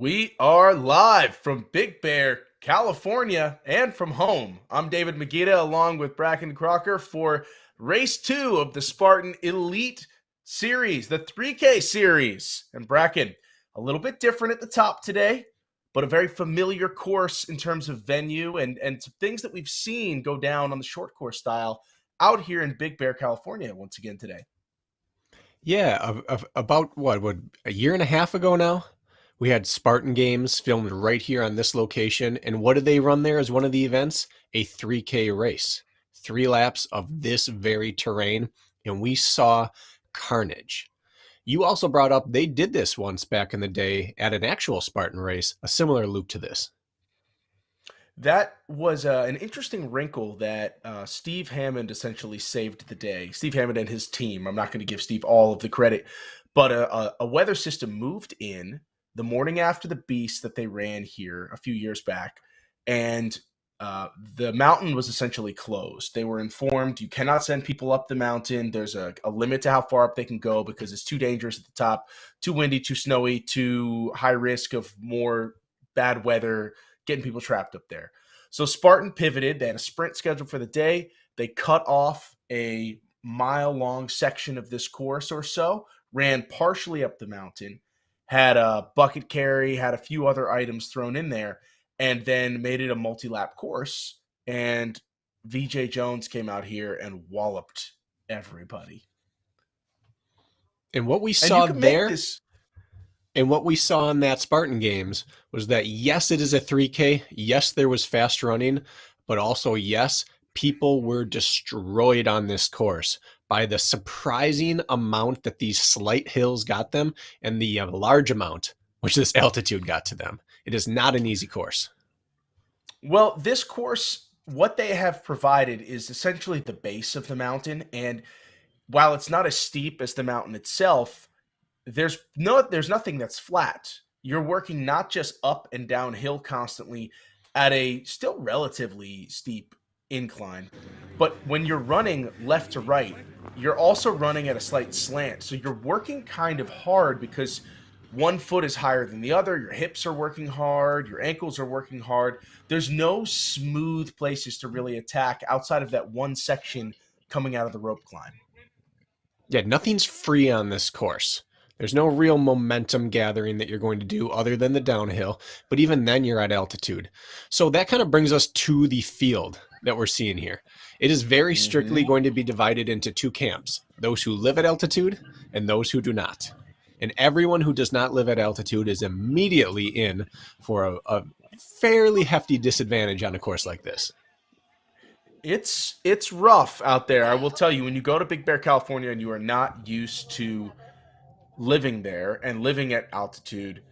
We are live from Big Bear, California, and from home. I'm David Magida along with Bracken Crocker for race 2 of the Spartan Elite Series, the 3K series. And Bracken, a little bit different at the top today, but a very familiar course in terms of venue and some things that we've seen go down on the short course style out here in Big Bear, California once again today. Yeah, about what, a year and a half ago now, we had Spartan Games filmed right here on this location. And what did they run there as one of the events? A 3K race, 3 laps of this very terrain. And we saw carnage. You also brought up they did this once back in the day at an actual Spartan race, a similar loop to this. That was an interesting wrinkle that Steve Hammond essentially saved the day. Steve Hammond and his team. I'm not going to give Steve all of the credit, but a weather system moved in the morning after the Beast that they ran here a few years back, and the mountain was essentially closed. They were informed you cannot send people up the mountain. There's a limit to how far up they can go because it's too dangerous at the top, too windy, too snowy, too high risk of more bad weather getting people trapped up there. So Spartan pivoted. They had a sprint scheduled for the day. They cut off a mile-long section of this course or so, ran partially up the mountain, had a bucket carry, had a few other items thrown in there, and then made it a multi-lap course. And VJ Jones came out here and walloped everybody. And what we saw there... And what we saw in that Spartan Games was that, yes, it is a 3K. Yes, there was fast running, but also, yes, people were destroyed on this course by the surprising amount that these slight hills got them and the large amount which this altitude got to them. It is not an easy course. Well, this course, what they have provided is essentially the base of the mountain. And while it's not as steep as the mountain itself, there's nothing that's flat. You're working not just up and downhill constantly at a still relatively steep incline, but when you're running left to right, you're also running at a slight slant. So you're working kind of hard because one foot is higher than the other. Your hips are working hard. Your ankles are working hard. There's no smooth places to really attack outside of that one section coming out of the rope climb. Yeah, nothing's free on this course. There's no real momentum gathering that you're going to do other than the downhill, but even then you're at altitude. So that kind of brings us to the field that we're seeing here. It is very strictly going to be divided into two camps, those who live at altitude and those who do not. And everyone who does not live at altitude is immediately in for a fairly hefty disadvantage on a course like this. It's rough out there. I will tell you, when you go to Big Bear, California, and you are not used to living there and living at altitude,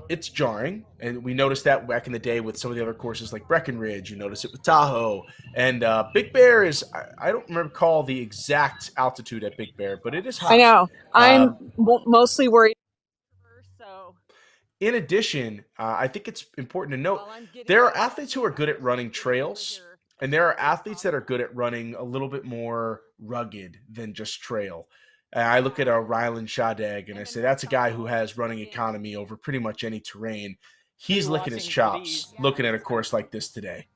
it's jarring. And we noticed that back in the day with some of the other courses like Breckenridge. You notice it with Tahoe. And Big Bear is, I don't recall the exact altitude at Big Bear, but it is high. I know. I'm mostly worried. So, in addition, I think it's important to note there are athletes who are good at running trails, and there are athletes that are good at running a little bit more rugged than just trail. I look at Rylan Shadag and I say, that's a guy who has running economy over pretty much any terrain. He's licking his chops looking at a course like this today.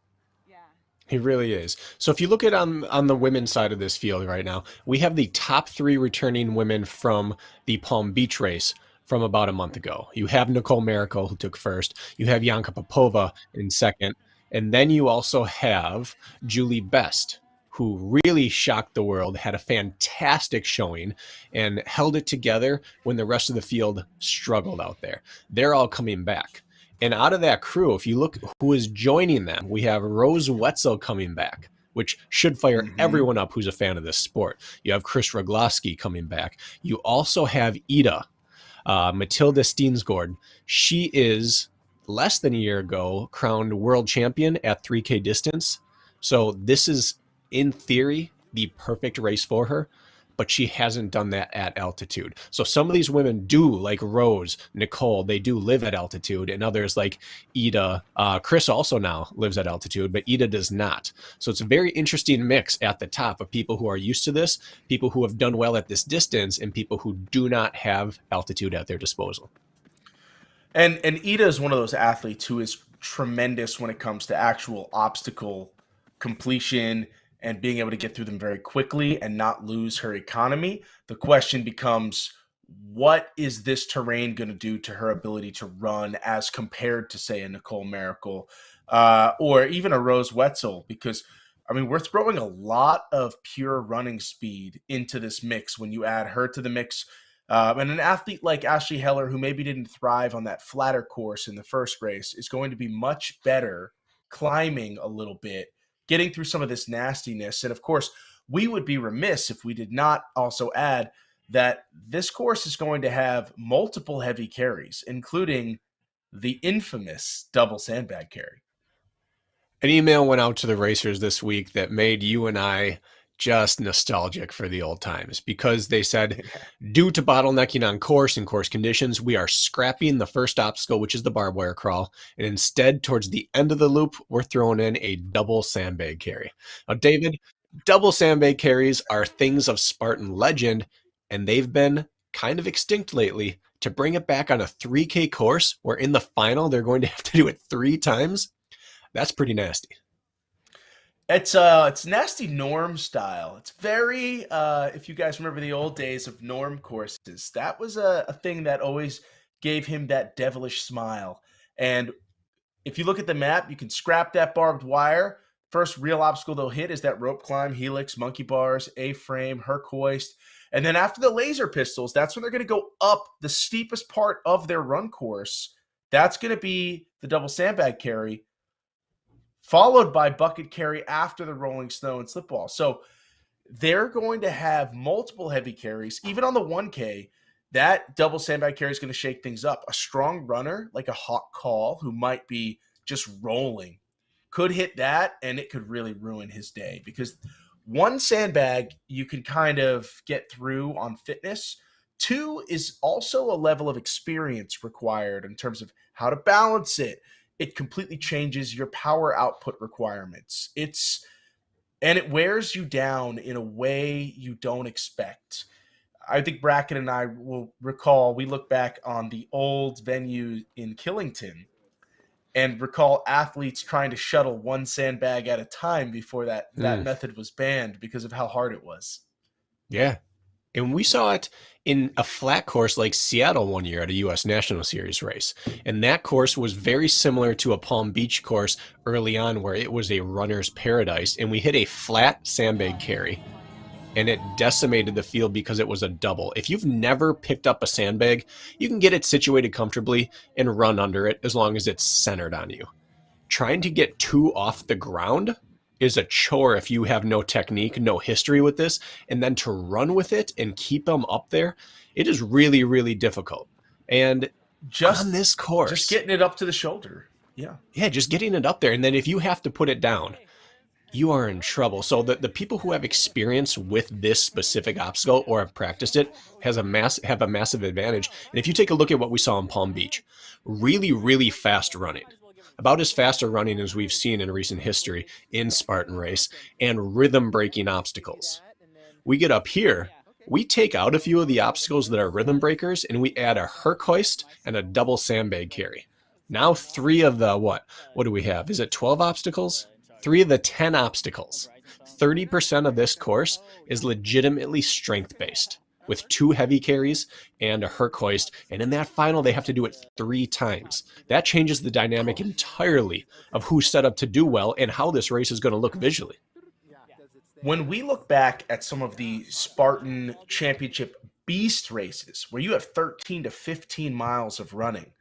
He really is. So if you look at on the women's side of this field right now, we have the top 3 returning women from the Palm Beach race from about a month ago. You have Nicole Miracle, who took first. You have Yanka Popova in second. And then you also have Julie Best, who really shocked the world, had a fantastic showing, and held it together when the rest of the field struggled out there. They're all coming back. And out of that crew, if you look who is joining them, we have Rose Wetzel coming back, which should fire everyone up who's a fan of this sport. You have Chris Rogloski coming back. You also have Ida, Matilda Steensgård. She is, less than a year ago, crowned world champion at 3K distance. So this is, in theory, the perfect race for her, but she hasn't done that at altitude. So some of these women do, like Rose, Nicole, they do live at altitude, and others like Ida, Chris also now lives at altitude, but Ida does not. So it's a very interesting mix at the top of people who are used to this, people who have done well at this distance, and people who do not have altitude at their disposal. And Ida is one of those athletes who is tremendous when it comes to actual obstacle completion and being able to get through them very quickly and not lose her economy. The question becomes, what is this terrain going to do to her ability to run as compared to, say, a Nicole Miracle or even a Rose Wetzel? Because I mean, we're throwing a lot of pure running speed into this mix when you add her to the mix, and an athlete like Ashley Heller, who maybe didn't thrive on that flatter course in the first race, is going to be much better climbing a little bit, getting through some of this nastiness. And of course, we would be remiss if we did not also add that this course is going to have multiple heavy carries, including the infamous double sandbag carry. An email went out to the racers this week that made you and I just nostalgic for the old times because they said, due to bottlenecking on course and course conditions, we are scrapping the first obstacle, which is the barbed wire crawl. And instead, towards the end of the loop, we're throwing in a double sandbag carry. Now, David, double sandbag carries are things of Spartan legend, and they've been kind of extinct lately. To bring it back on a 3K course where in the final they're going to have to do it 3 times, that's pretty nasty. It's nasty norm style. It's very if you guys remember the old days of norm courses, that was a thing that always gave him that devilish smile. And if you look at the map, you can scrap that barbed wire. First real obstacle they'll hit is that rope climb, helix, monkey bars, A-frame, Herc hoist. And then after the laser pistols, that's when they're going to go up the steepest part of their run course. That's going to be the double sandbag carry, followed by bucket carry after the rolling snow and slip wall. So they're going to have multiple heavy carries. Even on the 1K, that double sandbag carry is going to shake things up. A strong runner, like a hot call, who might be just rolling, could hit that, and it could really ruin his day. Because one sandbag, you can kind of get through on fitness. Two is also a level of experience required in terms of how to balance it. It completely changes your power output requirements. And it wears you down in a way you don't expect. I think Bracken and I will recall, we look back on the old venue in Killington and recall athletes trying to shuttle one sandbag at a time before that method was banned because of how hard it was. Yeah. And we saw it in a flat course like Seattle one year at a U.S. National Series race. And that course was very similar to a Palm Beach course early on where it was a runner's paradise. And we hit a flat sandbag carry and it decimated the field because it was a double. If you've never picked up a sandbag, you can get it situated comfortably and run under it as long as it's centered on you. Trying to get two off the ground is a chore if you have no technique, no history with this, and then to run with it and keep them up there, it is really, really difficult. And Just on this course, just getting it up to the shoulder. Yeah. yeah, just getting it up there. And then if you have to put it down, you are in trouble. So the people who have experience with this specific obstacle or have practiced it have a massive advantage. And if you take a look at what we saw in Palm Beach, really, really fast running, about as fast a running as we've seen in recent history in Spartan race, and rhythm breaking obstacles. We get up here, we take out a few of the obstacles that are rhythm breakers, and we add a Herc hoist and a double sandbag carry. Now 3 of the, what do we have? Is it 12 obstacles? 3 of the 10 obstacles. 30% of this course is legitimately strength-based with 2 heavy carries and a Herc hoist. And in that final, they have to do it 3 times. That changes the dynamic entirely of who's set up to do well and how this race is going to look visually. When we look back at some of the Spartan Championship beast races where you have 13 to 15 miles of running,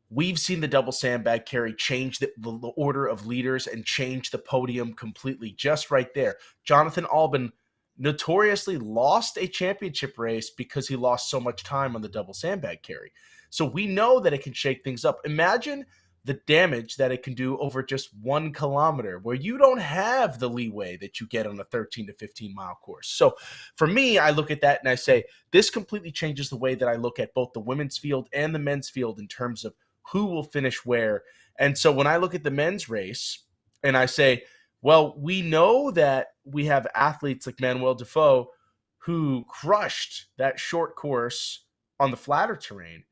we've seen the double sandbag carry change the order of leaders and change the podium completely just right there. Jonathan Albin notoriously lost a championship race because he lost so much time on the double sandbag carry. So we know that it can shake things up. Imagine the damage that it can do over just 1 kilometer where you don't have the leeway that you get on a 13 to 15 mile course. So for me, I look at that and I say, this completely changes the way that I look at both the women's field and the men's field in terms of who will finish where. And so when I look at the men's race and I say, well, we know that we have athletes like Manuel Defoe who crushed that short course on the flatter terrain.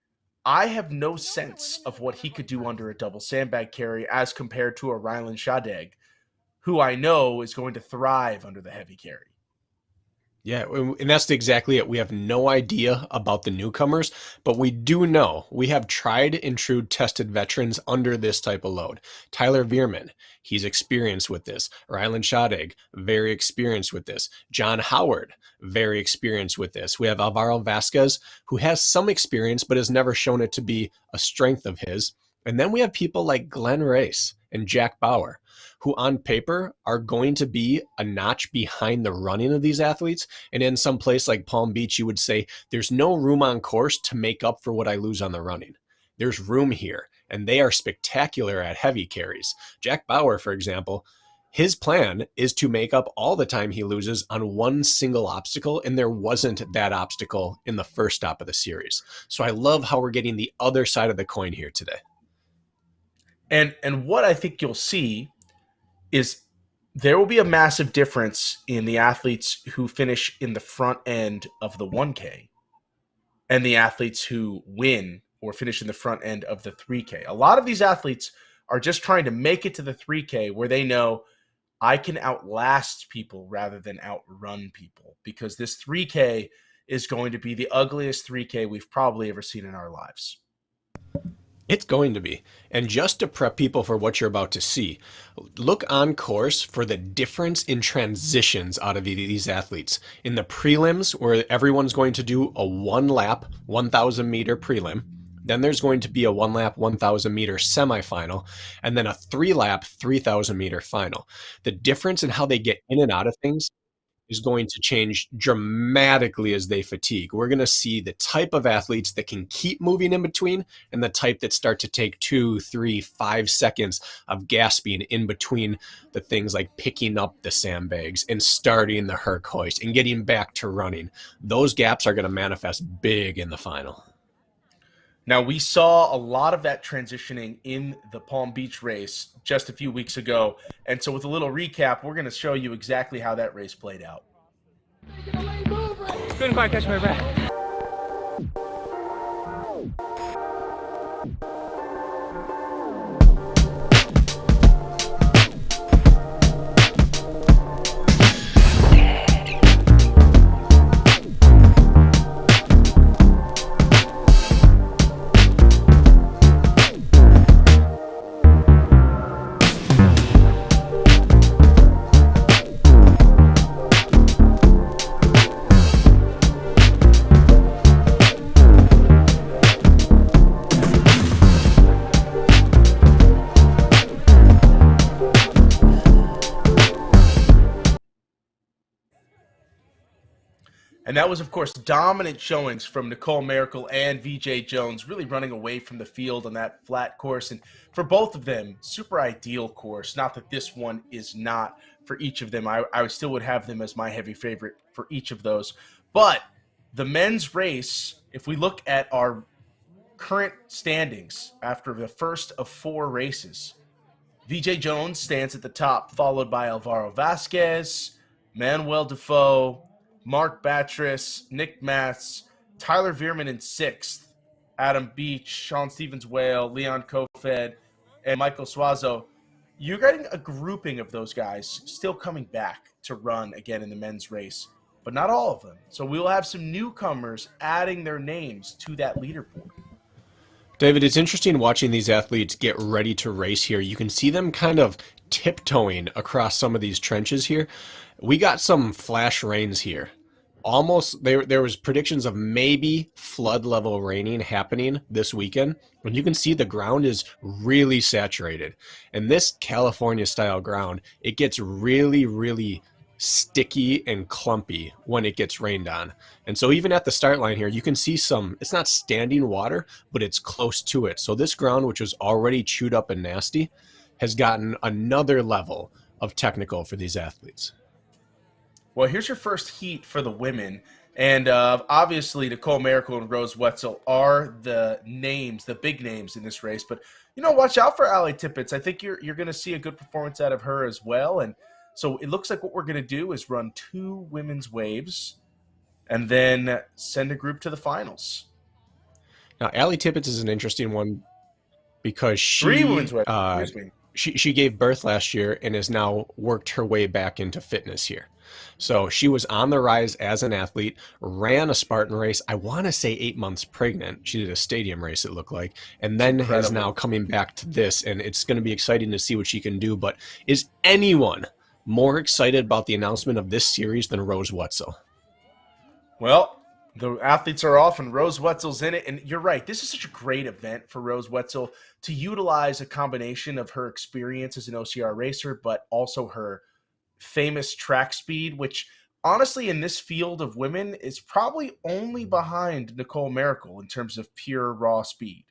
I have no sense of what he could do under a double sandbag carry as compared to a Rylan Shadeg, who I know is going to thrive under the heavy carry. Yeah, and that's exactly it. We have no idea about the newcomers, but we do know we have tried and true tested veterans under this type of load. Tyler Veerman, he's experienced with this. Rylan Shadeg, very experienced with this. John Howard, very experienced with this. We have Alvaro Vasquez, who has some experience, but has never shown it to be a strength of his. And then we have people like Glenn Race and Jack Bauer, who on paper are going to be a notch behind the running of these athletes. And in some place like Palm Beach, you would say, there's no room on course to make up for what I lose on the running. There's room here, and they are spectacular at heavy carries. Jack Bauer, for example, his plan is to make up all the time he loses on one single obstacle, and there wasn't that obstacle in the first stop of the series. So I love how we're getting the other side of the coin here today. And what I think you'll see is there will be a massive difference in the athletes who finish in the front end of the 1K and the athletes who win or finish in the front end of the 3K. A lot of these athletes are just trying to make it to the 3K where they know I can outlast people rather than outrun people, because this 3K is going to be the ugliest 3K we've probably ever seen in our lives. It's going to be. And just to prep people for what you're about to see, look on course for the difference in transitions out of these athletes. In the prelims, where everyone's going to do a 1 lap, 1,000 meter prelim, then there's going to be a 1 lap, 1,000 meter semifinal, and then a 3 lap, 3,000 meter final. The difference in how they get in and out of things is going to change dramatically as they fatigue. We're going to see the type of athletes that can keep moving in between and the type that start to take 2, 3, 5 seconds of gasping in between the things like picking up the sandbags and starting the Herc hoist and getting back to running. Those gaps are going to manifest big in the final. Now, we saw a lot of that transitioning in the Palm Beach race just a few weeks ago. And so with a little recap, we're going to show you exactly how that race played out. Couldn't quite catch my breath. And that was, of course, dominant showings from Nicole Miracle and VJ Jones, really running away from the field on that flat course. And for both of them, super ideal course. Not that this one is not for each of them. I still would have them as my heavy favorite for each of those. But the men's race, if we look at our current standings after the first of 4 races, VJ Jones stands at the top, followed by Alvaro Vasquez, Manuel Defoe, Mark Batres, Nick Matz, Tyler Veerman in 6th, Adam Beach, Sean Stevens-Whale, Leon Kofed, and Michael Suazo. You're getting a grouping of those guys still coming back to run again in the men's race, but not all of them. So we will have some newcomers adding their names to that leaderboard. David, it's interesting watching these athletes get ready to race here. You can see them kind of tiptoeing across some of these trenches here. We got some flash rains here. Almost, there was predictions of maybe flood level raining happening this weekend. And you can see the ground is really saturated. And this California style ground, it gets really, really sticky and clumpy when it gets rained on. And so even at the start line here, you can see it's not standing water, but it's close to it. So this ground, which was already chewed up and nasty, has gotten another level of technical for these athletes. Well, here's your first heat for the women. And obviously, Nicole Miracle and Rose Wetzel are the names, the big names in this race. But, watch out for Allie Tippett. I think you're going to see a good performance out of her as well. And so it looks like what we're going to do is run 2 women's waves and then send a group to the finals. Now, Allie Tippett is an interesting one because Three women's weddings. Excuse me. she gave birth last year and has now worked her way back into fitness here. So she was on the rise as an athlete, ran a Spartan race, I want to say 8 months pregnant. She did a stadium race, it looked like, and It's then is incredible. now coming back to this. And it's going to be exciting to see what she can do. But is anyone more excited about the announcement of this series than Rose Wetzel? Well, the athletes are off and Rose Wetzel's in it. And you're right. This is such a great event for Rose Wetzel to utilize a combination of her experience as an OCR racer, but also her famous track speed, which honestly, in this field of women, is probably only behind Nicole Miracle in terms of pure raw speed.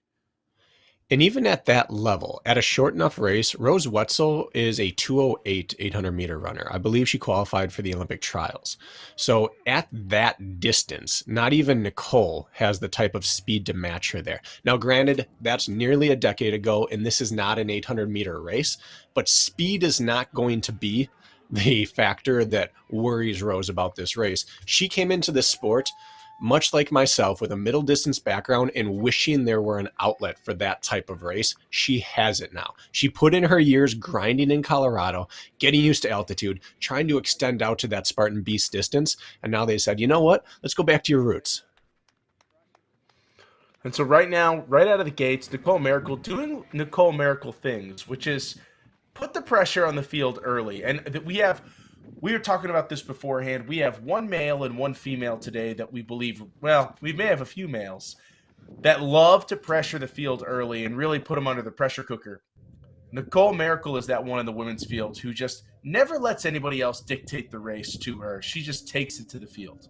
And even at that level, at a short enough race, Rose Wetzel is a 2:08 800-meter runner. I believe she qualified for the Olympic trials. So at that distance, not even Nicole has the type of speed to match her there. Now, granted, that's nearly a decade ago, and this is not an 800-meter race, but speed is not going to be the factor that worries Rose about this race. She came into this sport much like myself, with a middle distance background and wishing there were an outlet for that type of race. She has it now. She put in her years grinding in Colorado, getting used to altitude, trying to extend out to that Spartan Beast distance. And now they said, you know what? Let's go back to your roots. And so right now, right out of the gates, Nicole Miracle doing Nicole Miracle things, which is put the pressure on the field early. And we were talking about this beforehand. We have one male and one female today that we believe, well, we may have a few males that love to pressure the field early and really put them under the pressure cooker. Nicole Miracle is that one in the women's field who just never lets anybody else dictate the race to her. She just takes it to the field.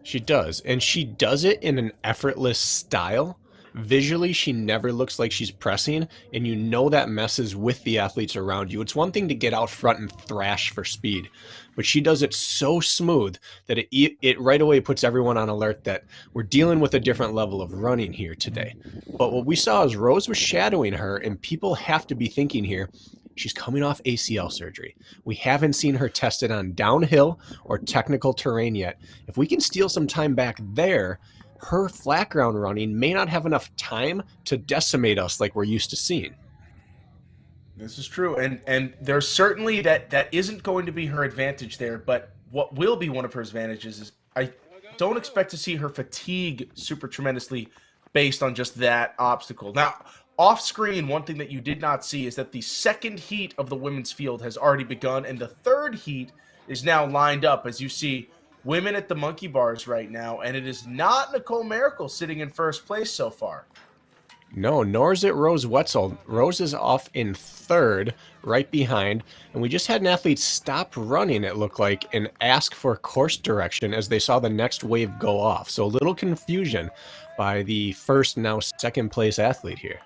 She does, and she does it in an effortless style. Visually, she never looks like she's pressing, and you know that messes with the athletes around you. It's one thing to get out front and thrash for speed, but she does it so smooth that it right away puts everyone on alert that we're dealing with a different level of running here today. But what we saw is Rose was shadowing her, and people have to be thinking here, she's coming off ACL surgery. We haven't seen her tested on downhill or technical terrain yet. If we can steal some time back there, her flat ground running may not have enough time to decimate us like we're used to seeing. This is true, and there's certainly that isn't going to be her advantage there. But what will be one of her advantages is I don't expect to see her fatigue super tremendously based on just that obstacle. Now, off screen, one thing that you did not see is that the second heat of the women's field has already begun, and the third heat is now lined up as you see women at the monkey bars right now, and it is not Nicole Miracle sitting in first place so far. No, nor is it Rose Wetzel. Rose is off in third, right behind, and we just had an athlete stop running, it looked like, and ask for course direction as they saw the next wave go off. So a little confusion by the first, now second place athlete here.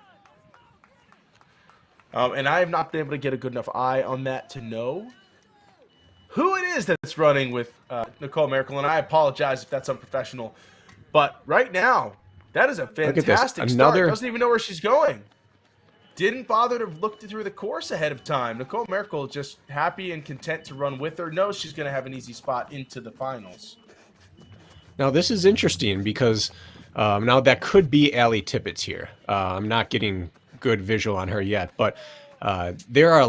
And I have not been able to get a good enough eye on that to know who it is that's running with Nicole Miracle, and I apologize if that's unprofessional. But right now, that is a fantastic start. Doesn't even know where she's going. Didn't bother to look through the course ahead of time. Nicole Miracle just happy and content to run with her. Knows she's going to have an easy spot into the finals. Now, this is interesting because now that could be Allie Tippett's here. I'm not getting good visual on her yet, but there are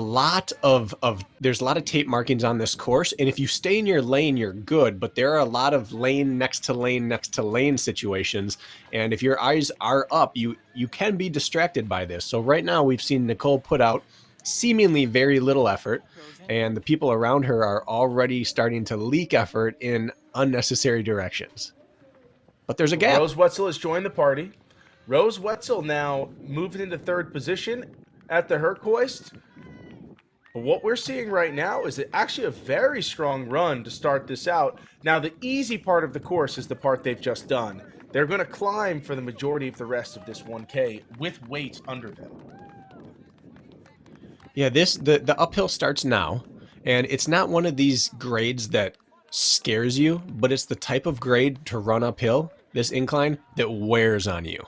there's a lot of tape markings on this course, and if you stay in your lane, you're good, but there are a lot of lane next to lane situations, and if your eyes are up, you can be distracted by this. So right now we've seen Nicole put out seemingly very little effort, and the people around her are already starting to leak effort in unnecessary directions. But there's a gap. Rose Wetzel has joined the party. Rose Wetzel now moving into third position at the Herkhoist. But what we're seeing right now is actually a very strong run to start this out. Now, the easy part of the course is the part they've just done. They're going to climb for the majority of the rest of this 1K with weight under them. Yeah, the uphill starts now, and it's not one of these grades that scares you, but it's the type of grade to run uphill, this incline, that wears on you.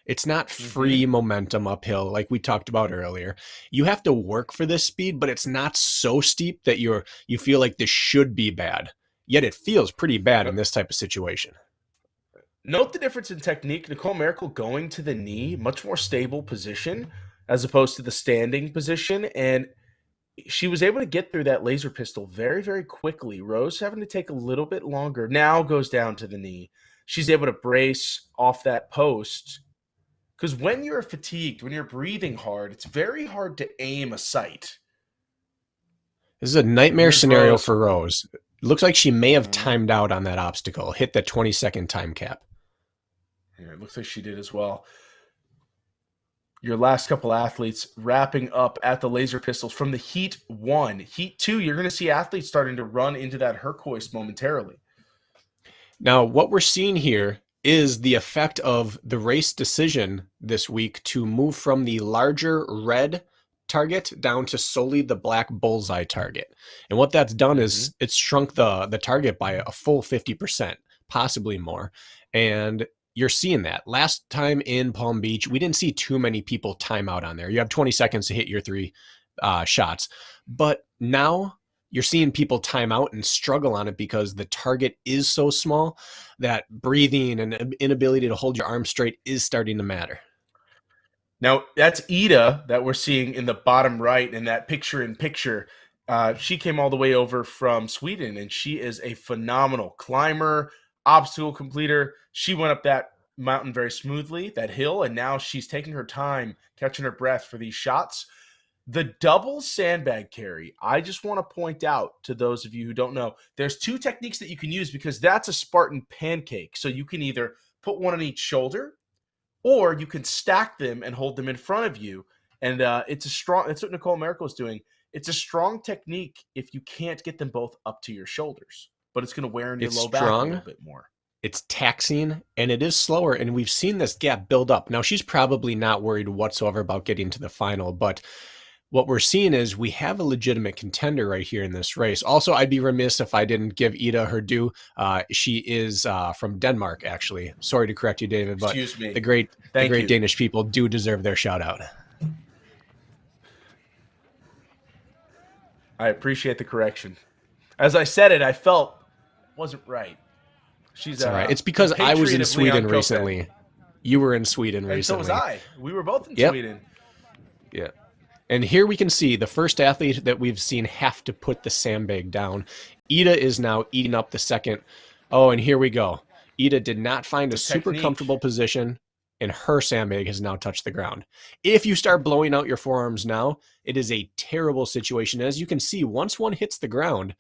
It's not free momentum uphill like we talked about earlier. You have to work for this speed, but it's not so steep that you feel like this should be bad. Yet it feels pretty bad in this type of situation. Note the difference in technique. Nicole Miracle going to the knee, much more stable position as opposed to the standing position. And she was able to get through that laser pistol very, very quickly. Rose having to take a little bit longer. Now goes down to the knee. She's able to brace off that post. Because when you're fatigued, when you're breathing hard, it's very hard to aim a sight. This is a nightmare Here's scenario Rose. for Rose. Looks like she may have Mhm. timed out on that obstacle, hit the 20-second time cap. Yeah, it looks like she did as well. Your last couple athletes wrapping up at the laser pistols from the Heat 1. Heat 2, you're going to see athletes starting to run into that Hercoist momentarily. Now, what we're seeing here is the effect of the race decision this week to move from the larger red target down to solely the black bullseye target. And what that's done is it's shrunk the target by a full 50%, possibly more. And you're seeing that. Last time in Palm Beach, we didn't see too many people time out on there. You have 20 seconds to hit your 3 shots. But now you're seeing people time out and struggle on it because the target is so small that breathing and inability to hold your arm straight is starting to matter. Now, that's Ida that we're seeing in the bottom right in that picture-in-picture. She came all the way over from Sweden, and she is a phenomenal climber, obstacle completer. She went up that mountain very smoothly, that hill, and now she's taking her time, catching her breath for these shots. The double sandbag carry, I just want to point out to those of you who don't know, there's 2 techniques that you can use because that's a Spartan pancake. So you can either put one on each shoulder, or you can stack them and hold them in front of you. And that's what Nicole Miracle is doing. It's a strong technique if you can't get them both up to your shoulders, but it's going to wear on your It's low back a strong. little bit more. It's taxing, and it is slower, and we've seen this gap build up. Now, she's probably not worried whatsoever about getting to the final, but what we're seeing is we have a legitimate contender right here in this race. Also, I'd be remiss if I didn't give Ida her due. She is from Denmark, actually. Sorry to correct you, David, but Excuse me. the great Thank you. Danish people do deserve their shout out. I appreciate the correction. As I said it, I felt it wasn't right. She's all right. It's because I was in Sweden recently. You were in Sweden recently. And so was I. We were both in Sweden. Yeah. And here we can see the first athlete that we've seen have to put the sandbag down. Ida is now eating up the second. Oh, and here we go. Ida did not find a super comfortable position, and her sandbag has now touched the ground. If you start blowing out your forearms now, it is a terrible situation. As you can see, once one hits the ground,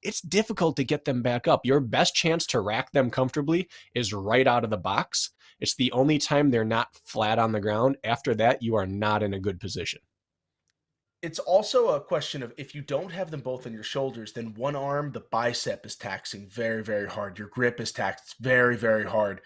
it's difficult to get them back up. Your best chance to rack them comfortably is right out of the box. It's the only time they're not flat on the ground. After that, you are not in a good position. It's also a question of if you don't have them both on your shoulders, then one arm, the bicep is taxing very, very hard. Your grip is taxed very, very hard.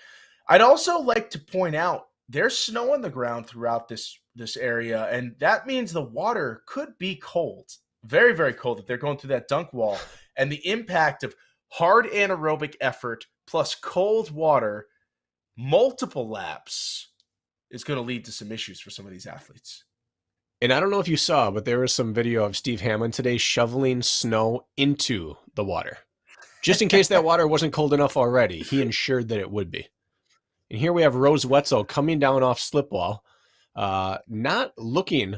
I'd also like to point out there's snow on the ground throughout this area, and that means the water could be cold, very, very cold if they're going through that dunk wall. And the impact of hard anaerobic effort plus cold water, multiple laps, is going to lead to some issues for some of these athletes. And I don't know if you saw, but there was some video of Steve Hammond today shoveling snow into the water. Just in case that water wasn't cold enough already, he ensured that it would be. And here we have Rose Wetzel coming down off slip wall, not looking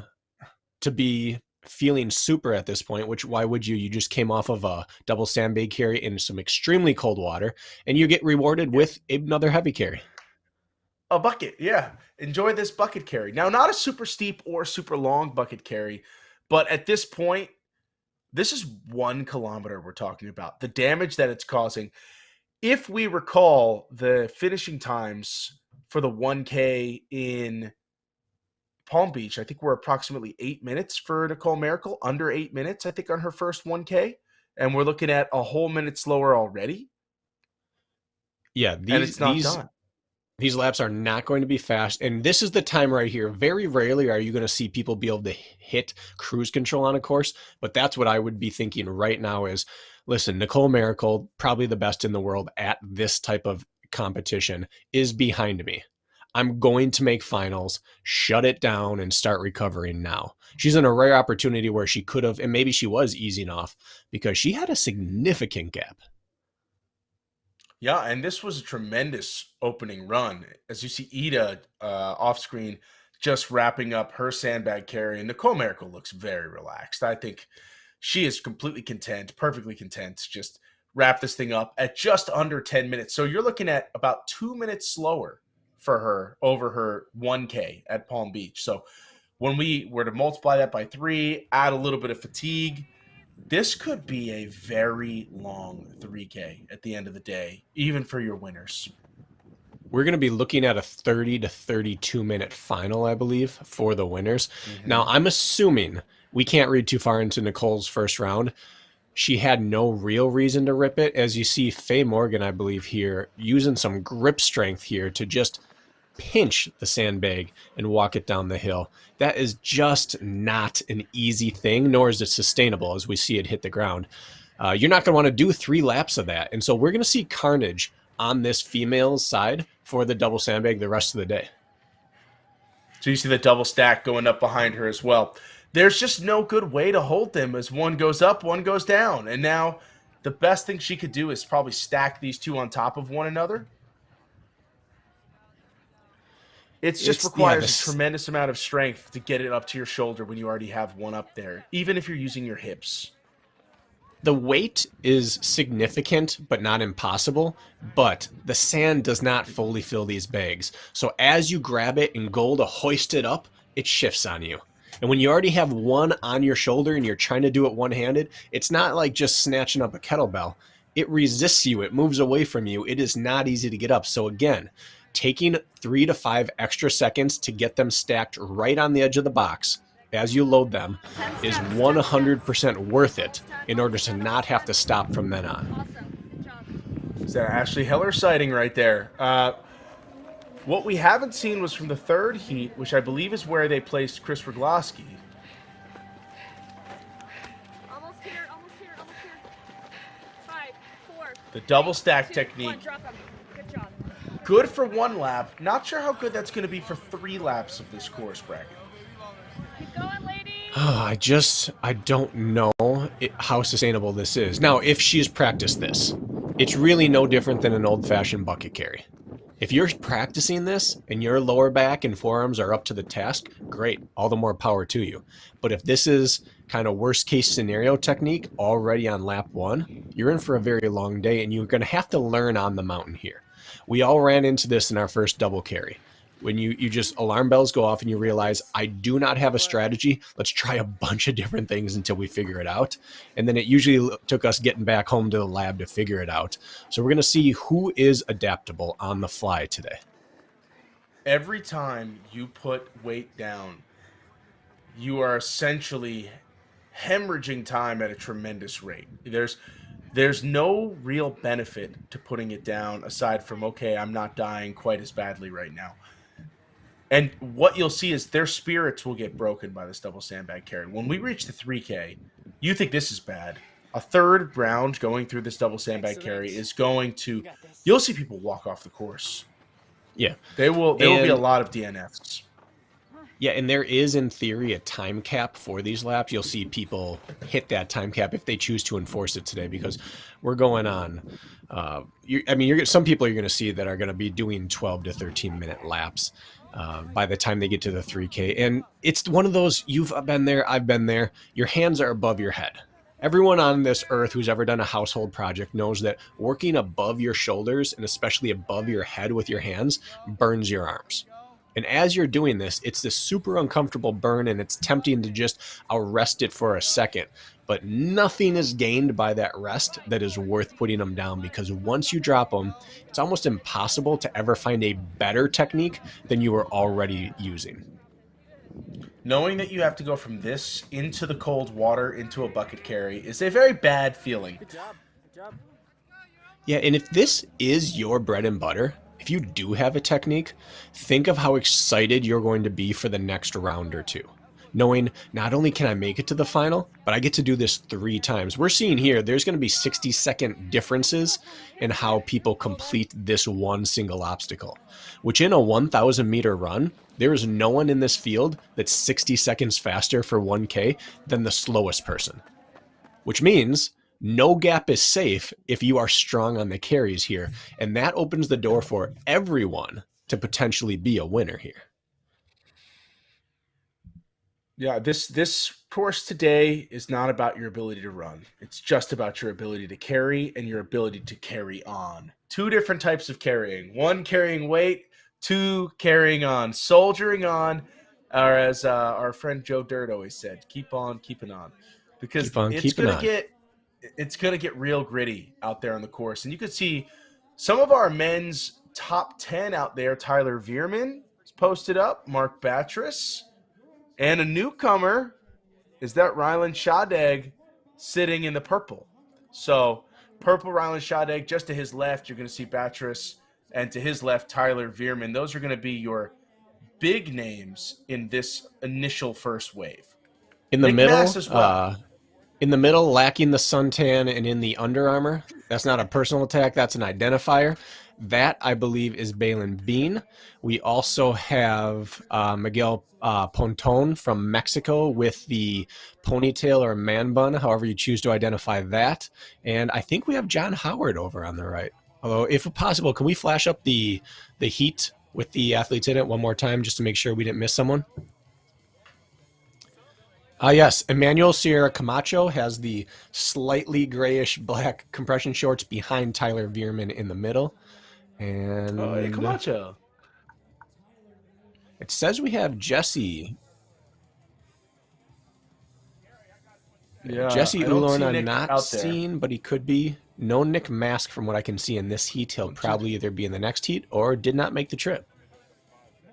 to be feeling super at this point, which why would you? You just came off of a double sandbag carry in some extremely cold water, and you get rewarded with another heavy carry. A bucket, yeah. Enjoy this bucket carry. Now, not a super steep or super long bucket carry, but at this point, this is 1 kilometer we're talking about. The damage that it's causing. If we recall the finishing times for the 1K in Palm Beach, I think we're approximately 8 minutes for Nicole Miracle, under 8 minutes, I think, on her first 1K. And we're looking at a whole minute slower already. Yeah, and it's not done. These laps are not going to be fast. And this is the time right here. Very rarely are you going to see people be able to hit cruise control on a course. But that's what I would be thinking right now is, listen, Nicole Miracle, probably the best in the world at this type of competition, is behind me. I'm going to make finals, shut it down, and start recovering now. She's in a rare opportunity where she could have, and maybe she was easing off because she had a significant gap. Yeah, and this was a tremendous opening run. As you see Ida off screen just wrapping up her sandbag carry, and Nicole Miracle looks very relaxed. I think she is completely content, perfectly content to just wrap this thing up at just under 10 minutes. So you're looking at about 2 minutes slower for her over her 1K at Palm Beach. So when we were to multiply that by three, add a little bit of fatigue, this could be a very long 3K at the end of the day, even for your winners. We're going to be looking at a 30 to 32 minute final, I believe, for the winners. Now, I'm assuming we can't read too far into Nicole's first round. She had no real reason to rip it. As you see, Faye Morgan, I believe, here, using some grip strength here to just pinch the sandbag and walk it down the hill. That is just not an easy thing, nor is it sustainable as we see it hit the ground. You're not going to want to do 3 laps of that. And so we're going to see carnage on this female's side for the double sandbag the rest of the day. So you see the double stack going up behind her as well. There's just no good way to hold them as one goes up, one goes down. And now the best thing she could do is probably stack these two on top of one another. It just requires a tremendous amount of strength to get it up to your shoulder when you already have one up there, even if you're using your hips. The weight is significant, but not impossible, but the sand does not fully fill these bags. So as you grab it and go to hoist it up, it shifts on you. And when you already have one on your shoulder and you're trying to do it one-handed, it's not like just snatching up a kettlebell. It resists you. It moves away from you. It is not easy to get up. So again, taking 3 to 5 extra seconds to get them stacked right on the edge of the box as you load them is 100% worth it in order to not have to stop from then on. Is that Ashley Heller sighting right there? What we haven't seen was from the third heat, which I believe is where they placed Chris Rogloski. Almost here, almost here, almost here. 5, 4. The double stack technique. 1, drop them. Good job. Good for 1 lap. Not sure how good that's going to be for 3 laps of this course bracket. Keep going, ladies. I don't know how sustainable this is. Now, if she's practiced this, it's really no different than an old-fashioned bucket carry. If you're practicing this and your lower back and forearms are up to the task, great, all the more power to you. But if this is kind of worst case scenario technique already on lap 1, you're in for a very long day and you're going to have to learn on the mountain here. We all ran into this in our first double carry. When you just alarm bells go off and you realize, I do not have a strategy. Let's try a bunch of different things until we figure it out. And then it usually took us getting back home to the lab to figure it out. So we're going to see who is adaptable on the fly today. Every time you put weight down, you are essentially hemorrhaging time at a tremendous rate. There's no real benefit to putting it down aside from, okay, I'm not dying quite as badly right now. And what you'll see is their spirits will get broken by this double sandbag carry. When we reach the 3K, you think this is bad. A third round going through this double sandbag carry is going to, you'll see people walk off the course. Yeah. There will be a lot of DNFs. Yeah, and there is, in theory, a time cap for these laps. You'll see people hit that time cap if they choose to enforce it today, because we're going on. Some people you're going to see that are going to be doing 12 to 13-minute laps by the time they get to the 3K. And it's one of those, you've been there, I've been there. Your hands are above your head. Everyone on this earth who's ever done a household project knows that working above your shoulders and especially above your head with your hands burns your arms. And as you're doing this, it's this super uncomfortable burn, and it's tempting to just arrest it for a second. But nothing is gained by that rest that is worth putting them down, because once you drop them, it's almost impossible to ever find a better technique than you were already using. Knowing that you have to go from this into the cold water into a bucket carry is a very bad feeling. Good job. Good job. Yeah, and if this is your bread and butter, if you do have a technique, think of how excited you're going to be for the next round or two. Knowing not only can I make it to the final, but I get to do this 3 times. We're seeing here, there's going to be 60-second differences in how people complete this one single obstacle, which in a 1,000-meter run, there is no one in this field that's 60 seconds faster for 1K than the slowest person, which means No gap is safe if you are strong on the carries here. And that opens the door for everyone to potentially be a winner here. Yeah, this course today is not about your ability to run. It's just about your ability to carry and your ability to carry on. Two different types of carrying. One carrying weight, two carrying on, soldiering on, or as our friend Joe Dirt always said, keep on keeping on, because Keep on keeping on. it's gonna get real gritty out there on the course, and you could see some of our men's top 10 out there. Tyler Veerman is posted up, Mark Batris. And a newcomer is that Ryland Shadag sitting in the purple. So purple Ryland Shadag, just to his left, you're going to see Batris, and to his left, Tyler Veerman. Those are going to be your big names in this initial first wave. In the Nick middle, Mass as well. lacking the suntan and in the Under Armour. That's not a personal attack. That's an identifier. That, I believe, is Balin Bean. We also have Miguel Ponton from Mexico with the ponytail or man bun, however you choose to identify that. And I think we have John Howard over on the right. Although, if possible, can we flash up the heat with the athletes in it one more time just to make sure we didn't miss someone? Yes, Emmanuel Sierra Camacho has the slightly grayish black compression shorts behind Tyler Veerman in the middle. And Oh, hey, Camacho. It says we have Jesse. Yeah, Jesse I don't Ulorn see I'm Nick not out there. seen, but he could be. No Nick Mask from what I can see in this heat. He'll probably either be in the next heat or did not make the trip.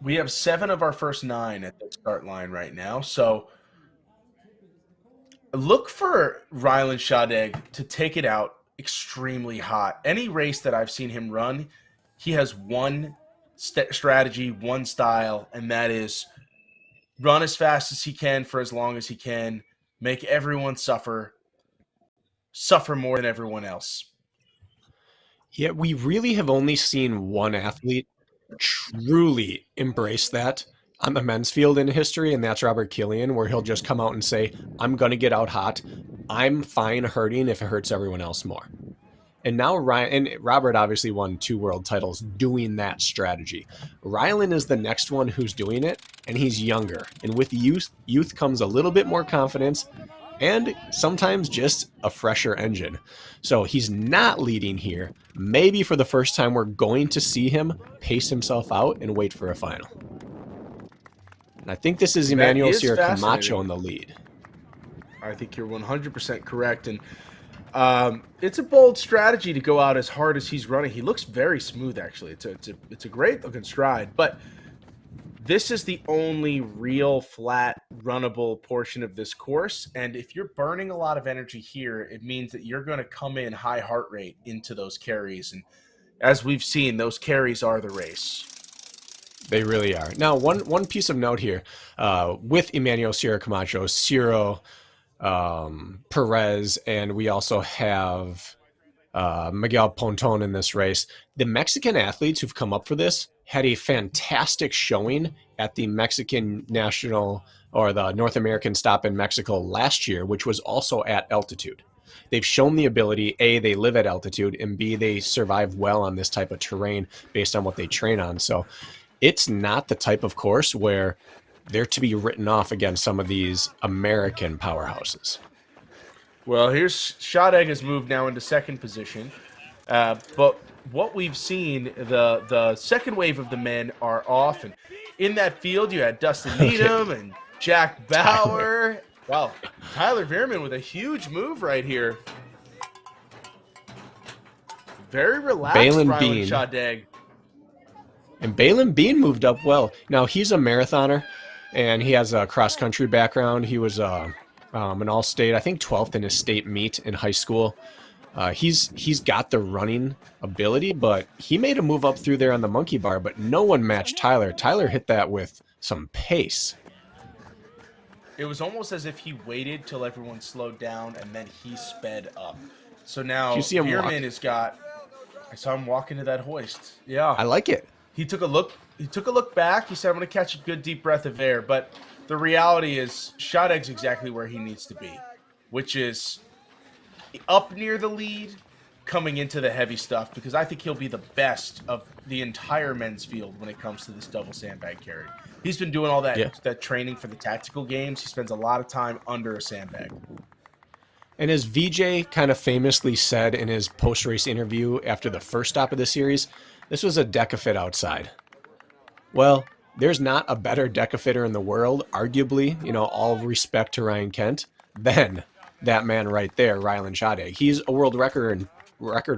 We have 7 of our first 9 at the start line right now. So look for Ryland Shadag to take it out extremely hot. Any race that I've seen him run, he has one strategy, one style, and that is run as fast as he can for as long as he can, make everyone suffer more than everyone else. Yeah, we really have only seen one athlete truly embrace that on the men's field in history, and that's Robert Killian, where he'll just come out and say, I'm going to get out hot. I'm fine hurting if it hurts everyone else more. And now Ryan and Robert obviously won 2 world titles doing that strategy. Rylan is the next one who's doing it, and he's younger. And with youth comes a little bit more confidence and sometimes just a fresher engine. So he's not leading here. Maybe for the first time, we're going to see him pace himself out and wait for a final. And I think this is Emmanuel Sierra Camacho in the lead. I think you're 100% correct. And it's a bold strategy to go out as hard as he's running. He looks very smooth, actually. It's a great looking stride. But this is the only real flat runnable portion of this course. And if you're burning a lot of energy here, it means that you're going to come in high heart rate into those carries. And as we've seen, those carries are the race. They really are. Now, one piece of note here with Emmanuel Sierra Camacho, Ciro Perez, and we also have Miguel Ponton in this race. The Mexican athletes who've come up for this had a fantastic showing at the Mexican National or the North American stop in Mexico last year, which was also at altitude. They've shown the ability, A, they live at altitude, and B, they survive well on this type of terrain based on what they train on. So it's not the type of course where they're to be written off against some of these American powerhouses. Well, here's Shadag has moved now into second position. But what we've seen, the second wave of the men are off. And in that field, you had Dustin Needham and Jack Bauer. Wow, Tyler Veerman with a huge move right here. Very relaxed, Balin Ryland Bean. Shadag. And Balin Bean moved up well. Now, he's a marathoner, and he has a cross-country background. He was an all-state, I think 12th in his state meet in high school. He's got the running ability, but he made a move up through there on the monkey bar, but no one matched Tyler. Tyler hit that with some pace. It was almost as if he waited till everyone slowed down, and then he sped up. So now Veerman has got... I saw him walk into that hoist. Yeah. I like it. He took a look. He took a look back. He said, "I'm going to catch a good deep breath of air." But the reality is, Shadag's exactly where he needs to be, which is up near the lead coming into the heavy stuff, because I think he'll be the best of the entire men's field when it comes to this double sandbag carry. He's been doing all Yeah. that training for the tactical games. He spends a lot of time under a sandbag. And as VJ kind of famously said in his post-race interview after the first stop of the series, this was a decafit outside. Well, there's not a better decafitter in the world, arguably, all respect to Ryan Kent, than that man right there, Rylan Shade. He's a world record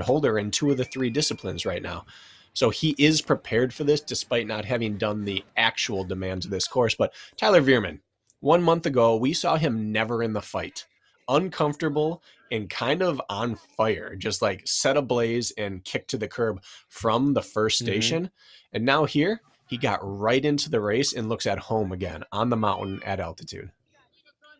holder in 2 of the 3 disciplines right now. So he is prepared for this despite not having done the actual demands of this course. But Tyler Veerman, 1 month ago, we saw him never in the fight. Uncomfortable and kind of on fire, just like set ablaze and kicked to the curb from the first station. And now here, he got right into the race and looks at home again on the mountain at altitude.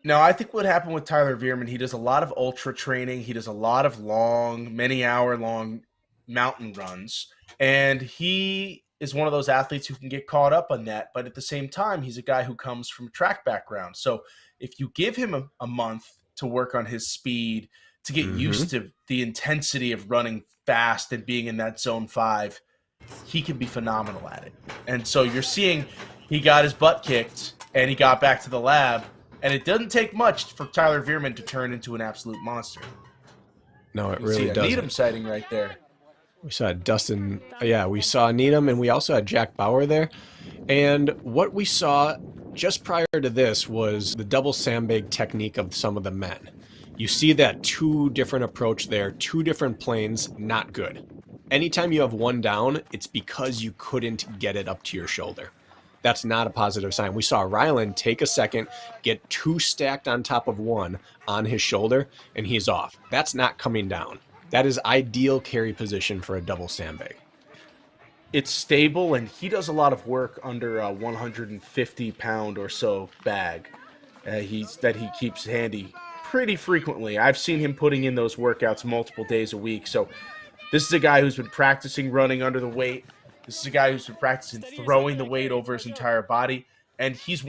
Now, I think what happened with Tyler Veerman, he does a lot of ultra training. He does a lot of long, many hour long mountain runs. And he is one of those athletes who can get caught up on that. But at the same time, he's a guy who comes from a track background. So if you give him a month to work on his speed, to get used to the intensity of running fast and being in that zone 5, he can be phenomenal at it. And so you're seeing he got his butt kicked and he got back to the lab. And it doesn't take much for Tyler Veerman to turn into an absolute monster. No, it really doesn't. Needham sighting right there. We saw Dustin. Yeah, we saw Needham, and we also had Jack Bauer there. And what we saw just prior to this was the double sandbag technique of some of the men. You see that 2 different approach there, 2 different planes, not good. Anytime you have one down, it's because you couldn't get it up to your shoulder. That's not a positive sign. We saw Rylan take a second, get 2 stacked on top of 1 on his shoulder, and he's off. That's not coming down. That is ideal carry position for a double sandbag. It's stable, and he does a lot of work under a 150-pound or so bag that he keeps handy pretty frequently. I've seen him putting in those workouts multiple days a week. So this is a guy who's been practicing running under the weight. This is a guy who's been practicing throwing the weight over his entire body. And he's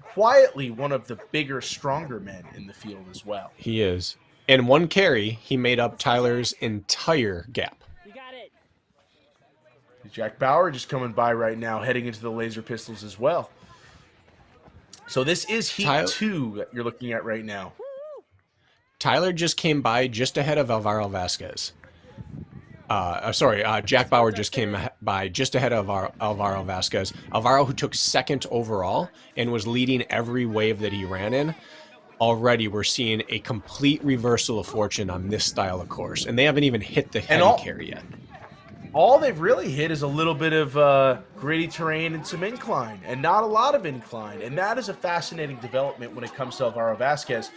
quietly one of the bigger, stronger men in the field as well. He is. In 1 carry, he made up Tyler's entire gap. You got it. Jack Bauer just coming by right now, heading into the laser pistols as well. So this is heat 2 that you're looking at right now. Tyler just came by just ahead of Alvaro Vasquez. Jack Bauer just came by just ahead of Alvaro Vasquez. Alvaro, who took 2nd overall and was leading every wave that he ran in. Already we're seeing a complete reversal of fortune on this style of course. And they haven't even hit the heavy carry yet. All they've really hit is a little bit of gritty terrain and some incline, and not a lot of incline. And that is a fascinating development when it comes to Alvaro Vasquez.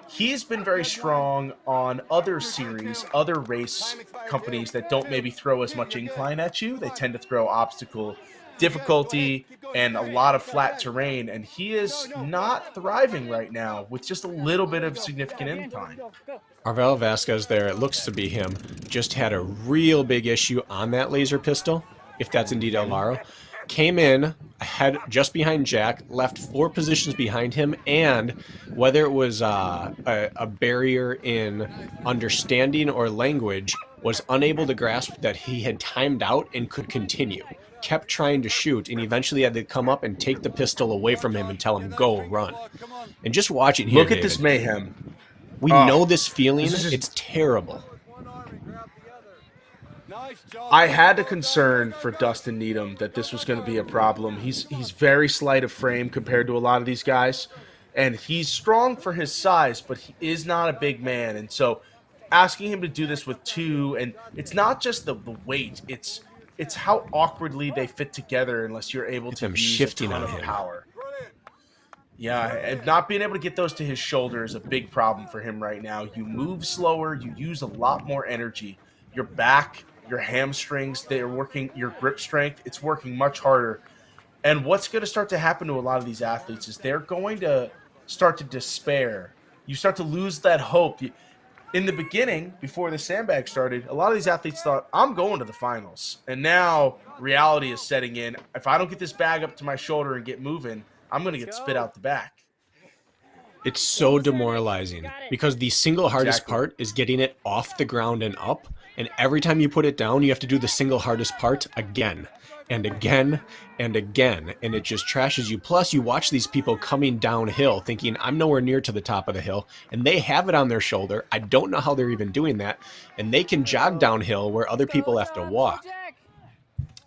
He's been very strong on other series, other race companies that don't maybe throw as much incline at you. They tend to throw obstacle difficulty and a lot of flat terrain, and he is not thriving right now with just a little bit of significant incline. Alvaro Vasquez there, it looks to be him, just had a real big issue on that laser pistol, if that's indeed Alvaro. Came in ahead just behind Jack, left 4 positions behind him, and whether it was a barrier in understanding or language, was unable to grasp that he had timed out and could continue. Kept trying to shoot, and eventually had to come up and take the pistol away from him and tell him, go, run. And just watch it here, Look at David. this mayhem. We know this feeling. This is it's terrible. I had a concern for Dustin Needham that this was going to be a problem. He's very slight of frame compared to a lot of these guys, and he's strong for his size, but he is not a big man. And so asking him to do this with 2, and it's not just the weight, it's how awkwardly they fit together unless you're able to use shifting a ton on of him. power. Yeah, and not being able to get those to his shoulder is a big problem for him right now. You move slower, you use a lot more energy. Your back, your hamstrings, they're working, your grip strength, it's working much harder. And what's going to start to happen to a lot of these athletes is they're going to start to despair. You start to lose that hope. In the beginning, before the sandbag started, a lot of these athletes thought, I'm going to the finals. And now reality is setting in. If I don't get this bag up to my shoulder and get moving, I'm going to get spit out the back. It's so demoralizing because the single hardest Exactly. part is getting it off the ground and up. And every time you put it down, you have to do the single hardest part again and again and again. And it just trashes you. Plus, you watch these people coming downhill thinking, I'm nowhere near to the top of the hill. And they have it on their shoulder. I don't know how they're even doing that. And they can jog downhill where other people have to walk.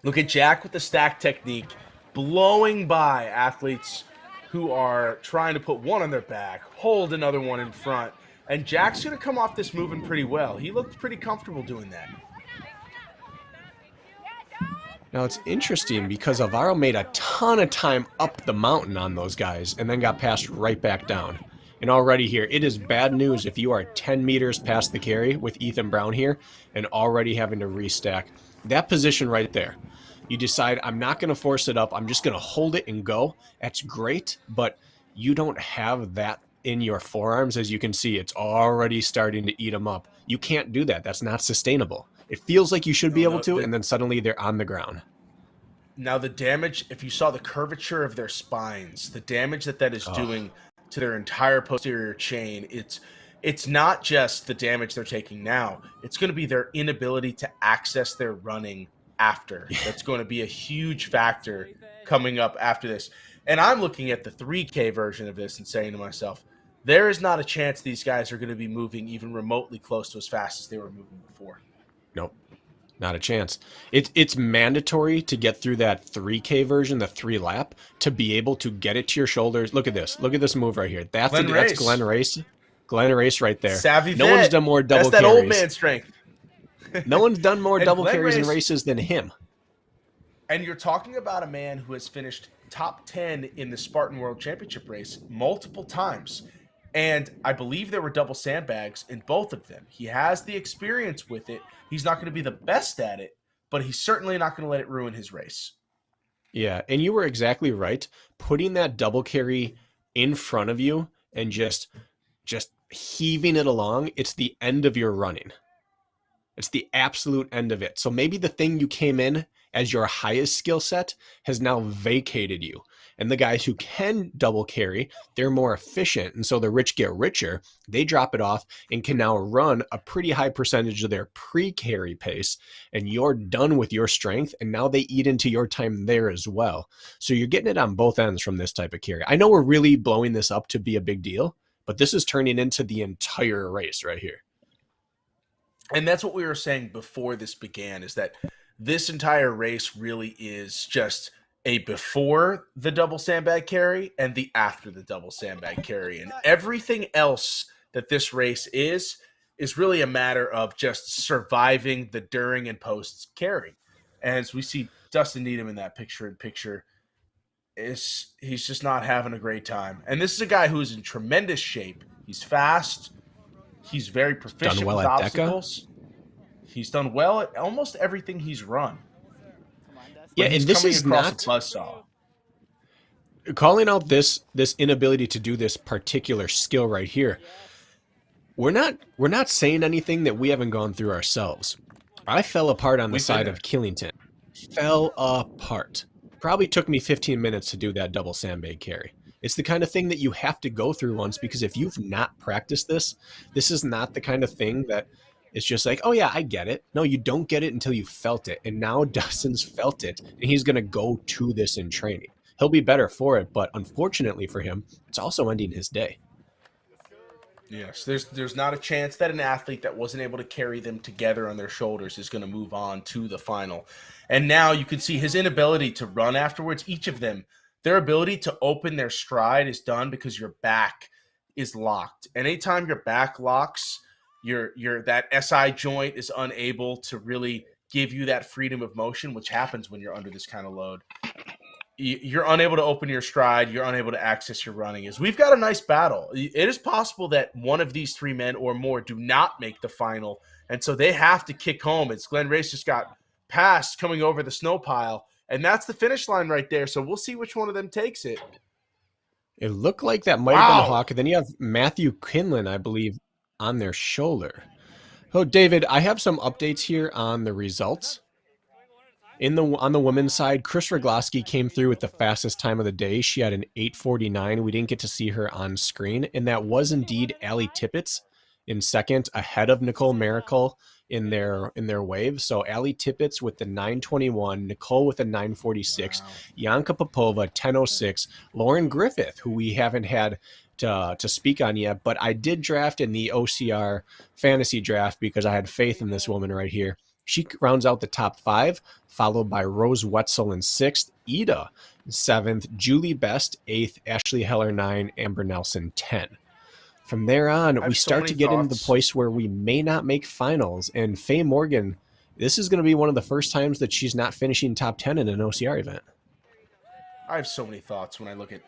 Look at Jack with the stack technique, blowing by athletes who are trying to put one on their back, hold another one in front. And Jack's going to come off this moving pretty well. He looked pretty comfortable doing that. Now it's interesting because Alvaro made a ton of time up the mountain on those guys and then got passed right back down. And already here, it is bad news if you are 10 meters past the carry with Ethan Brown here and already having to restack. That position right there, you decide, I'm not going to force it up. I'm just going to hold it and go. That's great, but you don't have that in your forearms. As you can see, it's already starting to eat them up. You can't do that. That's not sustainable. It feels like you should be able to, and then suddenly they're on the ground. Now the damage, if you saw the curvature of their spines, the damage that is doing to their entire posterior chain, it's not just the damage they're taking now. It's going to be their inability to access their running after. That's going to be a huge factor coming up after this. And I'm looking at the 3K version of this and saying to myself, there is not a chance these guys are going to be moving even remotely close to as fast as they were moving before. Nope. Not a chance. It's mandatory to get through that 3K version, the 3-lap, to be able to get it to your shoulders. Look at this. Look at this move right here. That's Glenn Race. Glenn Race right there. Savvy no vet. One's done more double That's that carries. old man strength. No one's done more double Glenn carries in Race, races than him. And you're talking about a man who has finished top 10 in the Spartan World Championship race multiple times. And I believe there were double sandbags in both of them. He has the experience with it. He's not going to be the best at it, but he's certainly not going to let it ruin his race. Yeah, and you were exactly right. Putting that double carry in front of you and just heaving it along, it's the end of your running. It's the absolute end of it. So maybe the thing you came in as your highest skill set has now vacated you. And the guys who can double carry, they're more efficient. And so the rich get richer. They drop it off and can now run a pretty high percentage of their pre-carry pace. And you're done with your strength. And now they eat into your time there as well. So you're getting it on both ends from this type of carry. I know we're really blowing this up to be a big deal, but this is turning into the entire race right here. And that's what we were saying before this began, is that this entire race really is just a before the double sandbag carry and the after the double sandbag carry. And everything else that this race is really a matter of just surviving the during and post carry. As we see Dustin Needham in that picture-in-picture, he's just not having a great time. And this is a guy who is in tremendous shape. He's fast. He's very proficient with obstacles. He's done well at almost everything he's run. Yeah, and this is not buzzsaw. Calling out this inability to do this particular skill right here. We're not saying anything that we haven't gone through ourselves. I fell apart on the side of Killington. Fell apart. Probably took me 15 minutes to do that double sandbag carry. It's the kind of thing that you have to go through once, because if you've not practiced this is not the kind of thing that it's just like, oh yeah, I get it. No, you don't get it until you felt it. And now Dustin's felt it, and he's going to go to this in training. He'll be better for it, but unfortunately for him, it's also ending his day. Yes, there's not a chance that an athlete that wasn't able to carry them together on their shoulders is going to move on to the final. And now you can see his inability to run afterwards. Each of them, their ability to open their stride is done because your back is locked. And anytime your back locks, your that SI joint is unable to really give you that freedom of motion, which happens when you're under this kind of load. You're unable to open your stride. You're unable to access your running. We've got a nice battle. It is possible that one of these three men or more do not make the final, and so they have to kick home. It's Glenn Race just got passed coming over the snow pile, and that's the finish line right there. So we'll see which one of them takes it. It looked like that might have been Hawk. And then you have Matthew Kinlan, I believe, on their shoulder. Oh, David, I have some updates here on the results. On the women's side, Chris Rogloski came through with the fastest time of the day. She had an 8:49. We didn't get to see her on screen, and that was indeed Allie Tippett in second, ahead of Nicole Miracle in their wave. So Allie Tippett with the 9:21, Nicole with a 9:46, Wow. Yanka Popova 10:06, Lauren Griffith, who we haven't had to speak on yet, but I did draft in the OCR fantasy draft because I had faith in this woman right here. She rounds out the top 5, followed by Rose Wetzel in 6th, Ida in 7th, Julie Best 8th, Ashley Heller 9, Amber Nelson 10. From there on, I we have so start many to get into the thoughts. place where we may not make finals. And Faye Morgan, this is going to be one of the first times that she's not finishing top 10 in an OCR event. I have so many thoughts when I look at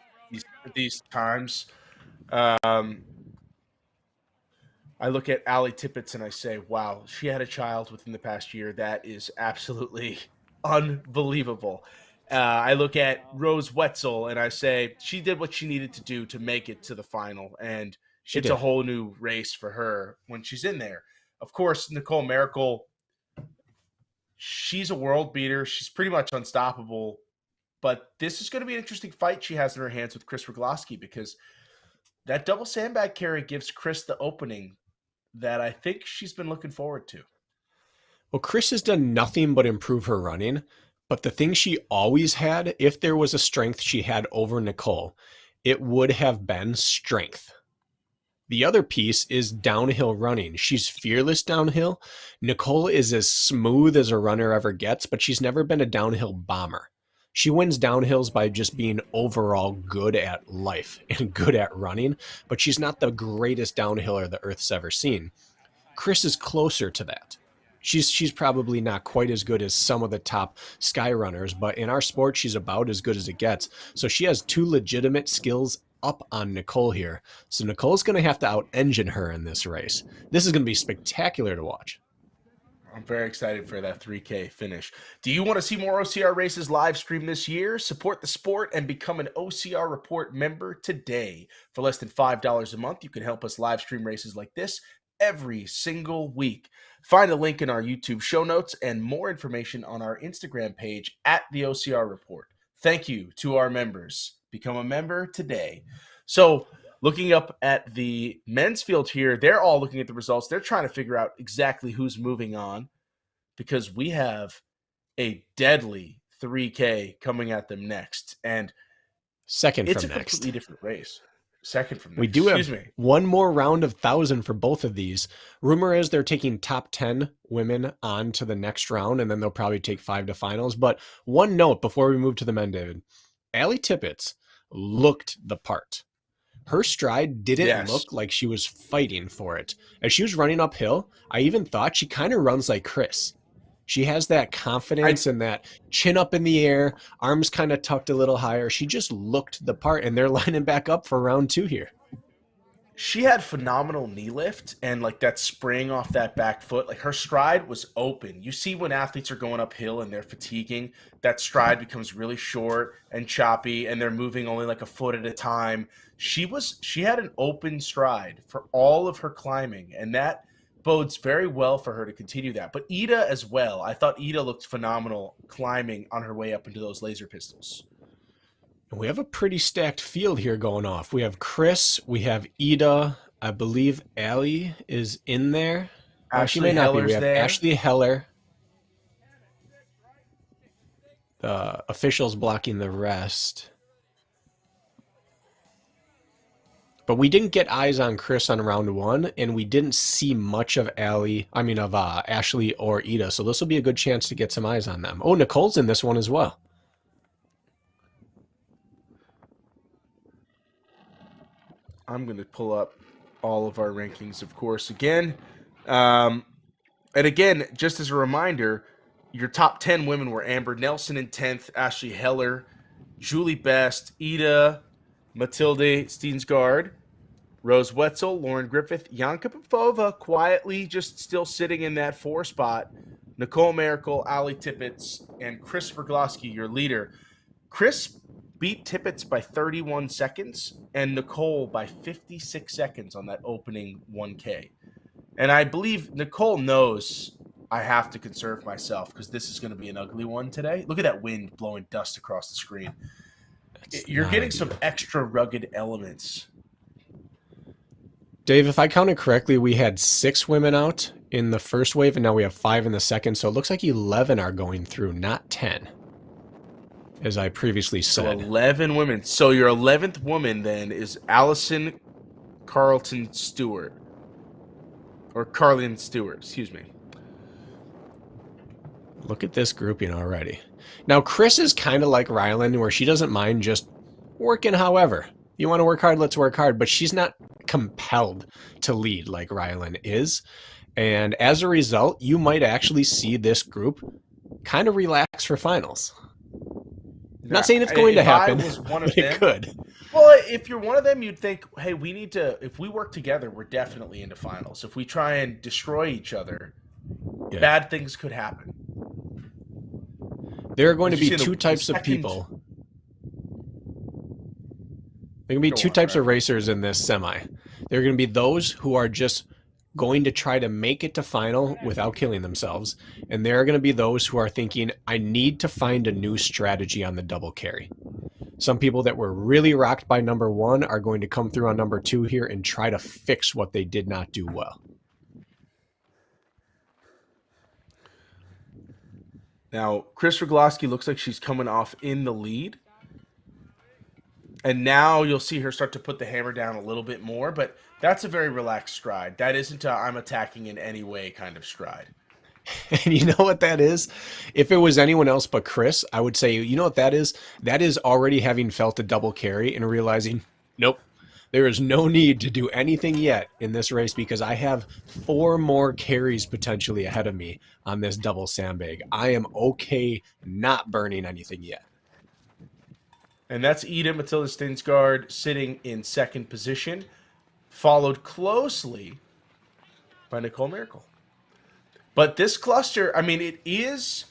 these times. Um, I look at Allie Tippett and I say, wow, she had a child within the past year. That is absolutely unbelievable. I look at Rose Wetzel and I say, she did what she needed to do to make it to the final. And She it's a did. whole new race for her when she's in there. Of course, Nicole Miracle, she's a world beater. She's pretty much unstoppable. But this is going to be an interesting fight she has in her hands with Chris Rogloski because that double sandbag carry gives Chris the opening that I think she's been looking forward to. Well, Chris has done nothing but improve her running. But the thing she always had, if there was a strength she had over Nicole, it would have been strength. The other piece is downhill running. She's fearless downhill. Nicole is as smooth as a runner ever gets, but she's never been a downhill bomber. She wins downhills by just being overall good at life and good at running, but she's not the greatest downhiller the Earth's ever seen. Chris is closer to that. She's probably not quite as good as some of the top sky runners, but in our sport, she's about as good as it gets. So she has two legitimate skills up on Nicole here. So Nicole's going to have to out-engine her in this race. This is going to be spectacular to watch. I'm very excited for that 3K finish. Do you want to see more OCR races live stream this year? Support the sport and become an OCR Report member today. For less than $5 a month, you can help us live stream races like this every single week. Find a link in our YouTube show notes and more information on our Instagram page at the OCR Report. Thank you to our members. Become a member today. So, looking up at the men's field here, they're all looking at the results. They're trying to figure out exactly who's moving on because we have a deadly 3K coming at them next. And Second it's from a next. completely different race. Second from next. We do have Excuse me. one more round of 1,000 for both of these. Rumor is they're taking top 10 women on to the next round, and then they'll probably take 5 to finals. But one note before we move to the men, David. Allie Tippett looked the part. Her stride didn't Yes. look like she was fighting for it. As she was running uphill, I even thought she kind of runs like Chris. She has that confidence and that chin up in the air, arms kind of tucked a little higher. She just looked the part, and they're lining back up for round 2 here. She had phenomenal knee lift and like that spring off that back foot. Like her stride was open. You see when athletes are going uphill and they're fatiguing, that stride becomes really short and choppy and they're moving only like a foot at a time. She had an open stride for all of her climbing, and that bodes very well for her to continue that. But Ida as well. I thought Ida looked phenomenal climbing on her way up into those laser pistols. We have a pretty stacked field here going off. We have Chris, we have Ida, I believe Allie is in there. She may Ashley not be. We Heller's have there. Ashley Heller. The officials blocking the rest. But we didn't get eyes on Chris on round 1, and we didn't see much of Ashley or Ida. So this will be a good chance to get some eyes on them. Oh, Nicole's in this one as well. I'm going to pull up all of our rankings, of course, again. And again, just as a reminder, your top 10 women were Amber Nelson in 10th, Ashley Heller, Julie Best, Ida, Matilde Steensgaard, Rose Wetzel, Lauren Griffith, Yanka Popova quietly just still sitting in that 4 spot, Nicole Miracle, Allie Tippett, and Chris Rogloski, your leader. Chris beat Tippett by 31 seconds and Nicole by 56 seconds on that opening 1K. And I believe Nicole knows I have to conserve myself because this is going to be an ugly one today. Look at that wind blowing dust across the screen. That's You're not getting some ideal. extra rugged elements. Dave, if I counted correctly, we had 6 women out in the first wave, and now we have 5 in the second. So it looks like 11 are going through, not 10, as I previously So said. 11 women. So your 11th woman then is Allison Carlton Stewart. Or Carlin Stewart, excuse me. Look at this grouping already. Now, Chris is kind of like Ryland, where she doesn't mind just working however. You want to work hard, let's work hard. But she's not compelled to lead like Ryland is. And as a result, you might actually see this group kind of relax for finals. I'm not saying it's going to happen, If I was one of but it them, could. well, if you're one of them, you'd think, hey, we need to, if we work together, we're definitely into finals. If we try and destroy each other, Yeah. bad things could happen. There are going to Did you be see two the types of second- people. There are going to be Go two on, types Ryan. of racers in this semi. There are going to be those who are just going to try to make it to final without killing themselves. And there are going to be those who are thinking, I need to find a new strategy on the double carry. Some people that were really rocked by number 1 are going to come through on number 2 here and try to fix what they did not do well. Now, Chris Rogloski looks like she's coming off in the lead. And now you'll see her start to put the hammer down a little bit more, but that's a very relaxed stride. That isn't a I'm attacking in any way kind of stride. And you know what that is? If it was anyone else but Chris, I would say, you know what that is? That is already having felt a double carry and realizing, nope, there is no need to do anything yet in this race because I have 4 more carries potentially ahead of me on this double sandbag. I am okay not burning anything yet. And that's Ida Matilda Stinsgaard sitting in second position, followed closely by Nicole Miracle. But this cluster, I mean, it is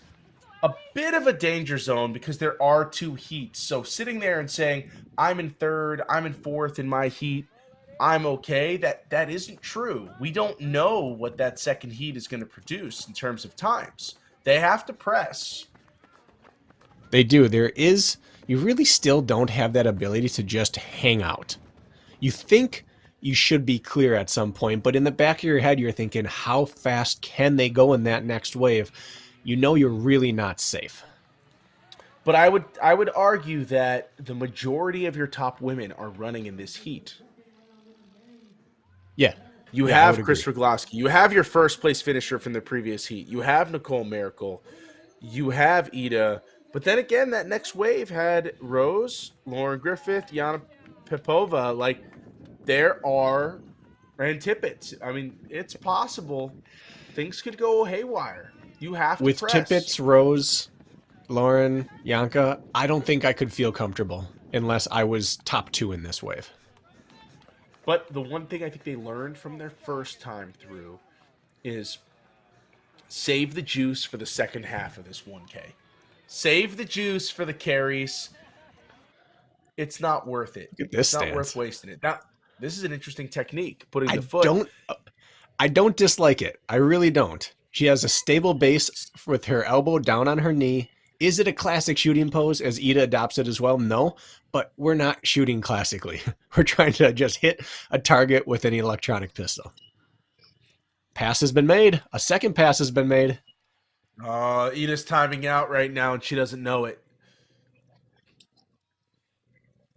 a bit of a danger zone because there are 2 heats. So sitting there and saying, I'm in third, I'm in fourth in my heat, I'm okay, that isn't true. We don't know what that second heat is going to produce in terms of times. They have to press. They do. You really still don't have that ability to just hang out. You think you should be clear at some point, but in the back of your head, you're thinking, how fast can they go in that next wave? You know you're really not safe. But I would argue that the majority of your top women are running in this heat. Yeah. You Yeah, I have would Chris agree. Rogloski. You have your first place finisher from the previous heat. You have Nicole Miracle. You have Ida. But then again, that next wave had Rose, Lauren Griffith, Yana Popova. Like, there are, and Tippett. I mean, it's possible things could go haywire. You have to With press. Tippett's, Rose, Lauren, Yanka, I don't think I could feel comfortable unless I was top 2 in this wave. But the one thing I think they learned from their first time through is save the juice for the second half of this 1K. Save the juice for the carries. It's not worth it. Look at this It's not stance. worth wasting it. Now, this is an interesting technique, putting the foot. I don't dislike it. I really don't. She has a stable base with her elbow down on her knee. Is it a classic shooting pose as Ida adopts it as well? No, but we're not shooting classically. We're trying to just hit a target with an electronic pistol. Pass has been made. A second pass has been made. Ida's timing out right now, and she doesn't know it.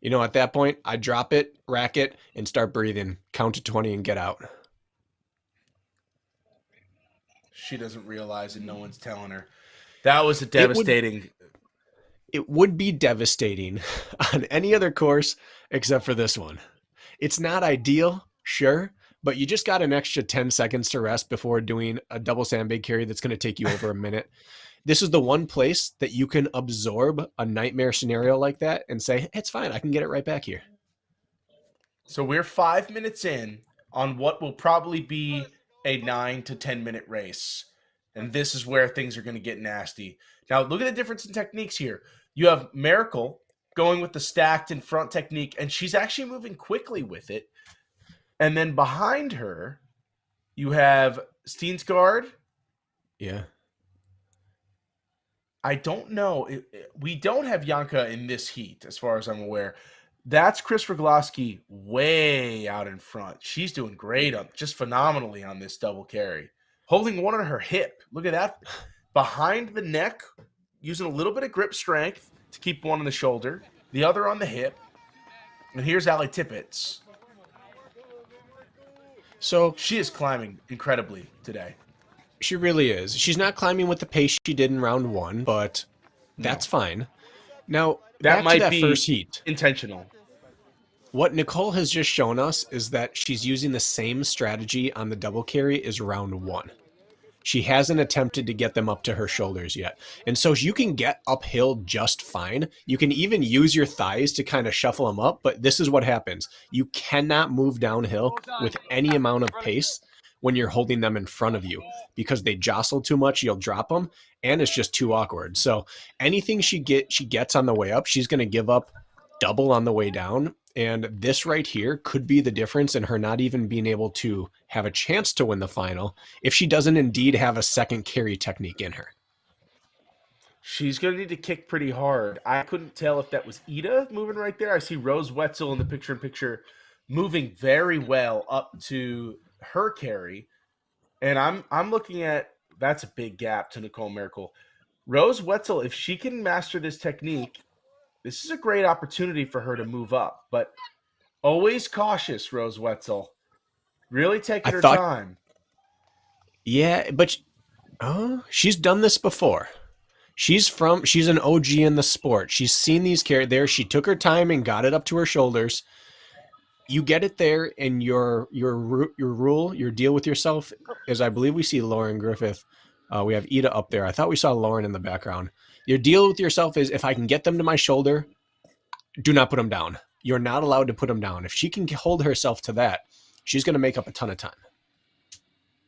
You know, at that point, I drop it, rack it, and start breathing. Count to 20 and get out. She doesn't realize it. No one's telling her. That was a devastating. It would be devastating on any other course except for this one. It's not ideal, sure, but you just got an extra 10 seconds to rest before doing a double sandbag carry that's going to take you over a minute. This is the one place that you can absorb a nightmare scenario like that and say, it's fine, I can get it right back here. So we're 5 minutes in on what will probably be a 9 to 10 minute race. And this is where things are going to get nasty. Now, look at the difference in techniques here. You have Miracle going with the stacked in front technique, and she's actually moving quickly with it. And then behind her, you have Steensgaard Yeah. I don't know. We don't have Yanka in this heat, as far as I'm aware. That's Chris Rogloski way out in front. She's doing great just phenomenally on this double carry. Holding one on her hip. Look at that. Behind the neck, using a little bit of grip strength to keep one on the shoulder, the other on the hip. And here's Allie Tippett. So she is climbing incredibly today. She really is. She's not climbing with the pace she did in round 1, but that's fine. Now, that back might to that be first heat. Intentional. What Nicole has just shown us is that she's using the same strategy on the double carry as round 1. She hasn't attempted to get them up to her shoulders yet. And so you can get uphill just fine. You can even use your thighs to kind of shuffle them up, but this is what happens. You cannot move downhill with any amount of pace when you're holding them in front of you, because they jostle too much, you'll drop them, and it's just too awkward. So anything she gets on the way up, she's going to give up double on the way down. And this right here could be the difference in her not even being able to have a chance to win the final if she doesn't indeed have a second carry technique in her. She's going to need to kick pretty hard. I couldn't tell if that was Ida moving right there. I see Rose Wetzel in the picture-in-picture moving very well up to her carry. And I'm looking at, that's a big gap to Nicole Miracle. Rose Wetzel, if she can master this technique, this is a great opportunity for her to move up. But always cautious, Rose Wetzel. Really taking her time. Yeah, but she's done this before. She's an OG in the sport. She's seen these carry there. She took her time and got it up to her shoulders. You get it there, and your rule, your deal with yourself is, I believe we see Lauren Griffith. We have Ida up there. I thought we saw Lauren in the background. Your deal with yourself is, if I can get them to my shoulder, do not put them down. You're not allowed to put them down. If she can hold herself to that, she's going to make up a ton of time.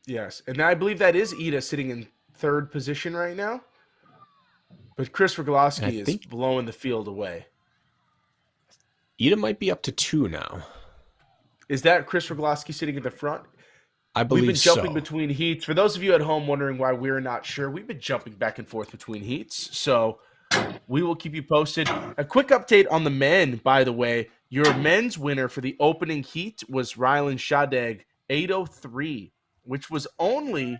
Yes, and I believe that is Ida sitting in third position right now. But Chris Rogloski is blowing the field away. Ida might be up to 2 now. Is that Chris Rogloski sitting in the front? I believe we've been jumping between heats. For those of you at home wondering why we're not sure, we've been jumping back and forth between heats. So we will keep you posted. A quick update on the men, by the way. Your men's winner for the opening heat was Rylan Shadag, 8:03, which was only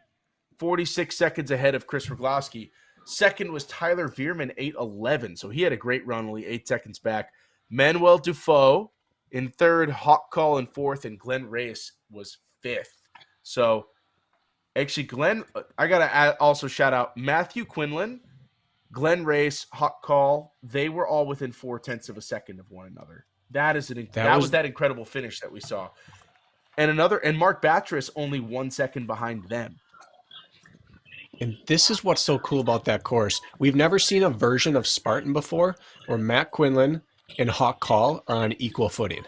46 seconds ahead of Chris Rogloski. Second was Tyler Veerman, 8:11. So he had a great run, only 8 seconds back. Manuel Dufault in third, Hawk Call in fourth, and Glenn Race was fifth. So, actually, Glenn, I got to also shout out Matthew Quinlan, Glenn Race, Hawk Call. They were all within 0.4 of a second of one another. That was that incredible finish that we saw. And Mark Batris only 1 second behind them. And this is what's so cool about that course. We've never seen a version of Spartan before where Matt Quinlan and Hawk Call are on equal footing.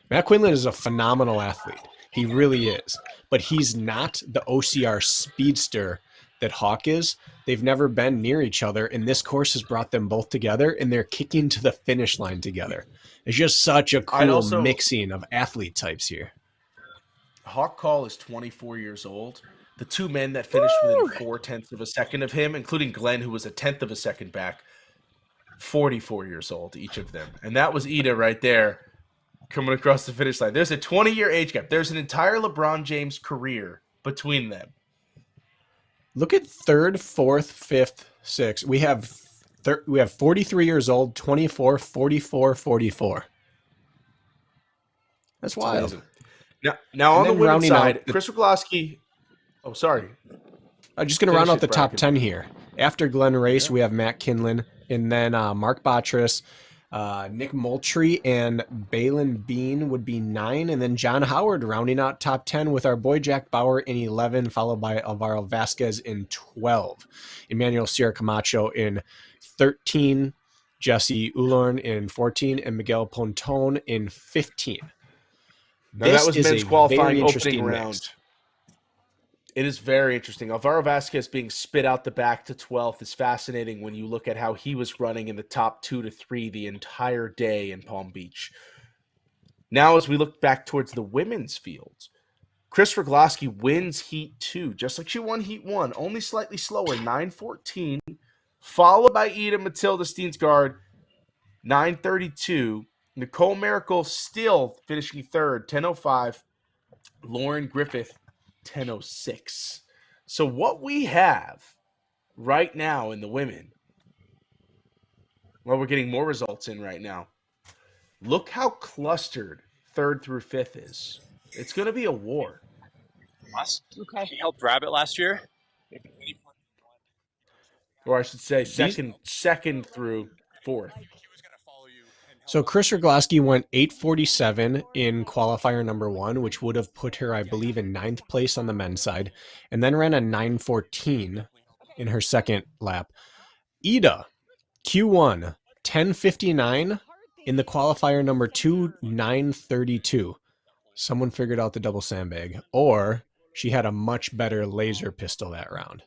Matt Quinlan is a phenomenal athlete. He really is. But he's not the OCR speedster that Hawk is. They've never been near each other, and this course has brought them both together, and they're kicking to the finish line together. It's just such a cool mixing of athlete types here. Hawk Call is 24 years old. The two men that finished within 0.4 of a second of him, including Glenn, who was 1/10 of a second back, 44 years old, each of them. And that was Ida right there coming across the finish line. There's a 20-year age gap. There's an entire LeBron James career between them. Look at third, fourth, fifth, sixth. We have 43 years old, 24, 44, 44. That's wild. Amazing. Now on the women's side, Chris Rogloski. Oh, sorry. I'm just going to round out the top 10 here. After Glenn Race, we have Matt Kinlan, and then Mark Batris, Nick Moultrie, and Balin Bean would be 9, and then John Howard rounding out top 10 with our boy Jack Bauer in 11, followed by Alvaro Vasquez in 12, Emmanuel Sierra Camacho in 13, Jesse Ulorn in 14, and Miguel Pontone in 15. Now, that was men's qualifying opening round. It is very interesting. Alvaro Vasquez being spit out the back to 12th is fascinating when you look at how he was running in the top 2 to 3 the entire day in Palm Beach. Now, as we look back towards the women's fields, Chris Rogloski wins Heat 2, just like she won Heat 1, only slightly slower, 9:14, followed by Ida Matilda Steensgaard, 9:32. Nicole Miracle still finishing third, 10:05. Lauren Griffith, 10:06. So what we have right now in the women, well, we're getting more results in right now. Look how clustered third through fifth is. It's going to be a war. Okay. He helped Rabbit last year. Or I should say second through fourth. So Chris Rogloski went 8:47 in qualifier number 1, which would have put her, I believe, in 9th place on the men's side, and then ran a 9:14 in her second lap. Ida, Q1, 10:59 in the qualifier number 2, 9:32. Someone figured out the double sandbag, or she had a much better laser pistol that round.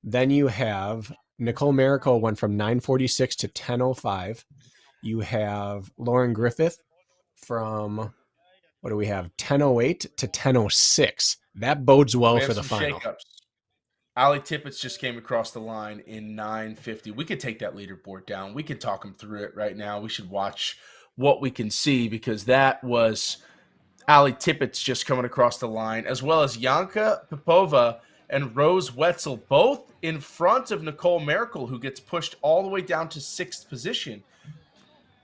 Then you have Nicole Miracle went from 9:46 to 10:05. You have Lauren Griffith from, what do we have, 10:08 to 10:06. That bodes well for the final. Shakeups. Allie Tippett just came across the line in 9:50. We could take that leaderboard down. We could talk them through it right now. We should watch what we can see, because that was Allie Tippett's just coming across the line, as well as Yanka Popova and Rose Wetzel, both in front of Nicole Miracle, who gets pushed all the way down to 6th position.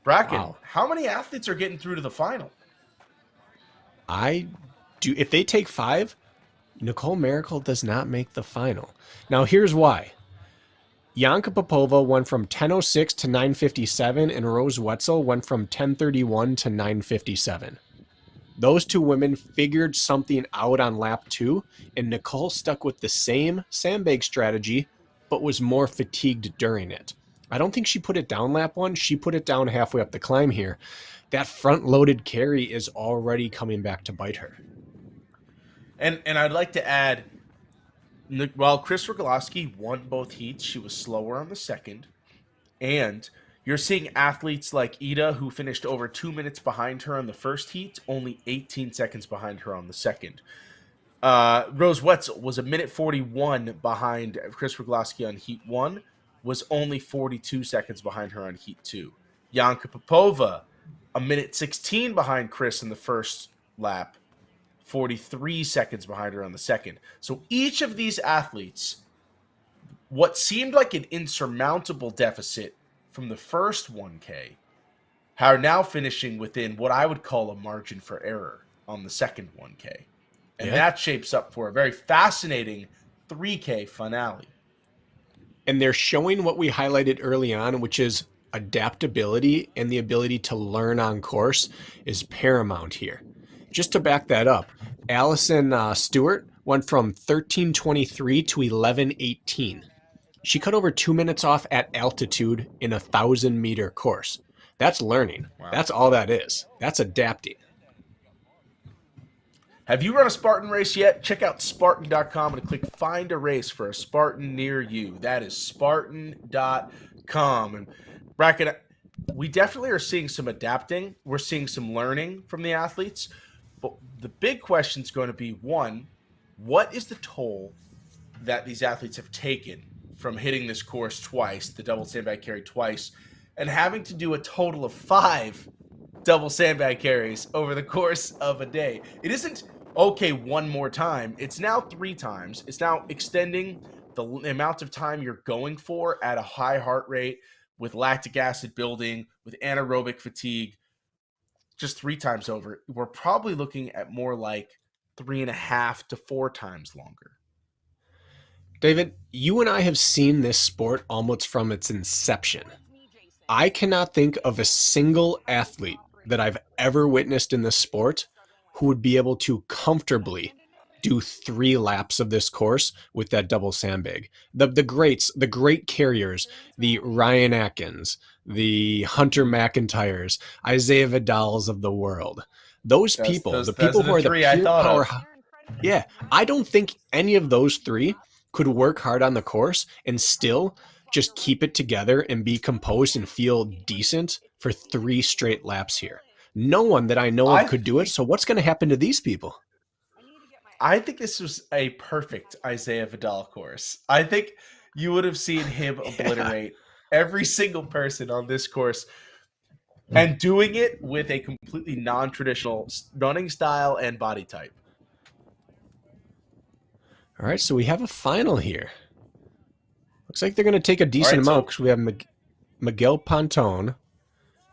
Bracken, wow. How many athletes are getting through to the final? If they take 5, Nicole Miracle does not make the final. Now, here's why. Yanka Popova went from 10:06 to 9:57, and Rose Wetzel went from 10:31 to 9:57. Those two women figured something out on lap 2, and Nicole stuck with the same sandbag strategy, but was more fatigued during it. I don't think she put it down lap 1. She put it down halfway up the climb here. That front-loaded carry is already coming back to bite her. And I'd like to add, while Chris Rogloski won both heats, she was slower on the second. And you're seeing athletes like Ida, who finished over 2 minutes behind her on the first heat, only 18 seconds behind her on the second. Rose Wetzel was a minute 41 behind Chris Rogloski on heat 1, was only 42 seconds behind her on heat 2. Yanka Popova, a minute 16 behind Chris in the first lap, 43 seconds behind her on the second. So each of these athletes, what seemed like an insurmountable deficit from the first 1K, are now finishing within what I would call a margin for error on the second 1K. And that shapes up for a very fascinating 3K finale. And they're showing what we highlighted early on, which is adaptability, and the ability to learn on course is paramount here. Just to back that up, Allison Stewart went from 13:23 to 11:18. She cut over 2 minutes off at altitude in a 1,000-meter course. That's learning. Wow. That's all that is. That's adapting. Have you run a Spartan race yet? Check out Spartan.com and click Find a Race for a Spartan near you. That is Spartan.com. And Bracken, we definitely are seeing some adapting. We're seeing some learning from the athletes. But the big question is going to be, one, what is the toll that these athletes have taken from hitting this course twice, the double sandbag carry twice, and having to do a total of 5 double sandbag carries over the course of a day? It isn't, okay, one more time. It's now 3 times. It's now extending the amount of time you're going for at a high heart rate, with lactic acid building, with anaerobic fatigue, just 3 times over. We're probably looking at more like 3.5 to 4 times longer. David, you and I have seen this sport almost from its inception. I cannot think of a single athlete that I've ever witnessed in this sport who would be able to comfortably do 3 laps of this course with that double sandbag. The greats, the great carriers, the Ryan Atkins, the Hunter McIntyres, Isaiah Vidals of the world. Those people who are the pure power. Yeah, I don't think any of those 3 could work hard on the course and still just keep it together and be composed and feel decent for 3 straight laps here. No one that I know of could do it. So what's going to happen to these people? I think this was a perfect Isaiah Vidal course. I think you would have seen him Yeah. obliterate every single person on this course and doing it with a completely non-traditional running style and body type. All right, so we have a final here. Looks like they're going to take a All decent right, amount so because we have Miguel Pontone,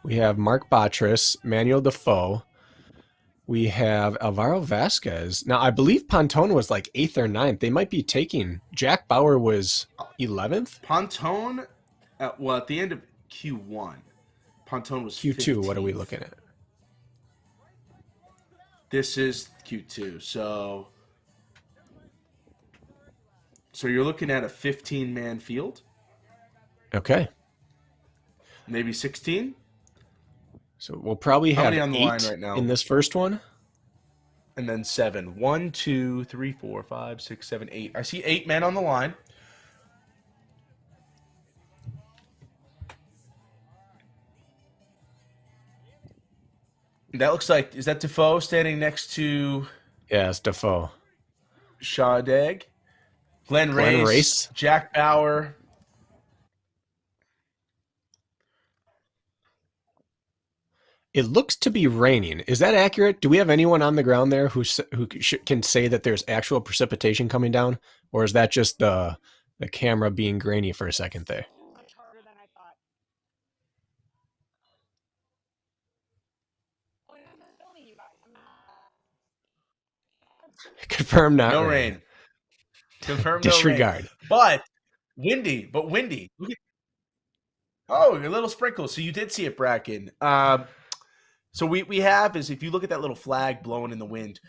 we have Mark Batras, Manuel Defoe, we have Alvaro Vasquez. Now, I believe Pontone was like 8th or ninth. They might be taking. Jack Bauer was 11th. Pontone, at the end of Q1, Pontone was Q2, what are we 15th. looking at? This is Q2, so you're looking at a 15-man field, Okay. maybe 16. So we'll probably How have many on the line 8 right now? in this first one. And then 7. 1, 2, 3, 4, 5, 6, 7, 8. I see 8 men on the line. That looks like, is that Defoe standing next to Yeah, it's Defoe. Shadeg? Glenn Glenn Race, Race. Jack Bauer. It looks to be raining. Is that accurate? Do we have anyone on the ground there who can say that there's actual precipitation coming down, or is that just the camera being grainy for a second there? Much harder than I thought. Oh, and I'm filming you guys. I'm not. Confirm not No rain. rain. Confirmed no rain. Disregard. But windy. Look at, oh, a little sprinkle. So you did see it, Bracken. So we have is if you look at that little flag blowing in the wind,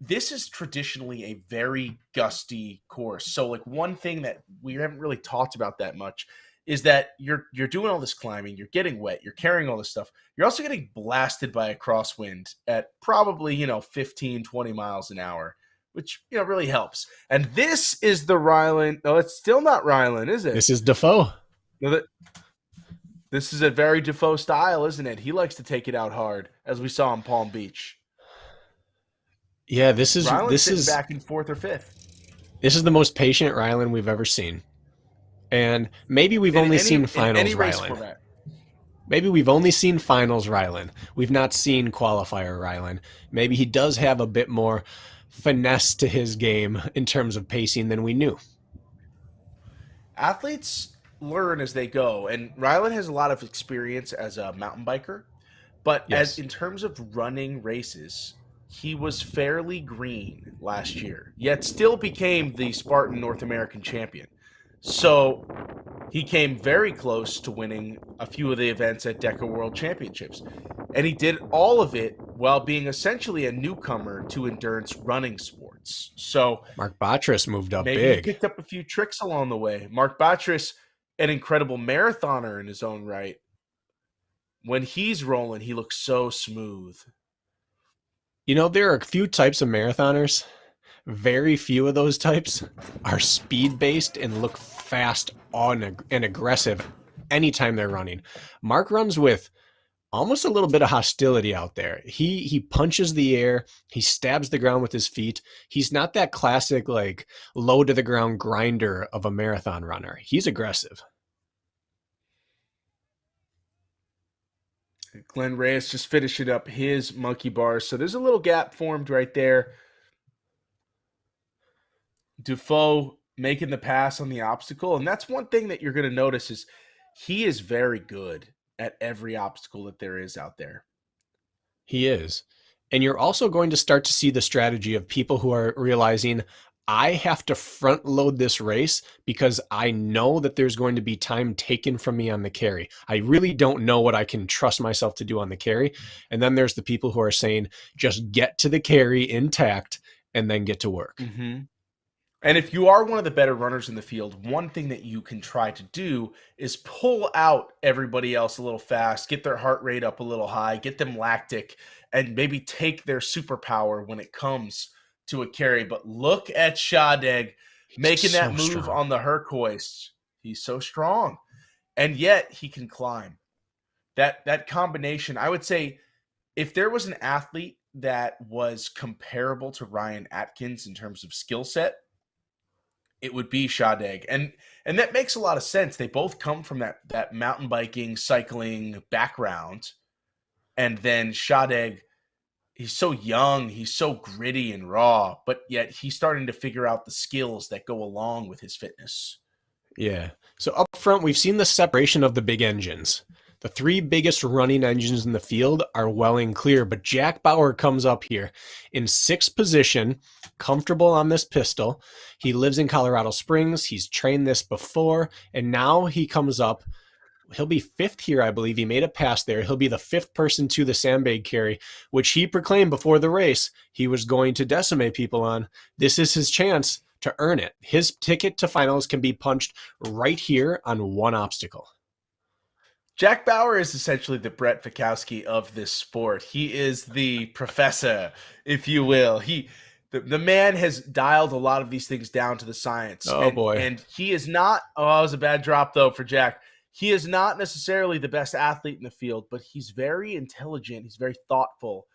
this is traditionally a very gusty course. So like one thing that we haven't really talked about that much is that you're doing all this climbing, you're getting wet, you're carrying all this stuff. You're also getting blasted by a crosswind at probably, 15, 20 miles an hour, which, really helps. And this is the Ryland. No, it's still not Ryland, is it? This is Defoe. No, this is a very Defoe style, isn't it? He likes to take it out hard, as we saw in Palm Beach. Yeah, this is back in 4th or 5th. This is the most patient Ryland we've ever seen, and maybe we've only seen finals Ryland. Maybe we've only seen finals Ryland. We've not seen qualifier Ryland. Maybe he does have a bit more finesse to his game in terms of pacing than we knew. Athletes learn as they go, and Ryland has a lot of experience as a mountain biker, but Yes. as in terms of running races, he was fairly green last year, yet still became the Spartan North American champion. So he came very close to winning a few of the events at DECA World Championships. And he did all of it while being essentially a newcomer to endurance running sports. So Mark Batras moved up maybe big. he picked up a few tricks along the way. Mark Batras, an incredible marathoner in his own right. When he's rolling, he looks so smooth. There are a few types of marathoners. Very few of those types are speed-based and look fast and aggressive anytime they're running. Mark runs with almost a little bit of hostility out there. He punches the air. He stabs the ground with his feet. He's not that classic, like, low-to-the-ground grinder of a marathon runner. He's aggressive. Glenn Reyes just finishing up his monkey bars. So there's a little gap formed right there. Defoe making the pass on the obstacle. And that's one thing that you're going to notice is he is very good at every obstacle that there is out there. He is. And you're also going to start to see the strategy of people who are realizing, I have to front load this race because I know that there's going to be time taken from me on the carry. I really don't know what I can trust myself to do on the carry. And then there's the people who are saying, just get to the carry intact and then get to work. Mm-hmm. And if you are one of the better runners in the field, one thing that you can try to do is pull out everybody else a little fast, get their heart rate up a little high, get them lactic, and maybe take their superpower when it comes to a carry. But look at Shadeg making that move strong on the Herc-hoist. He's so strong. And yet he can climb. That combination, I would say, if there was an athlete that was comparable to Ryan Atkins in terms of skill set, it would be Shadeg. And that makes a lot of sense. They both come from that mountain biking, cycling background. And then Shadeg, he's so young, he's so gritty and raw, but yet he's starting to figure out the skills that go along with his fitness. Yeah. So up front, we've seen the separation of the big engines. The three biggest running engines in the field are well and clear, but Jack Bauer comes up here in 6th position, comfortable on this pistol. He lives in Colorado Springs. He's trained this before, and now he comes up. He'll be 5th here, I believe. He made a pass there. He'll be the 5th person to the sandbag carry, which he proclaimed before the race he was going to decimate people on. This is his chance to earn it. His ticket to finals can be punched right here on one obstacle. Jack Bauer is essentially the Brett Fikowski of this sport. He is the professor, if you will. The man has dialed a lot of these things down to the science. Oh, boy. And he is not – oh, it was a bad drop, though, for Jack. He is not necessarily the best athlete in the field, but he's very intelligent. He's very thoughtful.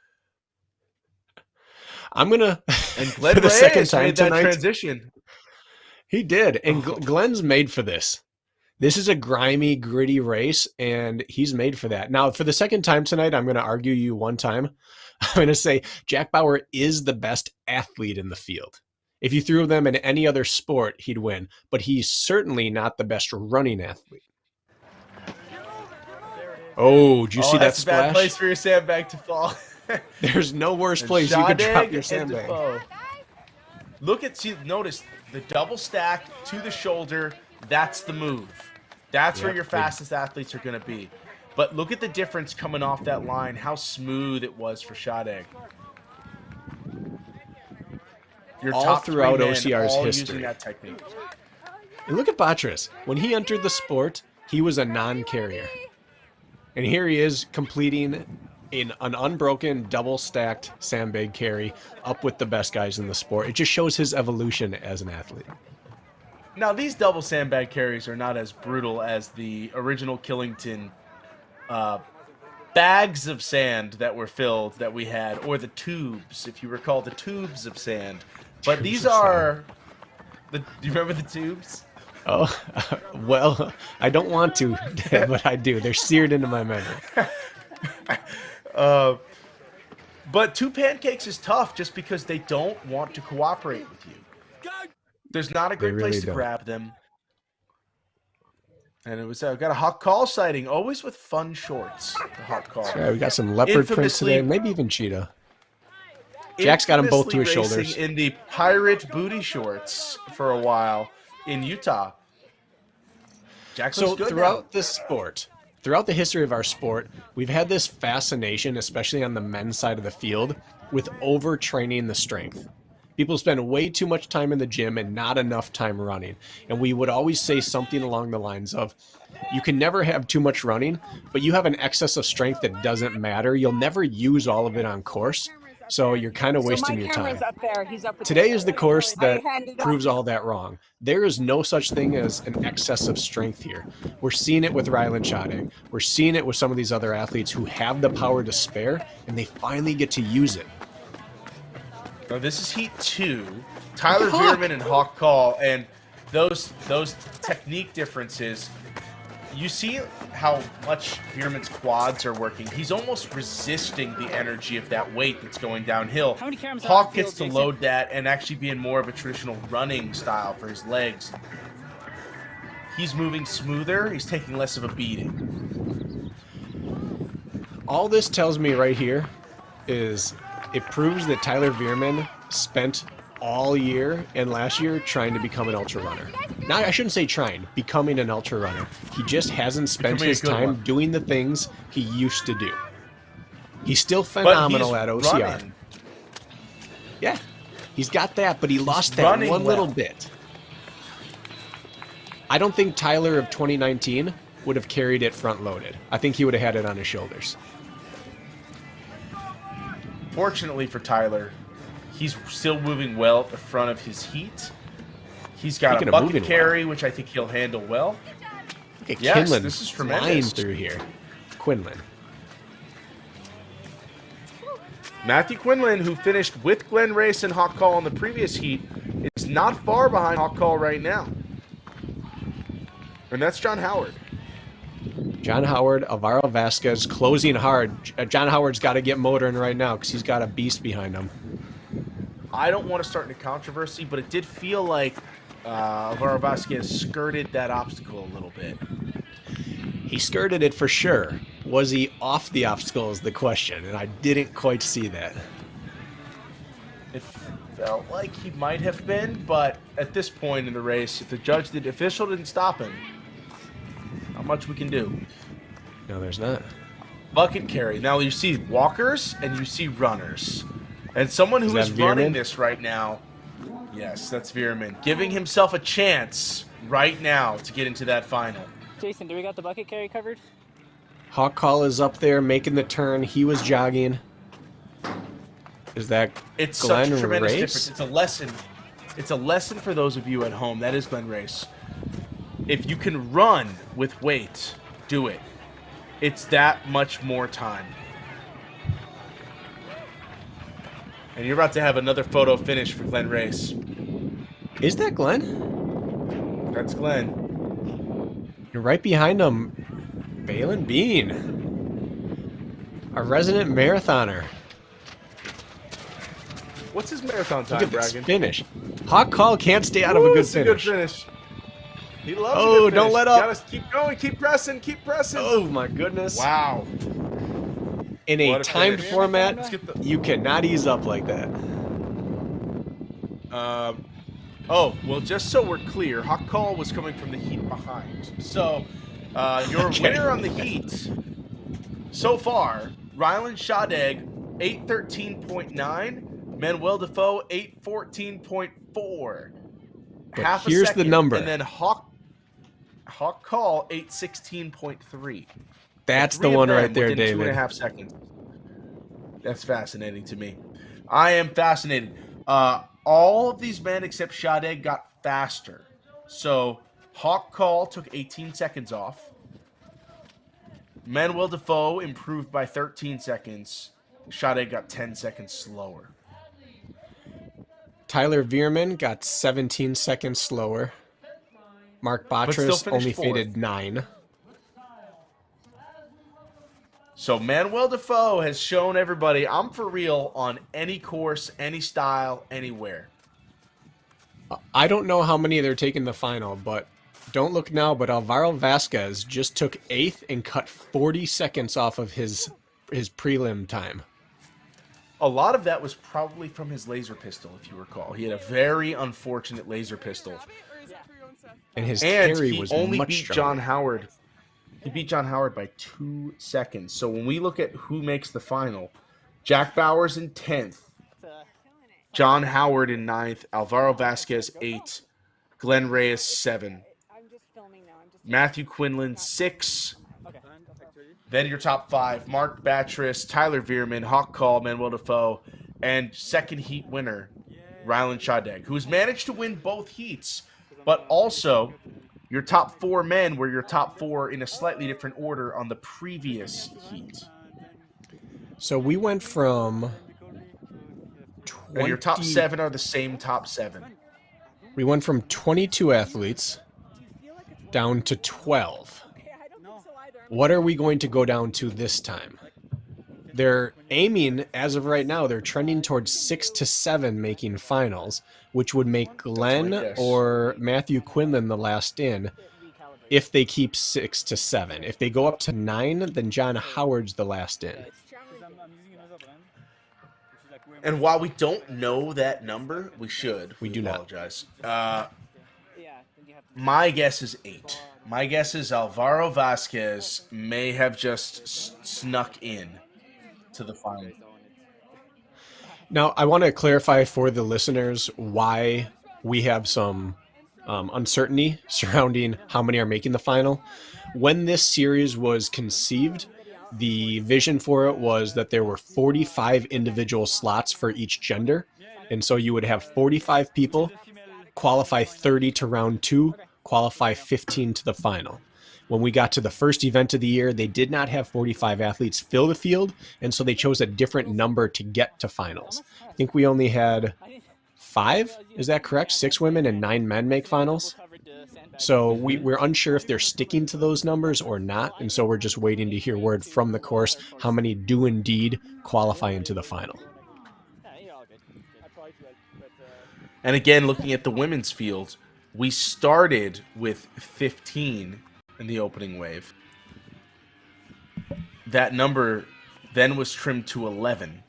I'm going to – And Glenn for the Reyes second time made that tonight, transition. He did. And Glenn's made for this. This is a grimy, gritty race, and he's made for that. Now, for the second time tonight, I'm going to argue you one time. I'm going to say Jack Bauer is the best athlete in the field. If you threw them in any other sport, he'd win. But he's certainly not the best running athlete. Oh, did you see that That's splash? a bad place for your sandbag to fall. There's no worse place you could drop your sandbag. Notice the double stack to the shoulder. That's the move. That's where your fastest athletes are going to be. But look at the difference coming off that line, how smooth it was for Shadeg. Your all top throughout three men OCR's all history. using that technique. And look at Batras. When he entered the sport, he was a non-carrier. And here he is completing an unbroken, double-stacked sandbag carry up with the best guys in the sport. It just shows his evolution as an athlete. Now, these double sandbag carries are not as brutal as the original Killington bags of sand that were filled that we had, or the tubes, if you recall the tubes of sand. But Tubes these of are do you remember the tubes? Oh, well, I don't want to, but I do. They're seared into my memory. But two pancakes is tough just because they don't want to cooperate with you. There's not a great really place to don't. grab them. And it was got a hot call sighting, always with fun shorts. The hot call. Yeah, we got some leopard prints today, maybe even cheetah. Jack's got them both to his Infamously shoulders. racing in the pirate booty shorts for a while in Utah. Jack looks So good throughout now. this sport, throughout the history of our sport, we've had this fascination, especially on the men's side of the field, with overtraining the strength. People spend way too much time in the gym and not enough time running. And we would always say something along the lines of, you can never have too much running, but you have an excess of strength that doesn't matter. You'll never use all of it on course. So you're kind of wasting your time. Up there. He's up Today is the course that I handed proves off. all that wrong. There is no such thing as an excess of strength here. We're seeing it with Rylan Shadeg. We're seeing it with some of these other athletes who have the power to spare, and they finally get to use it. Now, this is Heat 2. Tyler Hawk. Veerman and Hawk Call, and those technique differences. You see how much Veerman's quads are working. He's almost resisting the energy of that weight that's going downhill. How many cameras Hawk on the gets to field, load that and actually be in more of a traditional running style for his legs. He's moving smoother. He's taking less of a beating. All this tells me right here is it proves that Tyler Veerman spent all year and last year trying to become an ultra runner. Now, I shouldn't say trying, becoming an ultra runner. He just hasn't spent Becoming a his good time one. doing the things he used to do. He's still phenomenal at OCR. Running. Yeah, he's got that, but he lost that running one well. little bit. I don't think Tyler of 2019 would have carried it front loaded. I think he would have had it on his shoulders. Fortunately for Tyler, he's still moving well at the front of his heat. He's got Speaking a of bucket moving carry, which I think he'll handle well. Look at Yes, Quinlan this is flying tremendous. through here. Quinlan. Matthew Quinlan, who finished with Glenn Race and Hawk Call on the previous heat, is not far behind Hawk Call right now. And that's John Howard. John Howard, Alvaro Vasquez closing hard. John Howard's got to get motoring right now because he's got a beast behind him. I don't want to start any controversy, but it did feel like Alvaro Vasquez skirted that obstacle a little bit. He skirted it for sure. Was he off the obstacle is the question, and I didn't quite see that. It felt like he might have been, but at this point in the race, if the official didn't stop him, not much we can do. No, there's not. Bucket carry. Now you see walkers and you see runners. And someone who is running this right now, yes, that's Veerman, giving himself a chance right now to get into that final. Jason, do we got the bucket carry covered? Hawk Call is up there making the turn. He was jogging. Is that it's Glenn such a tremendous Race? Difference. It's a lesson. It's a lesson for those of you at home. That is Glenn Race. If you can run with weight, do it. It's that much more time. And you're about to have another photo finish for Glenn Race. Is that Glenn? That's Glenn. And right behind him, Balin Bean, a resident marathoner. What's his marathon time, Look at this Dragon? finish. Hawk Call can't stay out of a good It's finish. A good finish. He loves a Oh, good finish. don't let up. Gotta keep going, keep pressing, keep pressing. Oh my goodness. Wow. In a What a timed finish. format, Let's get the- you cannot ease up like that. Oh, well, just so we're clear, Hawk Call was coming from the heat behind. So, your Okay. winner on the heat so far, Rylan Shadegg, 813.9, Manuel Defoe, 814.4. But Half a here's second, the number. And then Hawk Call, 816.3. That's the Three of one them right there, within 2.5 David. seconds. That's fascinating to me. I am fascinated. All of these men except Shadegg got faster. So Hawk Call took 18 seconds off. Manuel Defoe improved by 13 seconds. Shadegg got 10 seconds slower. Tyler Veerman got 17 seconds slower. Mark still Botras finished only fourth. faded 9. So Manuel Defoe has shown everybody I'm for real on any course, any style, anywhere. I don't know how many they're taking the final, but don't look now, but Alvaro Vasquez just took 8th and cut 40 seconds off of his prelim time. A lot of that was probably from his laser pistol, if you recall. He had a very unfortunate laser pistol. And his And carry he was only much beat stronger. John Howard. He beat John Howard by 2 seconds. So when we look at who makes the final, Jack Bowers in 10th, John Howard in 9th, Alvaro Vasquez 8, Glenn Reyes 7, Matthew Quinlan 6. Then your top 5, Mark Batris, Tyler Veerman, Hawk Call, Manuel Defoe, and second heat winner, Rylan Shadegg, who's managed to win both heats, but also your top 4 men were your top 4 in a slightly different order on the previous heat. So we went from And your top 7 are the same top 7. We went from 22 athletes down to 12. What are we going to go down to this time? They're aiming, as of right now, they're trending towards 6 to 7 making finals, which would make Glenn guess. or Matthew Quinlan the last in if they keep 6 to 7. If they go up to 9, then John Howard's the last in. And while we don't know that number, we should. We do not. Apologize. My guess is 8. My guess is Alvaro Vasquez may have just snuck in to the final. Now, I want to clarify for the listeners why we have some uncertainty surrounding how many are making the final. When this series was conceived, the vision for it was that there were 45 individual slots for each gender. And so you would have 45 people, qualify 30 to round 2, qualify 15 to the final. when we got to the first event of the year, they did not have 45 athletes fill the field, and so they chose a different number to get to finals. I think we only had 5, is that correct? 6 women and 9 men make finals. So we're unsure if they're sticking to those numbers or not, and so we're just waiting to hear word from the course how many do indeed qualify into the final. And again, looking at the women's field, we started with 15 in the opening wave. That number then was trimmed to 11.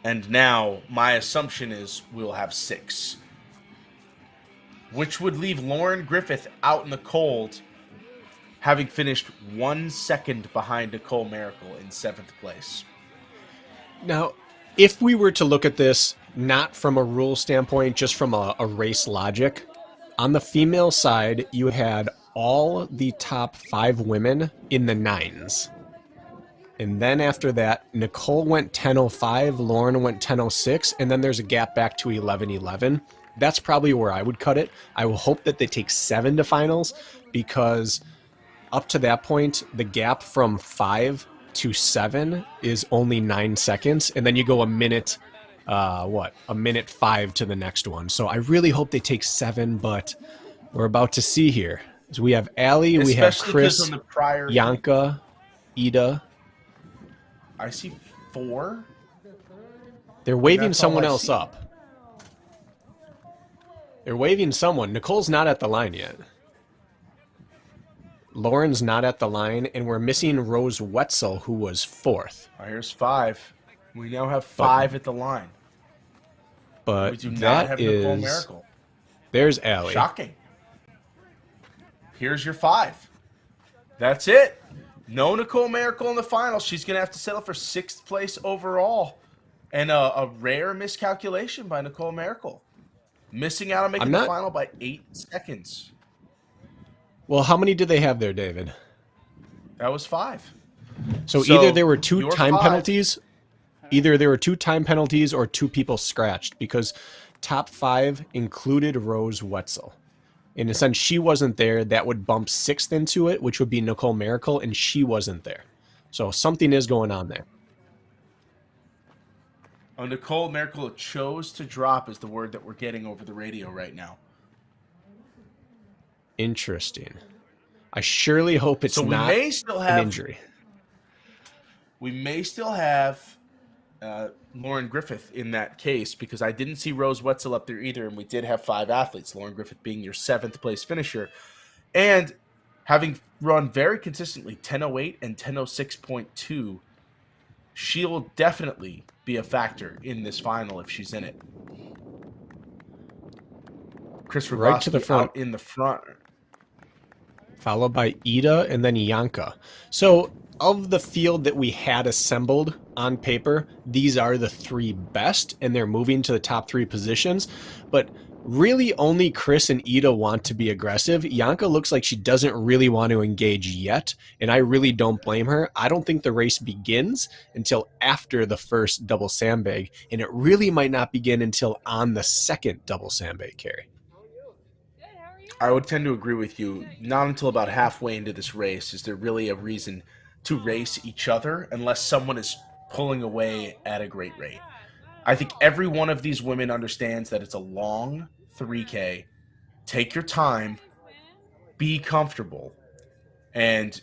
And now my assumption is we'll have 6. Which would leave Lauren Griffith out in the cold, having finished 1 second behind Nicole Miracle in 7th place. Now, if we were to look at this not from a rule standpoint, just from a race logic, on the female side, you had all the top 5 women in the 9s. And then after that, Nicole went 10:05, Lauren went 10:06, and then there's a gap back to 11:11. That's probably where I would cut it. I will hope that they take 7 to finals, because up to that point, the gap from 5 to 7 is only 9 seconds. And then you go a minute 5 to the next one. So I really hope they take 7, but we're about to see here. So we have Allie, we have Chris, Yanka, Ida. I see 4. They're waving someone else up. They're waving someone. Nicole's not at the line yet. Lauren's not at the line, and we're missing Rose Wetzel, who was 4th. Here's 5. We now have 5 at the line. But we do not have Nicole is... Miracle. There's Allie. Shocking. Here's your 5. That's it. No Nicole Miracle in the final. She's going to have to settle for 6th place overall. And a rare miscalculation by Nicole Miracle. Missing out on making the final by 8 seconds. Well, how many did they have there, David? That was 5. So either there were 2 time penalties. Either there were 2 time penalties or 2 people scratched, because top 5 included Rose Wetzel. In a sense, she wasn't there. That would bump 6th into it, which would be Nicole Miracle, and she wasn't there. So something is going on there. Nicole Miracle chose to drop is the word that we're getting over the radio right now. Interesting. I surely hope it's not an injury. We may still have Lauren Griffith in that case, because I didn't see Rose Wetzel up there either, and we did have 5 athletes, Lauren Griffith being your 7th place finisher. And having run very consistently 10:08 and 10:06.2, she'll definitely be a factor in this final if she's in it. Chris Rogoski right to the front. Out in the front. Followed by Ida and then Yanka. So of the field that we had assembled on paper, these are the 3 best, and they're moving to the top 3 positions. But really only Chris and Ida want to be aggressive. Yanka looks like she doesn't really want to engage yet, and I really don't blame her. I don't think the race begins until after the first double sandbag, and it really might not begin until on the second double sandbag carry. I would tend to agree with you. Not until about halfway into this race is there really a reason to race each other, unless someone is pulling away at a great rate. I think every one of these women understands that it's a long 3K. Take your time, be comfortable, and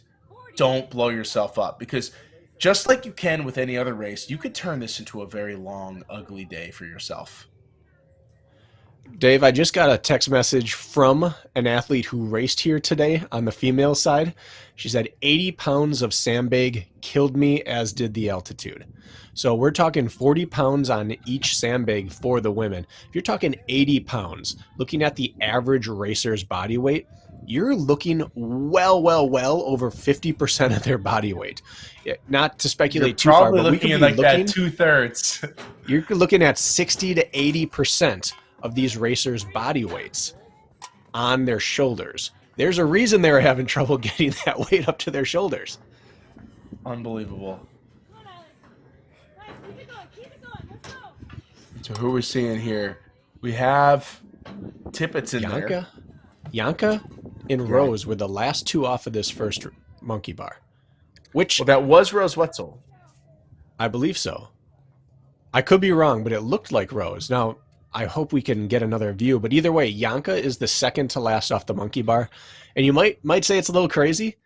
don't blow yourself up. Because just like you can with any other race, you could turn this into a very long, ugly day for yourself. Dave, I just got a text message from an athlete who raced here today on the female side. She said 80 pounds of sandbag killed me, as did the altitude. So we're talking 40 pounds on each sandbag for the women. If you're talking 80 pounds, looking at the average racer's body weight, you're looking well over 50% of their body weight. Not to speculate too far, but we could be looking at 2/3. You're looking at 60 to 80% of these racers' body weights on their shoulders. There's a reason they're having trouble getting that weight up to their shoulders. Unbelievable. So who are we seeing here? We have Tippett's in there. Yanka? in Yeah. rows were the last two off of this first monkey bar, which Well, that was Rose Wetzel. I believe so. I could be wrong, but it looked like Rose. Now, I hope we can get another view, but either way, Yanka is the second to last off the monkey bar. And you might say it's a little crazy.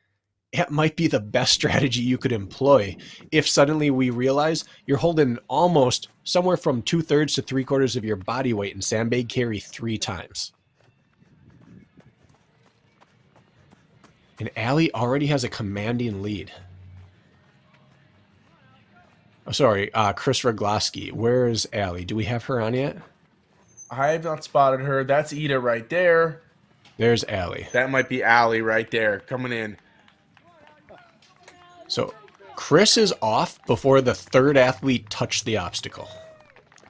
It might be the best strategy you could employ if suddenly we realize you're holding almost somewhere from 2/3 to 3/4 of your body weight in sandbag carry 3 times. And Allie already has a commanding lead. Oh, sorry, Chris Rogloski. Where is Allie? Do we have her on yet? I have not spotted her. That's Ida right there. There's Allie. That might be Allie right there coming in. So Chris is off before the third athlete touched the obstacle.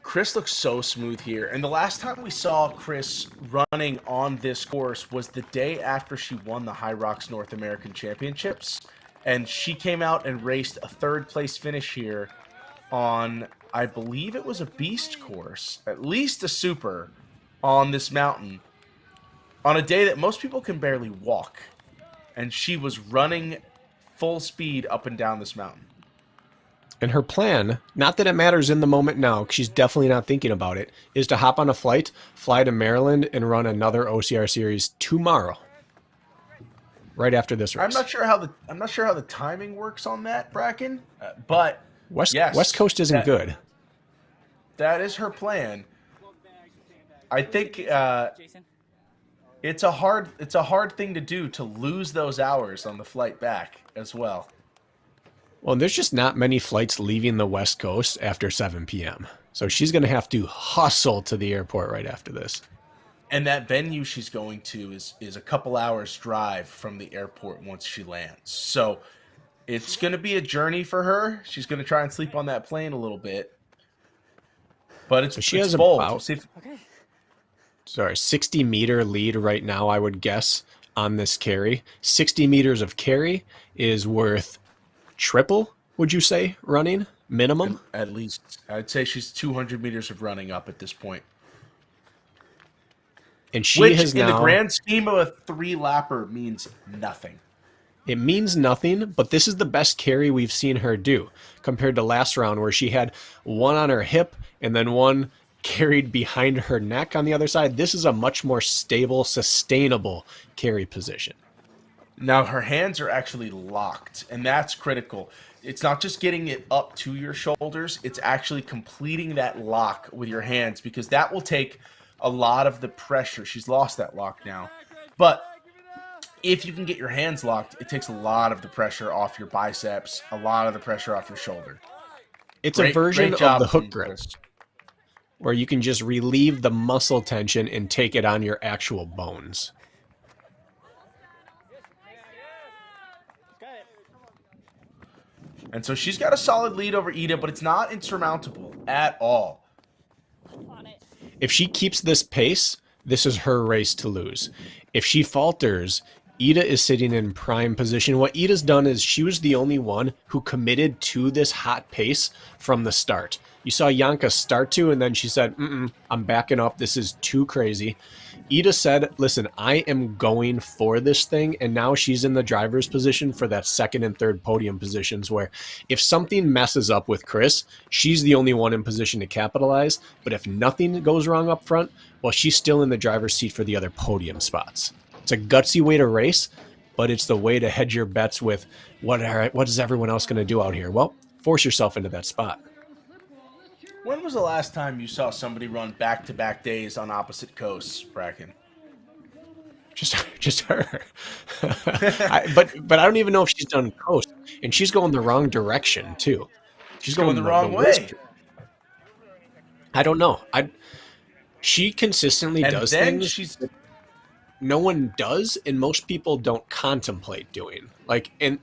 Chris looks so smooth here. And the last time we saw Chris running on this course was the day after she won the High Rocks North American Championships. And she came out and raced a third place finish here on, I believe it was a beast course, at least a super on this mountain, on a day that most people can barely walk. And she was running full speed up and down this mountain. And her plan, not that it matters in the moment now, 'cause she's definitely not thinking about it, is to hop on a flight, fly to Maryland, and run another OCR series tomorrow. Right after this race. I'm not sure how the timing works on that, Bracken, but West Coast isn't good. That is her plan. I think Jason? it's a hard thing to do, to lose those hours on the flight back as well. Well, there's just not many flights leaving the West Coast after 7 p.m. So she's going to have to hustle to the airport right after this. And that venue she's going to is a couple hours drive from the airport once she lands. So it's going to be a journey for her. She's going to try and sleep on that plane a little bit. But she it's has bold. about- We'll see if, 60-meter lead right now, I would guess, on this carry. 60 meters of carry is worth triple, would you say, running minimum? at least. I'd say she's 200 meters of running up at this point. And she Which, has now, in the grand scheme of a 3-lapper, means nothing. it means nothing, but this is the best carry we've seen her do compared to last round where she had one on her hip and then one carried behind her neck on the other side. This is a much more stable, sustainable carry position. Now, her hands are actually locked, and that's critical. It's not just getting it up to your shoulders, it's actually completing that lock with your hands, because that will take a lot of the pressure. She's lost that lock now. But if you can get your hands locked, it takes a lot of the pressure off your biceps, a lot of the pressure off your shoulder. It's a version great of job the hook from grip, Chris. where you can just relieve the muscle tension and take it on your actual bones. And so she's got a solid lead over Ida, but it's not insurmountable at all. If she keeps this pace, this is her race to lose. If she falters, Ida is sitting in prime position. What Ida's done is she was the only one who committed to this hot pace from the start. You saw Yanka start to, and then she said, I'm backing up. This is too crazy. Ida said, listen, I am going for this thing. And now she's in the driver's position for that second and third podium positions, where if something messes up with Chris, she's the only one in position to capitalize. But if nothing goes wrong up front, well, she's still in the driver's seat for the other podium spots. It's a gutsy way to race, but it's the way to hedge your bets with what is everyone else going to do out here? Well, force yourself into that spot. When was the last time you saw somebody run back-to-back days on opposite coasts, Bracken? Just her. But I don't even know if she's done coast, and she's going the wrong direction too. She's going the wrong way. worst. I don't know. She consistently And does then things no one does, and most people don't contemplate doing. Like in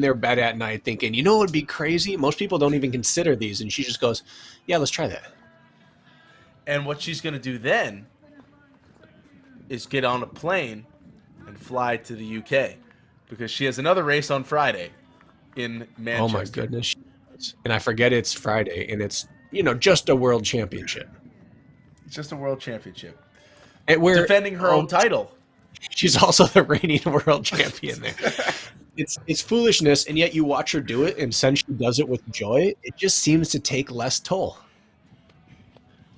their bed at night, thinking, you know, what would be crazy. Most people don't even consider these, and she just goes, "Yeah, let's try that." And what she's going to do then is get on a plane and fly to the UK, because she has another race on Friday in Manchester. Oh my goodness! And I forget it's Friday, and it's just a world championship. It's just a world championship. And we're Defending her own title. She's also the reigning world champion there. It's foolishness, and yet you watch her do it, and since she does it with joy, it just seems to take less toll.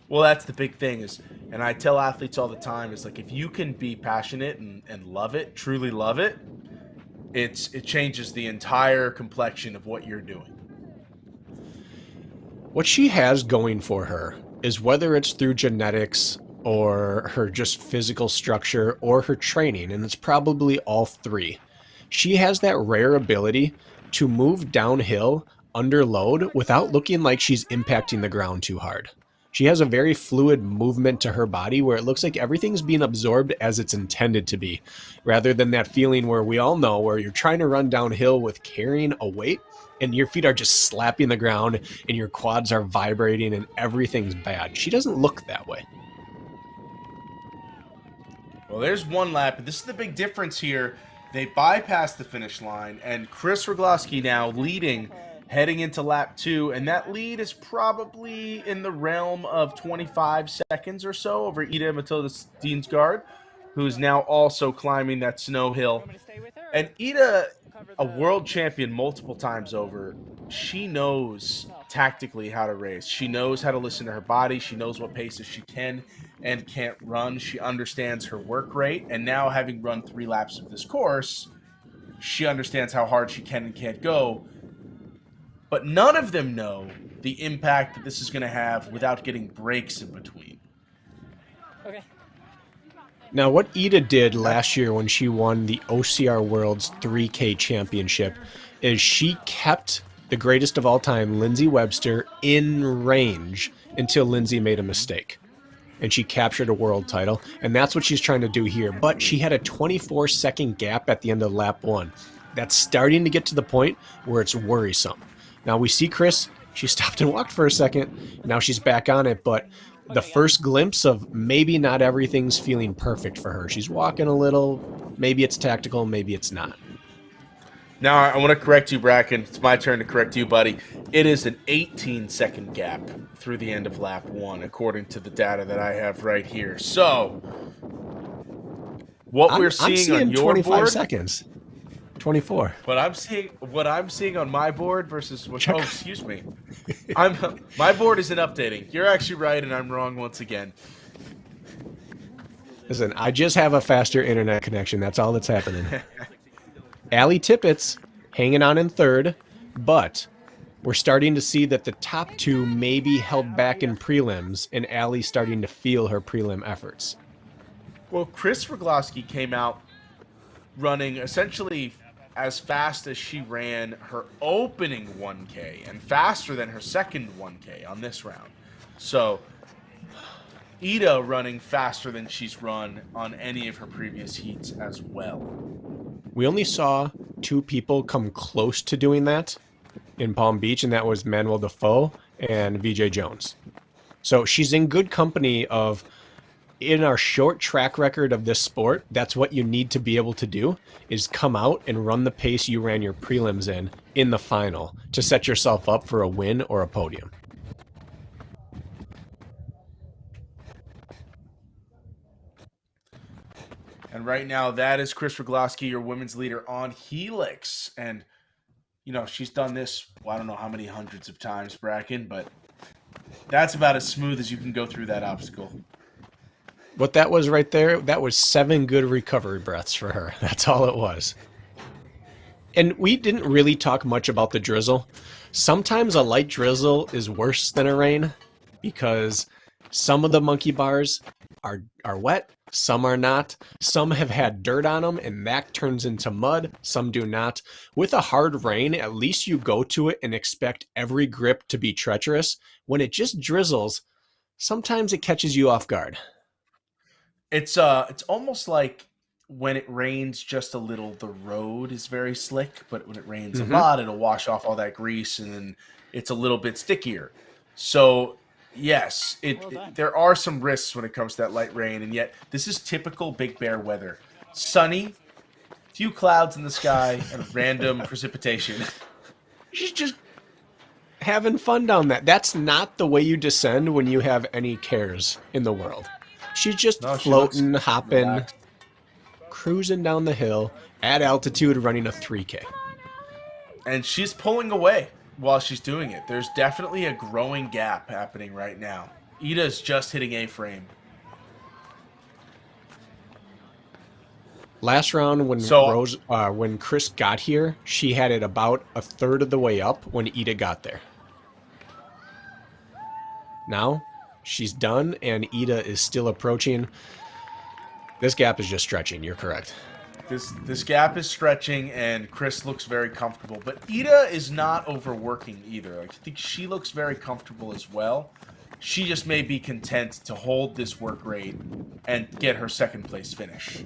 Well, that's the big thing is, and I tell athletes all the time, is like if you can be passionate and love it, truly love it, it changes the entire complexion of what you're doing. What she has going for her is whether it's through genetics or her just physical structure or her training, and it's probably all three. She has that rare ability to move downhill under load without looking like she's impacting the ground too hard. She has a very fluid movement to her body where it looks like everything's being absorbed as it's intended to be, rather than that feeling where we all know where you're trying to run downhill with carrying a weight and your feet are just slapping the ground and your quads are vibrating and everything's bad. She doesn't look that way. Well, there's one lap. This is the big difference here. They bypassed the finish line, and Chris Rogloski now leading heading into lap 2, and that lead is probably in the realm of 25 seconds or so over Ida Matilda Steensgaard, who's now also climbing that snow hill. And Ida, a world champion multiple times over, she knows tactically how to race. She knows how to listen to her body. She knows what paces she can and can't run. She understands her work rate, and now having run 3 laps of this course, she understands how hard she can and can't go. But none of them know the impact that this is going to have without getting breaks in between. Okay. Now, what Ida did last year when she won the OCR World's 3K Championship is she kept the greatest of all time, Lindsay Webster, in range until Lindsay made a mistake. And she captured a world title, and that's what she's trying to do here. But she had a 24-second gap at the end of lap 1. That's starting to get to the point where it's worrisome. Now we see Chris, she stopped and walked for a second. Now she's back on it, but the first glimpse of maybe not everything's feeling perfect for her. She's walking a little, maybe it's tactical, maybe it's not. Now I want to correct you, Bracken. It's my turn to correct you, buddy. It is an 18-second gap through the end of lap 1, according to the data that I have right here. So, what we're seeing on your 25 board, seconds. 24. what I'm seeing on my board versus what. Oh, excuse me. My board isn't updating. You're actually right, and I'm wrong once again. Listen, I just have a faster internet connection. That's all that's happening. Allie Tippett's hanging on in 3rd, but we're starting to see that the top 2 may be held back in prelims, and Allie's starting to feel her prelim efforts. Well, Chris Rogloski came out running essentially as fast as she ran her opening 1K and faster than her second 1K on this round. So Ida running faster than she's run on any of her previous heats as well. We only saw 2 people come close to doing that in Palm Beach, and that was Manuel Defoe and VJ Jones. So she's in good company of, in our short track record of this sport, that's what you need to be able to do, is come out and run the pace you ran your prelims in the final to set yourself up for a win or a podium. And right now, that is Chris Rogloski, your women's leader on Helix. And, you know, she's done this, well, I don't know how many hundreds of times, Bracken, but that's about as smooth as you can go through that obstacle. What that was right there, that was 7 good recovery breaths for her. That's all it was. And we didn't really talk much about the drizzle. Sometimes a light drizzle is worse than a rain because some of the monkey bars are wet, some are not. Some have had dirt on them, and that turns into mud. Some do not. With a hard rain, at least you go to it and expect every grip to be treacherous. When it just drizzles, sometimes it catches you off guard. It's almost like when it rains just a little, the road is very slick, but when it rains a lot, it'll wash off all that grease, and then it's a little bit stickier. So yes, there are some risks when it comes to that light rain, and yet this is typical Big Bear weather. Sunny, few clouds in the sky, and random precipitation. She's just having fun down that. That's not the way you descend when you have any cares in the world. She's just floating, hopping, cruising down the hill at altitude running a 3K. And she's pulling away while she's doing it. There's definitely a growing gap happening right now. Ida's just hitting A-frame. Last round, when when Chris got here, she had it about a third of the way up when Ida got there. Now, she's done, and Ida is still approaching. This gap is just stretching. You're correct. This gap is stretching, and Chris looks very comfortable. But Ida is not overworking either. Like, I think she looks very comfortable as well. She just may be content to hold this work rate and get her second place finish.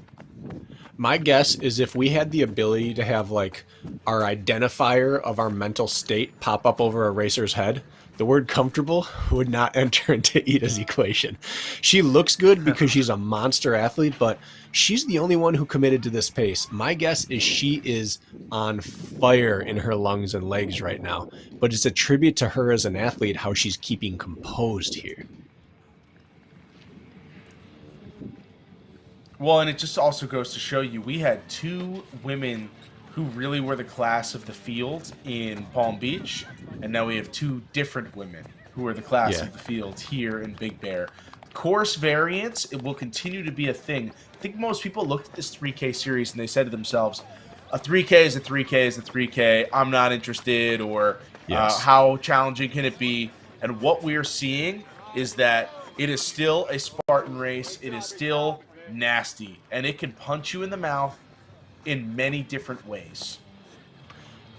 My guess is if we had the ability to have like our identifier of our mental state pop up over a racer's head, the word comfortable would not enter into Ida's equation. She looks good because she's a monster athlete, but she's the only one who committed to this pace. My guess is she is on fire in her lungs and legs right now, but it's a tribute to her as an athlete how she's keeping composed here. Well, and it just also goes to show you, we had two women who really were the class of the field in Palm Beach, and now we have two different women who are the class of the field here in Big Bear. Course variance, it will continue to be a thing. I think most people looked at this 3K series and they said to themselves, a 3K is a 3K is a 3K, I'm not interested, or how challenging can it be? And what we're seeing is that it is still a Spartan race, it is still nasty, and it can punch you in the mouth in many different ways.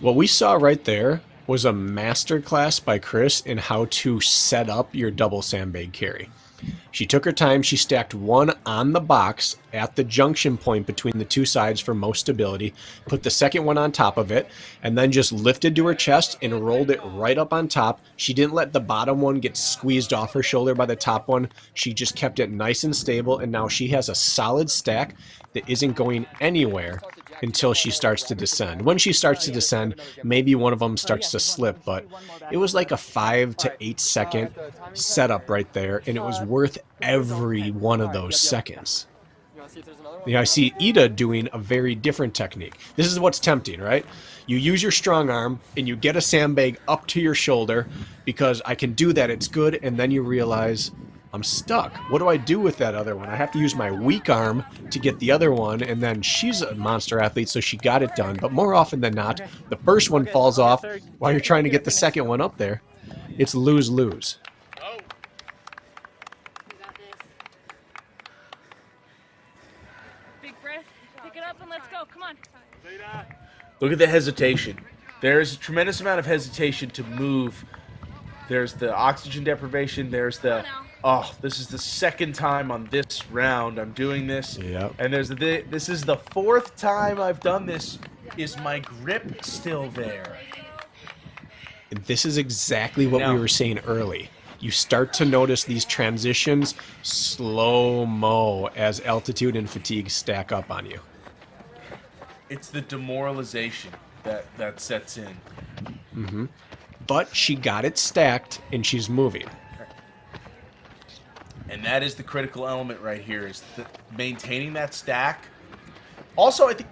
What we saw right there was a masterclass by Chris in how to set up your double sandbag carry. She took her time. She stacked one on the box at the junction point between the two sides for most stability, put the second one on top of it, and then just lifted to her chest and rolled it right up on top. She didn't let the bottom one get squeezed off her shoulder by the top one. She just kept it nice and stable, and now she has a solid stack that isn't going anywhere until she starts to descend. When she starts to descend, maybe one of them starts to slip, but it was like a 5 to 8 second setup right there, and it was worth every one of those seconds. Yeah, I see Ida doing a very different technique. This is what's tempting, right? You use your strong arm and you get a sandbag up to your shoulder because I can do that, it's good, and then you realize I'm stuck. What do I do with that other one? I have to use my weak arm to get the other one, and then she's a monster athlete, so she got it done. But more often than not, the first one falls off while you're trying to get the second one up there. It's lose-lose. Big breath. Pick it up and let's go. Come on. Look at the hesitation. There's a tremendous amount of hesitation to move. There's the oxygen deprivation. There's the, oh, this is the second time on this round I'm doing this. Yep. And there's the, this is the fourth time I've done this. Is my grip still there? And this is exactly what we were saying early. You start to notice these transitions slow-mo as altitude and fatigue stack up on you. It's the demoralization that sets in. Mm-hmm. But she got it stacked, and she's moving. And that is the critical element right here, is maintaining that stack. Also, I think,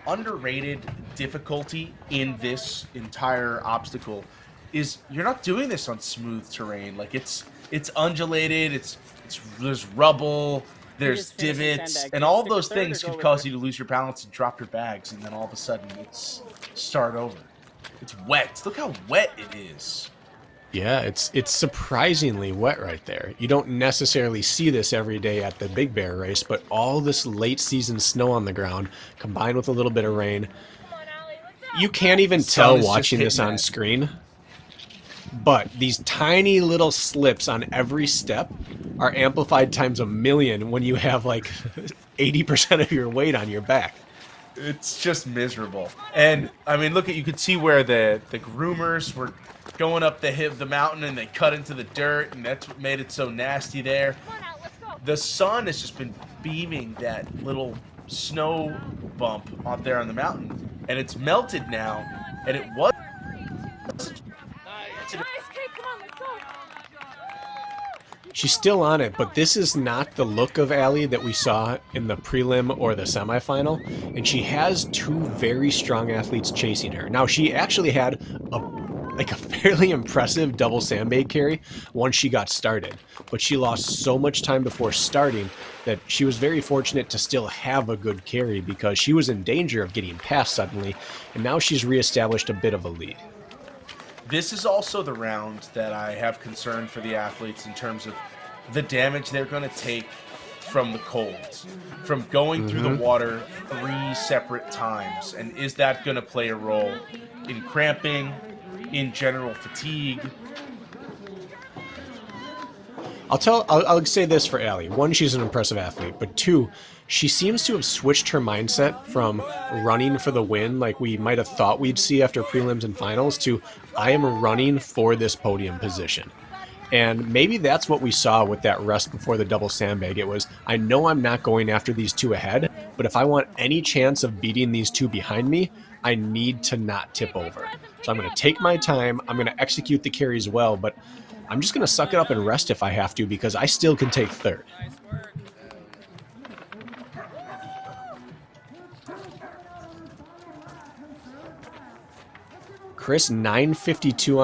underrated difficulty in this entire obstacle is you're not doing this on smooth terrain. Like, it's undulated, there's rubble, there's divots, and all of those things could cause you to lose your balance and drop your bags, and then all of a sudden it's start over. It's wet. Look how wet it is. Yeah, it's surprisingly wet right there. You don't necessarily see this every day at the Big Bear race, but all this late season snow on the ground combined with a little bit of rain, you can't even tell watching this on screen. But these tiny little slips on every step are amplified times a million when you have like 80% of your weight on your back. It's just miserable. And I mean, look, you could see where the groomers were going up the mountain, and they cut into the dirt, and that's what made it so nasty there. The sun has just been beaming that little snow bump out there on the mountain, and it's melted now, and it was. Nice, Kate, come on, let's go. She's still on it, but this is not the look of Allie that we saw in the prelim or the semifinal, and she has two very strong athletes chasing her. Now, she actually had a fairly impressive double sandbag carry once she got started, but she lost so much time before starting that she was very fortunate to still have a good carry because she was in danger of getting passed suddenly, and now she's reestablished a bit of a lead. This is also the round that I have concern for the athletes in terms of the damage they're going to take from the colds, from going through the water 3 separate times. And is that going to play a role in cramping, in general fatigue? I'll say this for Allie. One, she's an impressive athlete, but two, she seems to have switched her mindset from running for the win like we might have thought we'd see after prelims and finals to I am running for this podium position. And maybe that's what we saw with that rest before the double sandbag. It was, I know I'm not going after these two ahead, but if I want any chance of beating these two behind me, I need to not tip over. So I'm going to take my time. I'm going to execute the carries well, but I'm just going to suck it up and rest if I have to because I still can take third. Chris, 9:52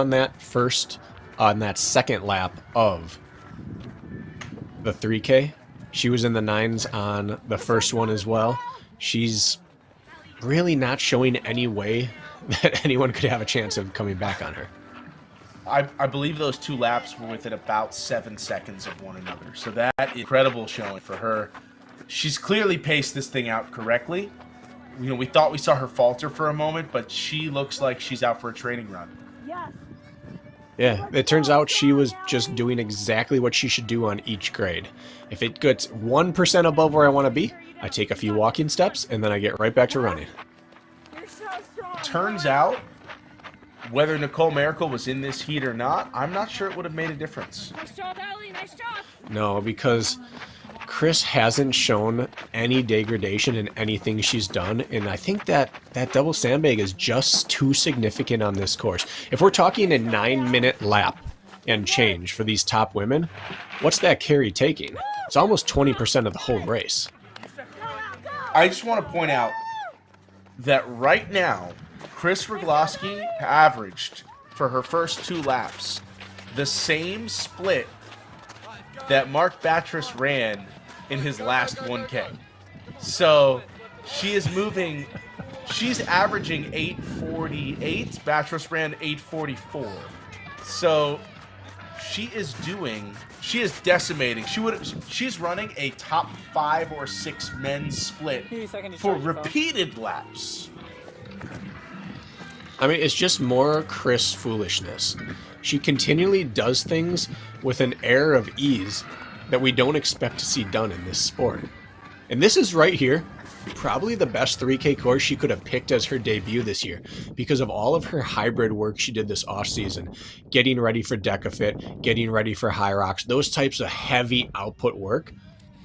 on that second lap of the 3K. She was in the 9s on the first one as well. She's really not showing any way that anyone could have a chance of coming back on her. I believe those 2 laps were within about 7 seconds of one another. So that is incredible showing for her. She's clearly paced this thing out correctly. You know, we thought we saw her falter for a moment, but she looks like she's out for a training run. Yeah, it turns out she was just doing exactly what she should do on each grade. If it gets 1% above where I want to be, I take a few walking steps, and then I get right back to running. Turns out, whether Nicole Miracle was in this heat or not, I'm not sure it would have made a difference. Nice job, Allie. Nice job. No, because Chris hasn't shown any degradation in anything she's done, and I think that double sandbag is just too significant on this course. If we're talking a 9-minute lap and change for these top women, what's that carry taking? It's almost 20% of the whole race. I just want to point out that right now, Chris Rogloski averaged, for her first 2 laps, the same split that Mark Batres ran in his last 1K. So she is moving, she's averaging 8:48. Batres ran 8:44. So she is decimating. She's running a top 5 or 6 men's split for repeated laps. I mean, it's just more Chris foolishness. She continually does things with an air of ease that we don't expect to see done in this sport. And this is right here, probably the best 3K course she could have picked as her debut this year because of all of her hybrid work she did this offseason, getting ready for Decafit, getting ready for High Rocks. Those types of heavy output work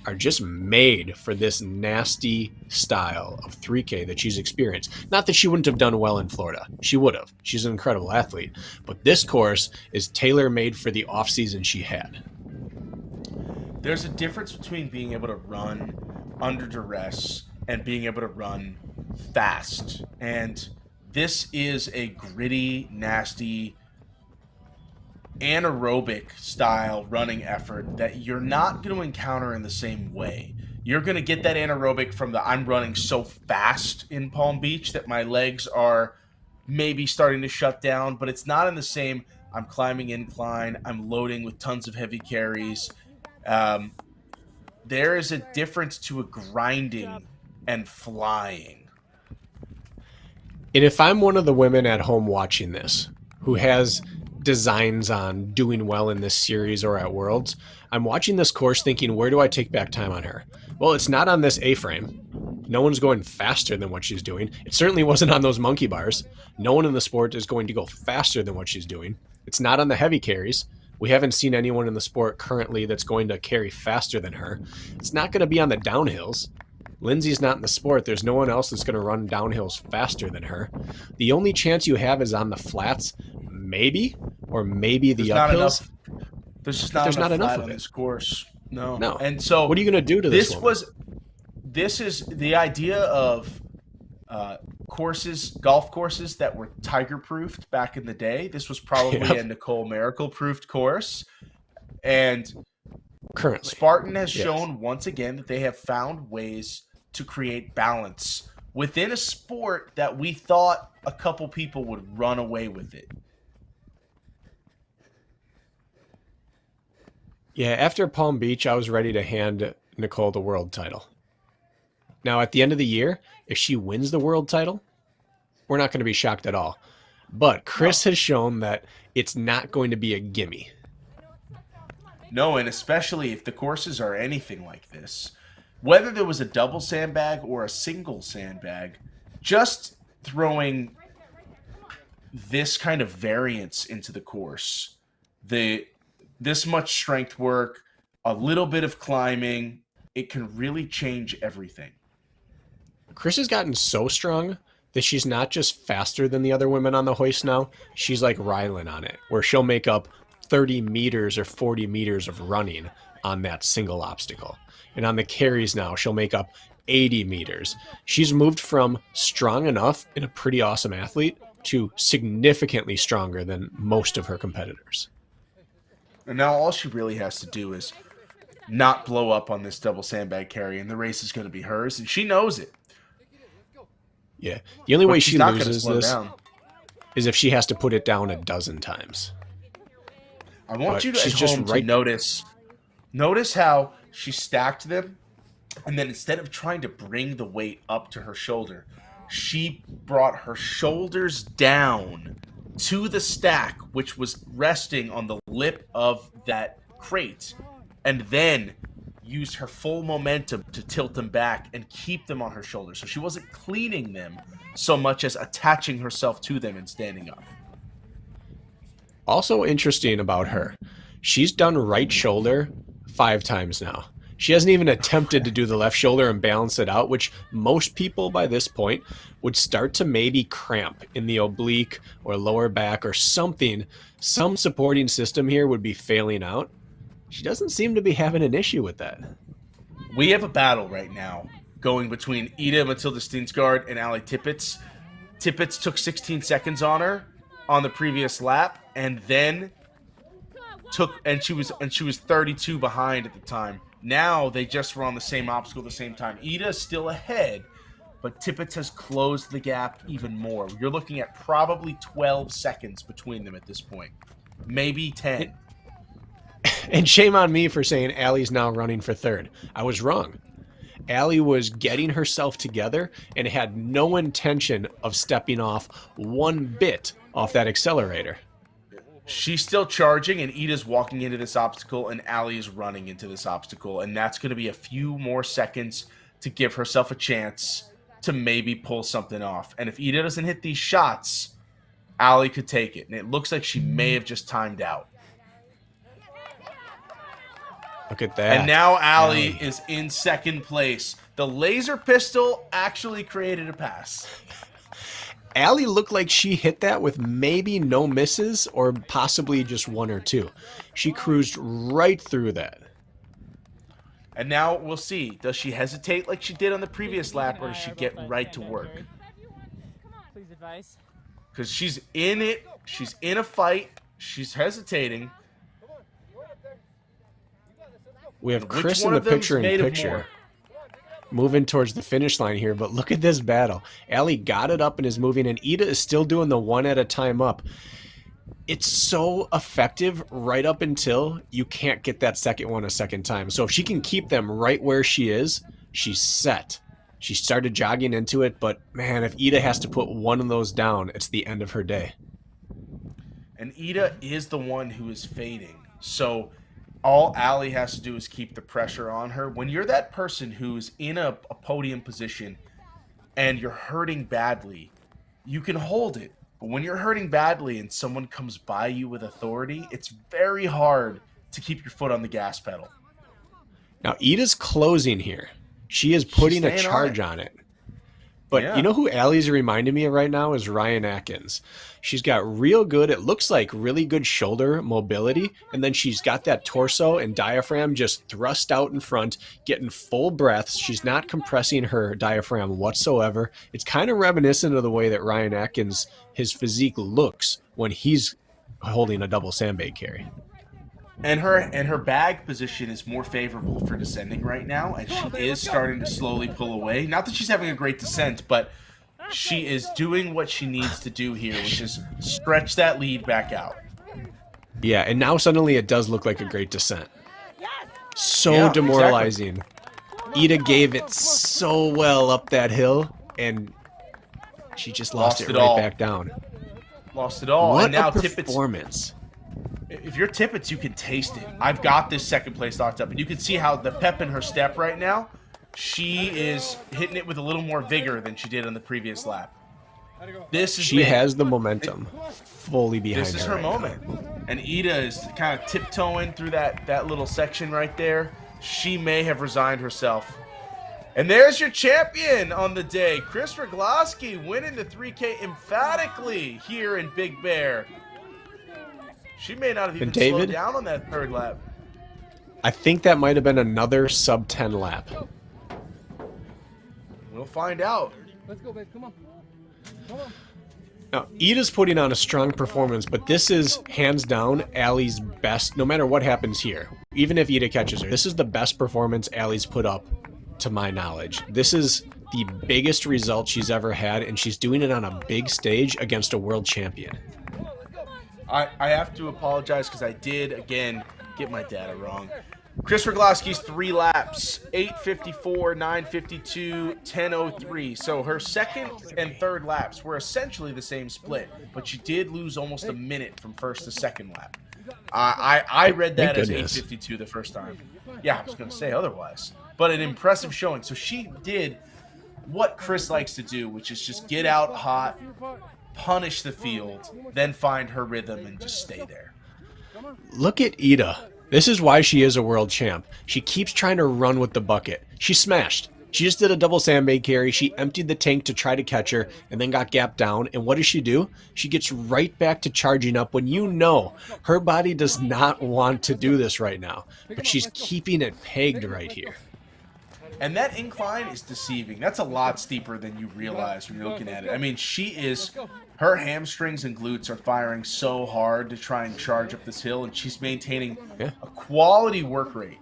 are just made for this nasty style of 3K that she's experienced. Not that she wouldn't have done well in Florida. She would have. She's an incredible athlete. But this course is tailor-made for the offseason she had. There's a difference between being able to run under duress and being able to run fast. And this is a gritty, nasty, anaerobic style running effort that you're not going to encounter in the same way. You're going to get that anaerobic from the I'm running so fast in Palm Beach that my legs are maybe starting to shut down, but it's not in the same I'm climbing incline, I'm loading with tons of heavy carries. There is a difference to a grinding and flying. And if I'm one of the women at home watching this who has designs on doing well in this series or at Worlds, I'm watching this course thinking, where do I take back time on her? Well, it's not on this A-frame. No one's going faster than what she's doing. It certainly wasn't on those monkey bars. No one in the sport is going to go faster than what she's doing. It's not on the heavy carries. We haven't seen anyone in the sport currently that's going to carry faster than her. It's not going to be on the downhills. Lindsay's not in the sport. There's no one else that's going to run downhills faster than her. The only chance you have is on the flats, maybe, or maybe the uphills. There's just But not there's enough not enough flat of on it. this course. No. No. And so What are you going to do to this woman? this is the idea of golf courses that were tiger proofed back in the day. This was probably a Yep. Nicole Miracle proofed course. And Currently. Spartan has Yes. shown once again that they have found ways to create balance within a sport that we thought a couple people would run away with it. Yeah, after Palm Beach, I was ready to hand Nicole the world title. Now, at the end of the year, if she wins the world title, we're not going to be shocked at all. But Chris has shown that it's not going to be a gimme. No, and especially if the courses are anything like this, whether there was a double sandbag or a single sandbag, just throwing this kind of variance into the course, this much strength work, a little bit of climbing, it can really change everything. Chris has gotten so strong that she's not just faster than the other women on the hoist now. She's like Rylan on it, where she'll make up 30 meters or 40 meters of running on that single obstacle. And on the carries now, she'll make up 80 meters. She's moved from strong enough and a pretty awesome athlete to significantly stronger than most of her competitors. And now all she really has to do is not blow up on this double sandbag carry, and the race is going to be hers, and she knows it. Yeah. The only way she not gonna loses slow this down. is if she has to put it down a dozen times. I want But you to she's at just home to right- notice how she stacked them, and then instead of trying to bring the weight up to her shoulder, she brought her shoulders down to the stack, which was resting on the lip of that crate, and then used her full momentum to tilt them back and keep them on her shoulders. So she wasn't cleaning them so much as attaching herself to them and standing up. Also interesting about her, she's done right shoulder 5 times now. She hasn't even attempted to do the left shoulder and balance it out, which most people by this point would start to maybe cramp in the oblique or lower back or something. Some supporting system here would be failing out. She doesn't seem to be having an issue with that. We have a battle right now going between Ida Matilda Stinsgaard and Ali Tippett. Tippett took 16 seconds on her on the previous lap, and then she was 32 behind at the time. Now they just were on the same obstacle at the same time. Ida is still ahead, but Tippett has closed the gap even more. You're looking at probably 12 seconds between them at this point, maybe 10. And shame on me for saying Allie's now running for third. I was wrong. Allie was getting herself together and had no intention of stepping off one bit off that accelerator. She's still charging, and Ida's walking into this obstacle, and Allie is running into this obstacle, and that's going to be a few more seconds to give herself a chance to maybe pull something off. And if Ida doesn't hit these shots, Allie could take it, and it looks like she may have just timed out. Look at that. And now Allie is in second place. The laser pistol actually created a pass. Allie looked like she hit that with maybe no misses or possibly just 1 or 2. She cruised right through that. And now we'll see. Does she hesitate like she did on the previous lap, or does she get right to work? Please advise. Because she's in it. She's in a fight. She's hesitating. We have Which Chris in one the of them's picture in made of picture. more? Moving towards the finish line here, but look at this battle. Allie got it up and is moving, and Ida is still doing the one at a time up. It's so effective right up until you can't get that second one a second time. So if she can keep them right where she is, she's set. She started jogging into it, but man, if Ida has to put one of those down, it's the end of her day. And Ida is the one who is fading. So all Allie has to do is keep the pressure on her. When you're that person who's in a podium position and you're hurting badly, you can hold it. But when you're hurting badly and someone comes by you with authority, it's very hard to keep your foot on the gas pedal. Now, Ida's closing here. She is putting a staying on charge it. on it. But you Yeah. know who Allie's reminding me of right now is Ryan Atkins. She's got real good, it looks like really good shoulder mobility, and then she's got that torso and diaphragm just thrust out in front, getting full breaths. She's not compressing her diaphragm whatsoever. It's kind of reminiscent of the way that Ryan Atkins, his physique looks when he's holding a double sandbag carry. And her bag position is more favorable for descending right now, and she is starting to slowly pull away. Not that she's having a great descent, but she is doing what she needs to do here, which is stretch that lead back out. Yeah, and now suddenly it does look like a great descent. So Yeah, demoralizing. Ida gave it so well up that hill, and she just lost it right all. back down. Lost it all. What And now a performance. if you're Tippett, you can taste it. I've got this second place locked up, and you can see how the pep in her step right now, she is hitting it with a little more vigor than she did on the previous lap. She has the momentum fully behind her. This is her right moment. now. And Ida is kind of tiptoeing through that little section right there. She may have resigned herself. And there's your champion on the day. Chris Rogloski winning the 3K emphatically here in Big Bear. She may not have even slowed down on that third lap. I think that might have been another sub 10 lap. We'll find out. Let's go, babe. Come on. Come on. Now, Ida's putting on a strong performance, but this is hands down Allie's best, no matter what happens here. Even if Ida catches her, this is the best performance Allie's put up, to my knowledge. This is the biggest result she's ever had, and she's doing it on a big stage against a world champion. I have to apologize because I did, again, get my data wrong. Chris Rogloski's 3 laps, 8:54, 9:52, 10:03. So her second and third laps were essentially the same split, but she did lose almost a minute from first to second lap. I read that as 8:52 the first time. Yeah, I was going to say otherwise. But an impressive showing. So she did what Chris likes to do, which is just get out hot, punish the field, then find her rhythm and just stay there. Look at Ida. This is why she is a world champ. She keeps trying to run with the bucket. She smashed. She just did a double sandbag carry. She emptied the tank to try to catch her and then got gapped down. And what does she do? She gets right back to charging up when you know her body does not want to do this right now. But she's keeping it pegged right here. And that incline is deceiving. That's a lot steeper than you realize when you're looking at it. I mean, her hamstrings and glutes are firing so hard to try and charge up this hill, and she's maintaining a quality work rate.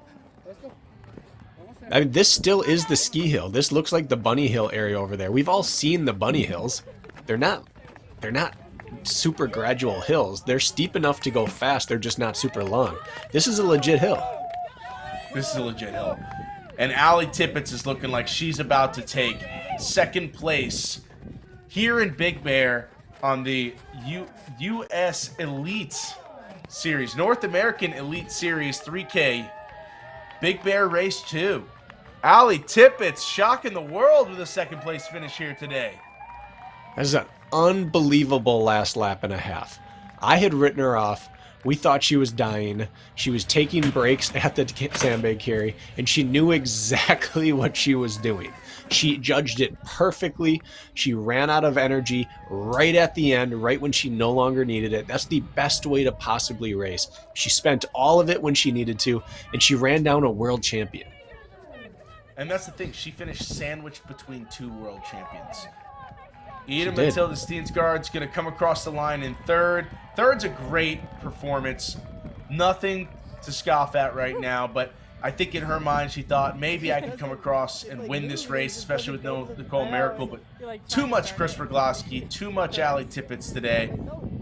I mean, this still is the ski hill. This looks like the bunny hill area over there. We've all seen the bunny hills. They're not super gradual hills. They're steep enough to go fast. They're just not super long. This is a legit hill. This is a legit hill. And Allie Tippett is looking like she's about to take second place here in Big Bear on the U.S. Elite Series, North American Elite Series 3K, Big Bear Race 2. Allie Tippett's shocking the world with a second place finish here today. That's an unbelievable last lap and a half. I had written her off. We thought she was dying. She was taking breaks at the sandbag carry, and she knew exactly what she was doing. She judged it perfectly. She ran out of energy right at the end, right when she no longer needed it. That's the best way to possibly race. She spent all of it when she needed to, and she ran down a world champion. And that's the thing. She finished sandwiched between 2 world champions. Ida Matilda Steensgaard's going to come across the line in third. Third's a great performance. Nothing to scoff at right now, but I think in her mind she thought maybe I could come across and win this race, especially with no Nicole Miracle, but too much Chris Rogloski, too much Allie Tippett today.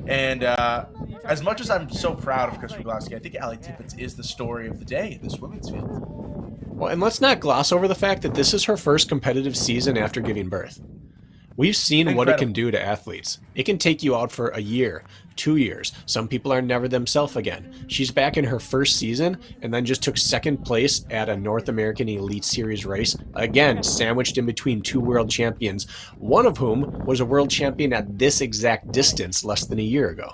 And as much as I'm so proud of Chris Rogloski, I think Allie Tippett is the story of the day in this women's field. Well, and let's not gloss over the fact that this is her first competitive season after giving birth. We've seen what it can do to athletes. It can take you out for a year, 2 years. Some people are never themselves again. She's back in her first season and then just took second place at a North American Elite Series race. Again, sandwiched in between 2 world champions, one of whom was a world champion at this exact distance less than a year ago.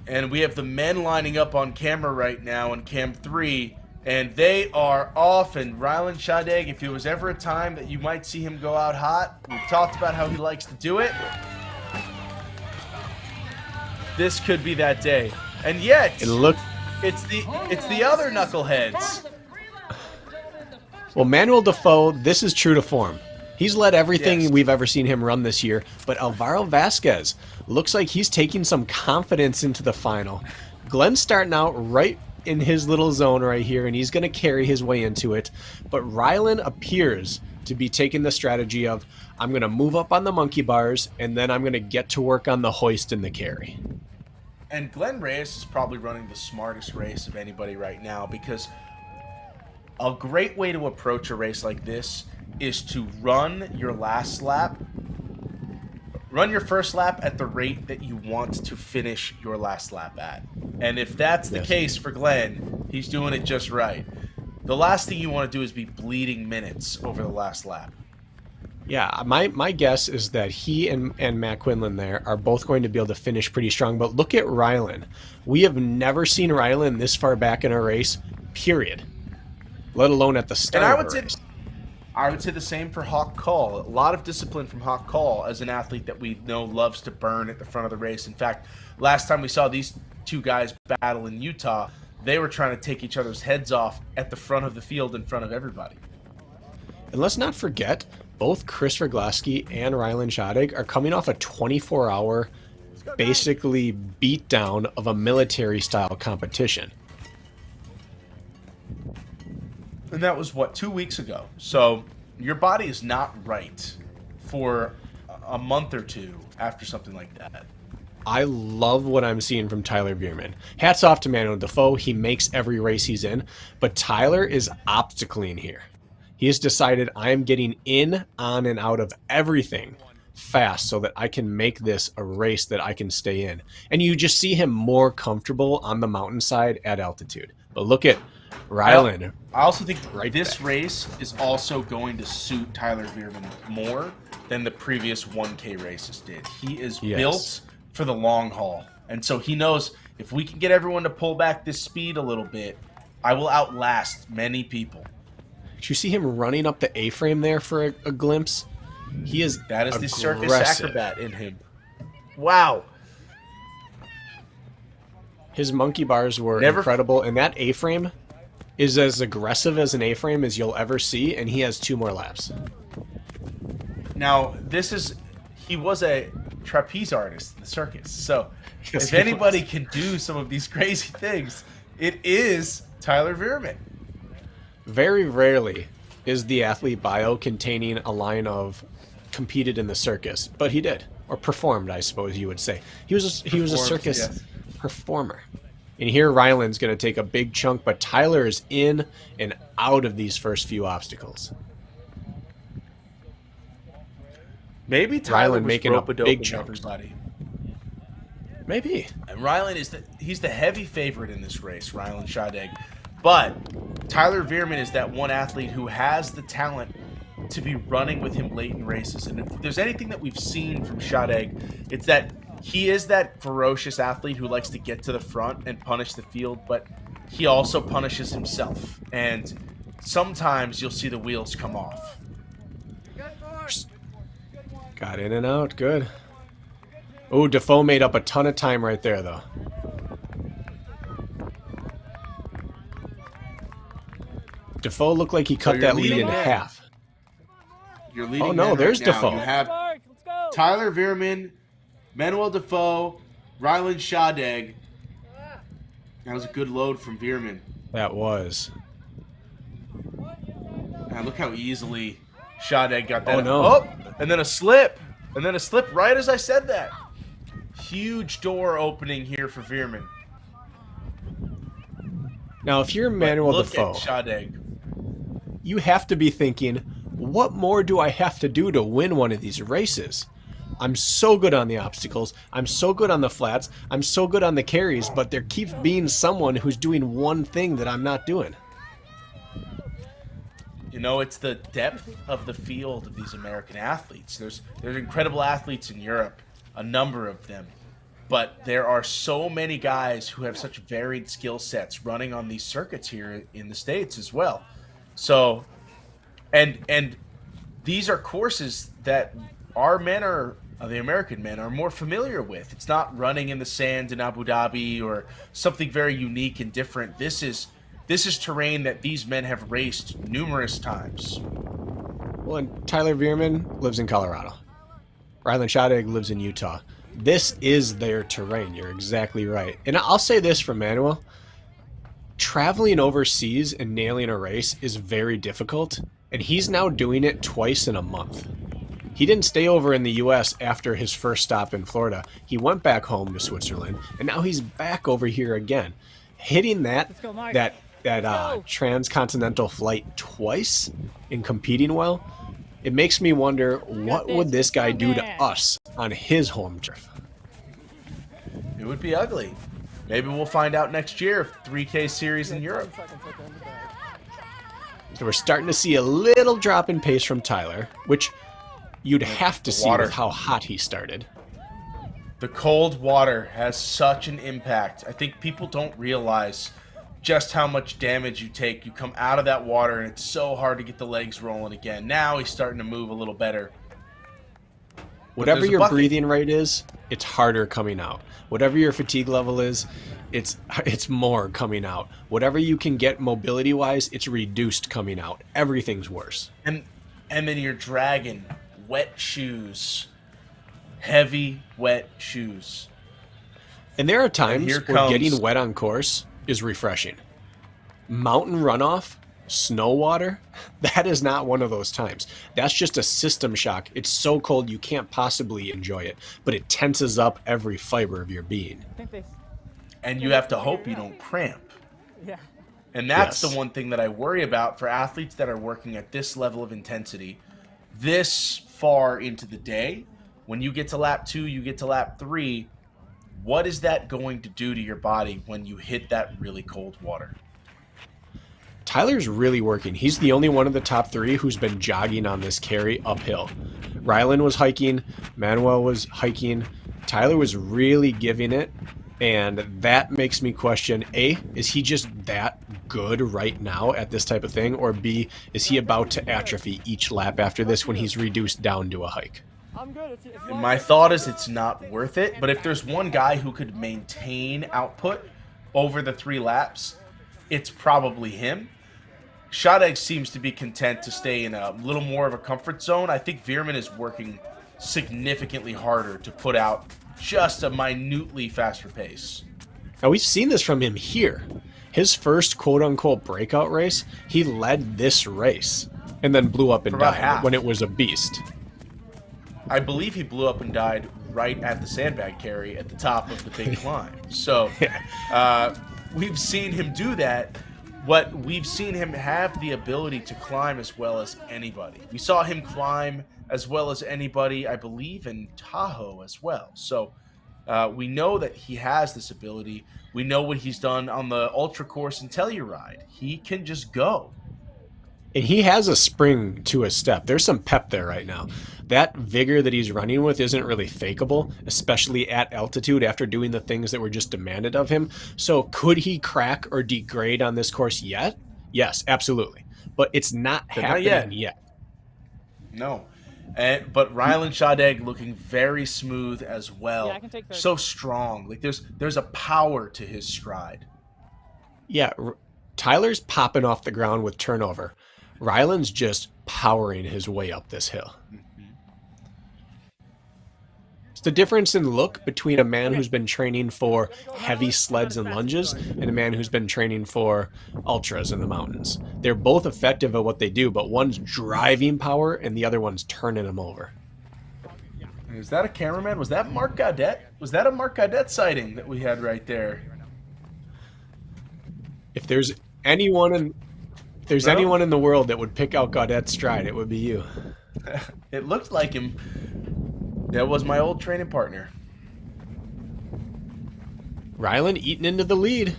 And we have the men lining up on camera right now in Cam 3. And they are off, and Rylan Shadegg, if there was ever a time that you might see him go out hot, we've talked about how he likes to do it. This could be that day. And yet, it's the other knuckleheads. Well, Manuel Defoe, this is true to form. He's led everything Yes. we've ever seen him run this year, but Alvaro Vasquez looks like he's taking some confidence into the final. Glenn's starting out right in his little zone right here, and he's going to carry his way into it. But Rylan appears to be taking the strategy of, I'm going to move up on the monkey bars, and then I'm going to get to work on the hoist and the carry. And Glenn Reyes is probably running the smartest race of anybody right now, because a great way to approach a race like this is to run your last lap. Run your first lap at the rate that you want to finish your last lap at. And if that's the case for Glenn, he's doing it just right. The last thing you want to do is be bleeding minutes over the last lap. Yeah, my guess is that he and Matt Quinlan there are both going to be able to finish pretty strong. But look at Rylan. We have never seen Rylan this far back in a race, period. Let alone at the start And of a race. I would say the same for Hawk Call. A lot of discipline from Hawk Call as an athlete that we know loves to burn at the front of the race. In fact, last time we saw these two guys battle in Utah, they were trying to take each other's heads off at the front of the field in front of everybody. And let's not forget, both Chris Roglaski and Rylan Shadegg are coming off a 24-hour, basically beatdown of a military-style competition. And that was, what, 2 weeks ago. So your body is not right for a month or two after something like that. I love what I'm seeing from Tyler Veerman. Hats off to Manuel Defoe. He makes every race he's in. But Tyler is obstacling here. He has decided, I am getting in, on, and out of everything fast so that I can make this a race that I can stay in. And you just see him more comfortable on the mountainside at altitude. But look at Rylan. I also think this race is also going to suit Tyler Veerman more than the previous 1K races did. He is built for the long haul. And so he knows, if we can get everyone to pull back this speed a little bit, I will outlast many people. Did you see him running up the A-frame there for a glimpse? That is the circus aggressive. acrobat in him. Wow. His monkey bars were incredible, and that A-frame is as aggressive as an A-frame as you'll ever see, and he has 2 more laps. Now, he was a trapeze artist in the circus, so if anybody can do some of these crazy things, it is Tyler Veerman. Very rarely is the athlete bio containing a line of competed in the circus, but he did, or performed, I suppose you would say. He was a circus performer. And here Rylan's going to take a big chunk, but Tyler is in and out of these first few obstacles. Maybe Tyler was making a big chunk. Everybody. Maybe. And Rylan he's the heavy favorite in this race, Rylan Shadegg. But Tyler Veerman is that one athlete who has the talent to be running with him late in races. And if there's anything that we've seen from Shadegg, it's that he is that ferocious athlete who likes to get to the front and punish the field, but he also punishes himself. And sometimes you'll see the wheels come off. Got in and out. Good. Oh, Defoe made up a ton of time right there, though. Defoe looked like he cut that lead in half. You're leading. Oh, no, there's right now. Defoe. You have Let's go. Tyler Veerman, Manuel Defoe, Rylan Shadegg. That was a good load from Veerman. That was. And look how easily Shadegg got that. Oh, no. Oh, and then a slip. And then a slip right as I said that. Huge door opening here for Veerman. Now, if you're Manuel Defoe, Look at Shadegg. you have to be thinking, what more do I have to do to win one of these races? I'm so good on the obstacles. I'm so good on the flats. I'm so good on the carries, but there keeps being someone who's doing one thing that I'm not doing. You know, it's the depth of the field of these American athletes. There's incredible athletes in Europe, a number of them. but there are so many guys who have such varied skill sets running on these circuits here in the States as well. So, and these are courses that our men are the American men are more familiar with. It's not running in the sand in Abu Dhabi or something very unique and different. This is terrain that these men have raced numerous times. Well, and Tyler Veerman lives in Colorado. Rylan Shadig lives in Utah. This is their terrain. You're exactly right. And I'll say this for Manuel. Traveling overseas and nailing a race is very difficult, and he's now doing it twice in a month. He didn't stay over in the U.S. after his first stop in Florida. He went back home to Switzerland, and now he's back over here again. Hitting that transcontinental flight twice and competing well, it makes me wonder, what would this guy do to us on his home turf? It would be ugly. Maybe we'll find out next year, 3K series in Europe. So we're starting to see a little drop in pace from Tyler, which you'd have to see with how hot he started. The cold water has such an impact. I think people don't realize just how much damage you take. You come out of that water, and it's so hard to get the legs rolling again. Now he's starting to move a little better. Whatever your breathing rate is, it's harder coming out. Whatever your fatigue level is, it's more coming out. Whatever you can get mobility-wise, it's reduced coming out. Everything's worse. And then you're dragging wet shoes, heavy wet shoes. And there are times where getting wet on course is refreshing. Mountain runoff, snow water, that is not one of those times. That's just a system shock. It's so cold you can't possibly enjoy it, but it tenses up every fiber of your being. And you have to hope you don't cramp. Yeah. And that's the one thing that I worry about for athletes that are working at this level of intensity this far into the day. When you get to lap 2, you get to lap 3, what is that going to do to your body when you hit that really cold water? Tyler's really working. He's the only one of the top 3 who's been jogging on this carry uphill. Rylan was hiking, Manuel was hiking, Tyler was really giving it, and that makes me question, A, is he just that good right now at this type of thing, or B, is he about to atrophy each lap after this when he's reduced down to a hike? My thought is it's not worth it, but if there's one guy who could maintain output over the 3 laps, it's probably him. Shadig seems to be content to stay in a little more of a comfort zone. I think Veerman is working significantly harder to put out just a minutely faster pace. Now, we've seen this from him here. His first quote-unquote breakout race, he led this race and then blew up and died when it was a beast. I believe he blew up and died right at the sandbag carry at the top of the big climb. So we've seen him do that. We've seen him have the ability to climb as well as anybody. We saw him climb as well as anybody, I believe, in Tahoe as well. So we know that he has this ability. We know what he's done on the Ultra course in Telluride. He can just go. And he has a spring to his step. There's some pep there right now. That vigor that he's running with isn't really fakeable, especially at altitude after doing the things that were just demanded of him. So could he crack or degrade on this course yet? Yes, absolutely. But it's not happening yet. No. But Rylan Shadig looking very smooth as well. Yeah, I can take those. So strong. Like there's a power to his stride. Yeah, Tyler's popping off the ground with turnover. Rylan's just powering his way up this hill. It's the difference in look between a man who's been training for heavy sleds and lunges and a man who's been training for ultras in the mountains. They're both effective at what they do, but one's driving power and the other one's turning them over. Is that a cameraman? Was that Mark Gaudet? Was that a Mark Gaudet sighting that we had right there? If there's anyone in the world that would pick out Gaudet's stride, it would be you. It looked like him. That was my old training partner. Rylan eating into the lead.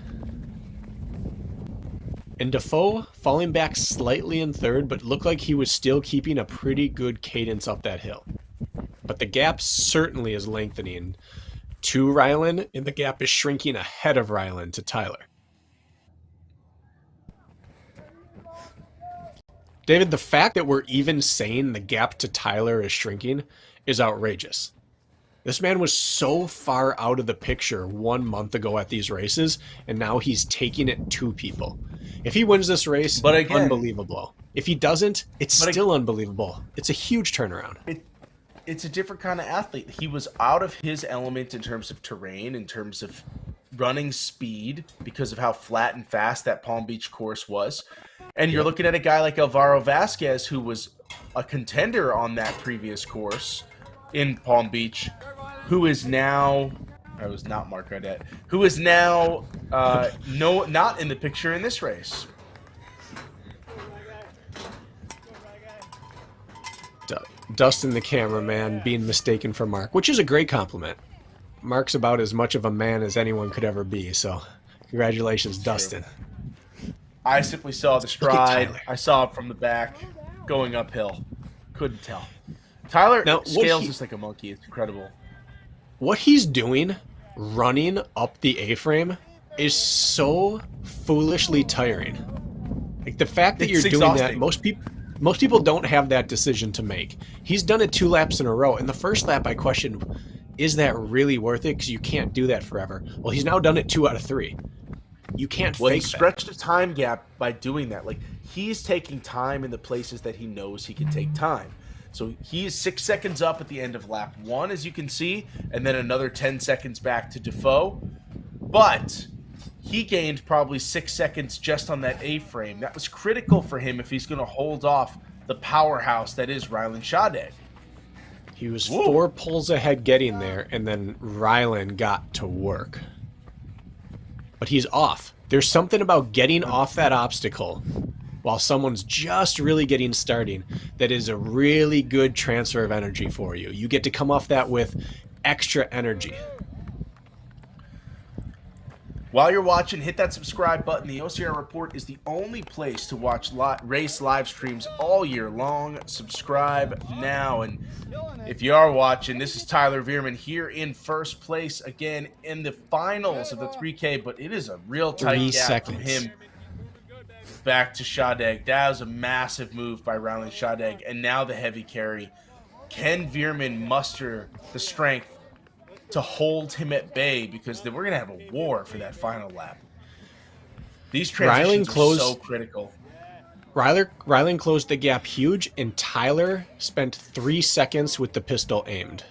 And Defoe falling back slightly in third, but looked like he was still keeping a pretty good cadence up that hill. But the gap certainly is lengthening to Rylan, and the gap is shrinking ahead of Rylan to Tyler. David, the fact that we're even saying the gap to Tyler is shrinking is outrageous. This man was so far out of the picture 1 month ago at these races, and now he's taking it to people. If he wins this race, But again, unbelievable. If he doesn't, it's still unbelievable. It's a huge turnaround. It's a different kind of athlete. He was out of his element in terms of terrain, in terms of running speed, because of how flat and fast that Palm Beach course was. And you're looking at a guy like Alvaro Vasquez, who was a contender on that previous course in Palm Beach, who is now, I was not Mark Gaudet, who is now not in the picture in this race. Dustin, the cameraman, being mistaken for Mark, which is a great compliment. Mark's about as much of a man as anyone could ever be, so congratulations, Dustin. I simply saw the stride. I saw it from the back going uphill. Couldn't tell. Tyler scales just like a monkey. It's incredible. What he's doing, running up the A-frame, is so foolishly tiring. Like, the fact that you're doing that, most people don't have that decision to make. He's done it 2 laps in a row. In the first lap, I questioned, is that really worth it? Because you can't do that forever. Well, he's now done it 2 out of 3. You can't fake that. He stretched the time gap by doing that. Like, he's taking time in the places that he knows he can take time. So he is 6 seconds up at the end of lap 1, as you can see, and then another 10 seconds back to Defoe. But he gained probably 6 seconds just on that A-frame. That was critical for him if he's going to hold off the powerhouse that is Rylan Shadegg. He was 4 poles ahead getting there, and then Rylan got to work. But he's off. There's something about getting off that obstacle while someone's just really getting starting that is a really good transfer of energy for you. You get to come off that with extra energy. While you're watching, hit that subscribe button. The OCR Report is the only place to watch race live streams all year long. Subscribe now. And if you are watching, this is Tyler Veerman here in first place again in the finals of the 3K, but it is a real tight gap from him back to Shadegg. That was a massive move by Rylan Shadegg, and now the heavy carry. Can Veerman muster the strength to hold him at bay, because then we're going to have a war for that final lap. These transitions are so critical. Rylan closed the gap huge, and Tyler spent 3 seconds with the pistol aimed.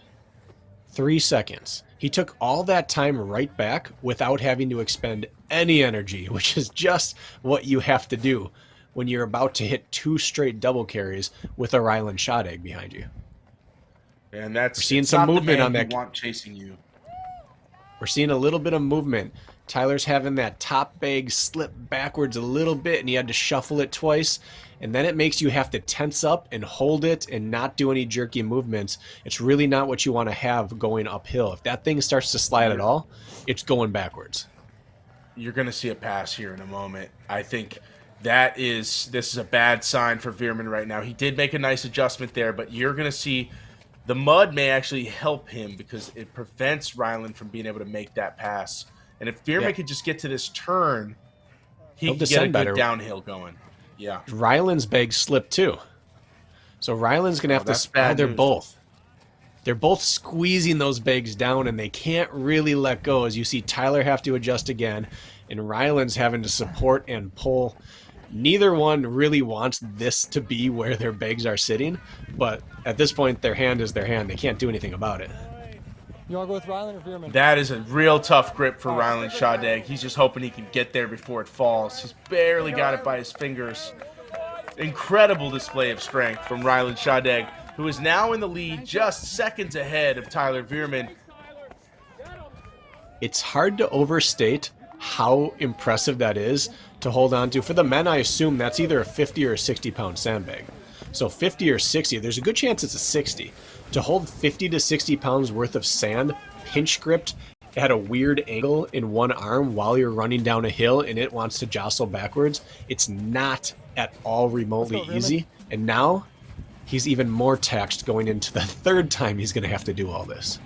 3 seconds. He took all that time right back without having to expend any energy, which is just what you have to do when you're about to hit 2 straight double carries with a Rylan Shadegg behind you. And that's we're seeing some movement on that. Want chasing you. We're seeing a little bit of movement. Tyler's having that top bag slip backwards a little bit, and he had to shuffle it twice. And then it makes you have to tense up and hold it and not do any jerky movements. It's really not what you want to have going uphill. If that thing starts to slide at all, it's going backwards. You're going to see a pass here in a moment. I think this is a bad sign for Veerman right now. He did make a nice adjustment there, but you're going to see the mud may actually help him because it prevents Rylan from being able to make that pass. And if Veerman could just get to this turn, he can get a good downhill going. Yeah. Rylan's bag slipped too. So Rylan's going to have to... They're both squeezing those bags down, and they can't really let go, as you see Tyler have to adjust again, and Rylan's having to support and pull. Neither one really wants this to be where their bags are sitting, but at this point, their hand is their hand. They can't do anything about it. You want to go with Rylan or Veerman? That is a real tough grip for Rylan Shadegg. He's just hoping he can get there before it falls. He's barely got it by his fingers. Incredible display of strength from Rylan Shadegg, who is now in the lead just seconds ahead of Tyler Veerman. It's hard to overstate how impressive that is to hold on to. For the men, I assume that's either a 50 or a 60-pound sandbag. So 50 or 60, there's a good chance it's a 60. To hold 50 to 60 pounds worth of sand, pinch gripped, at a weird angle in one arm while you're running down a hill and it wants to jostle backwards, it's not at all remotely easy. And now he's even more taxed going into the third time he's going to have to do all this.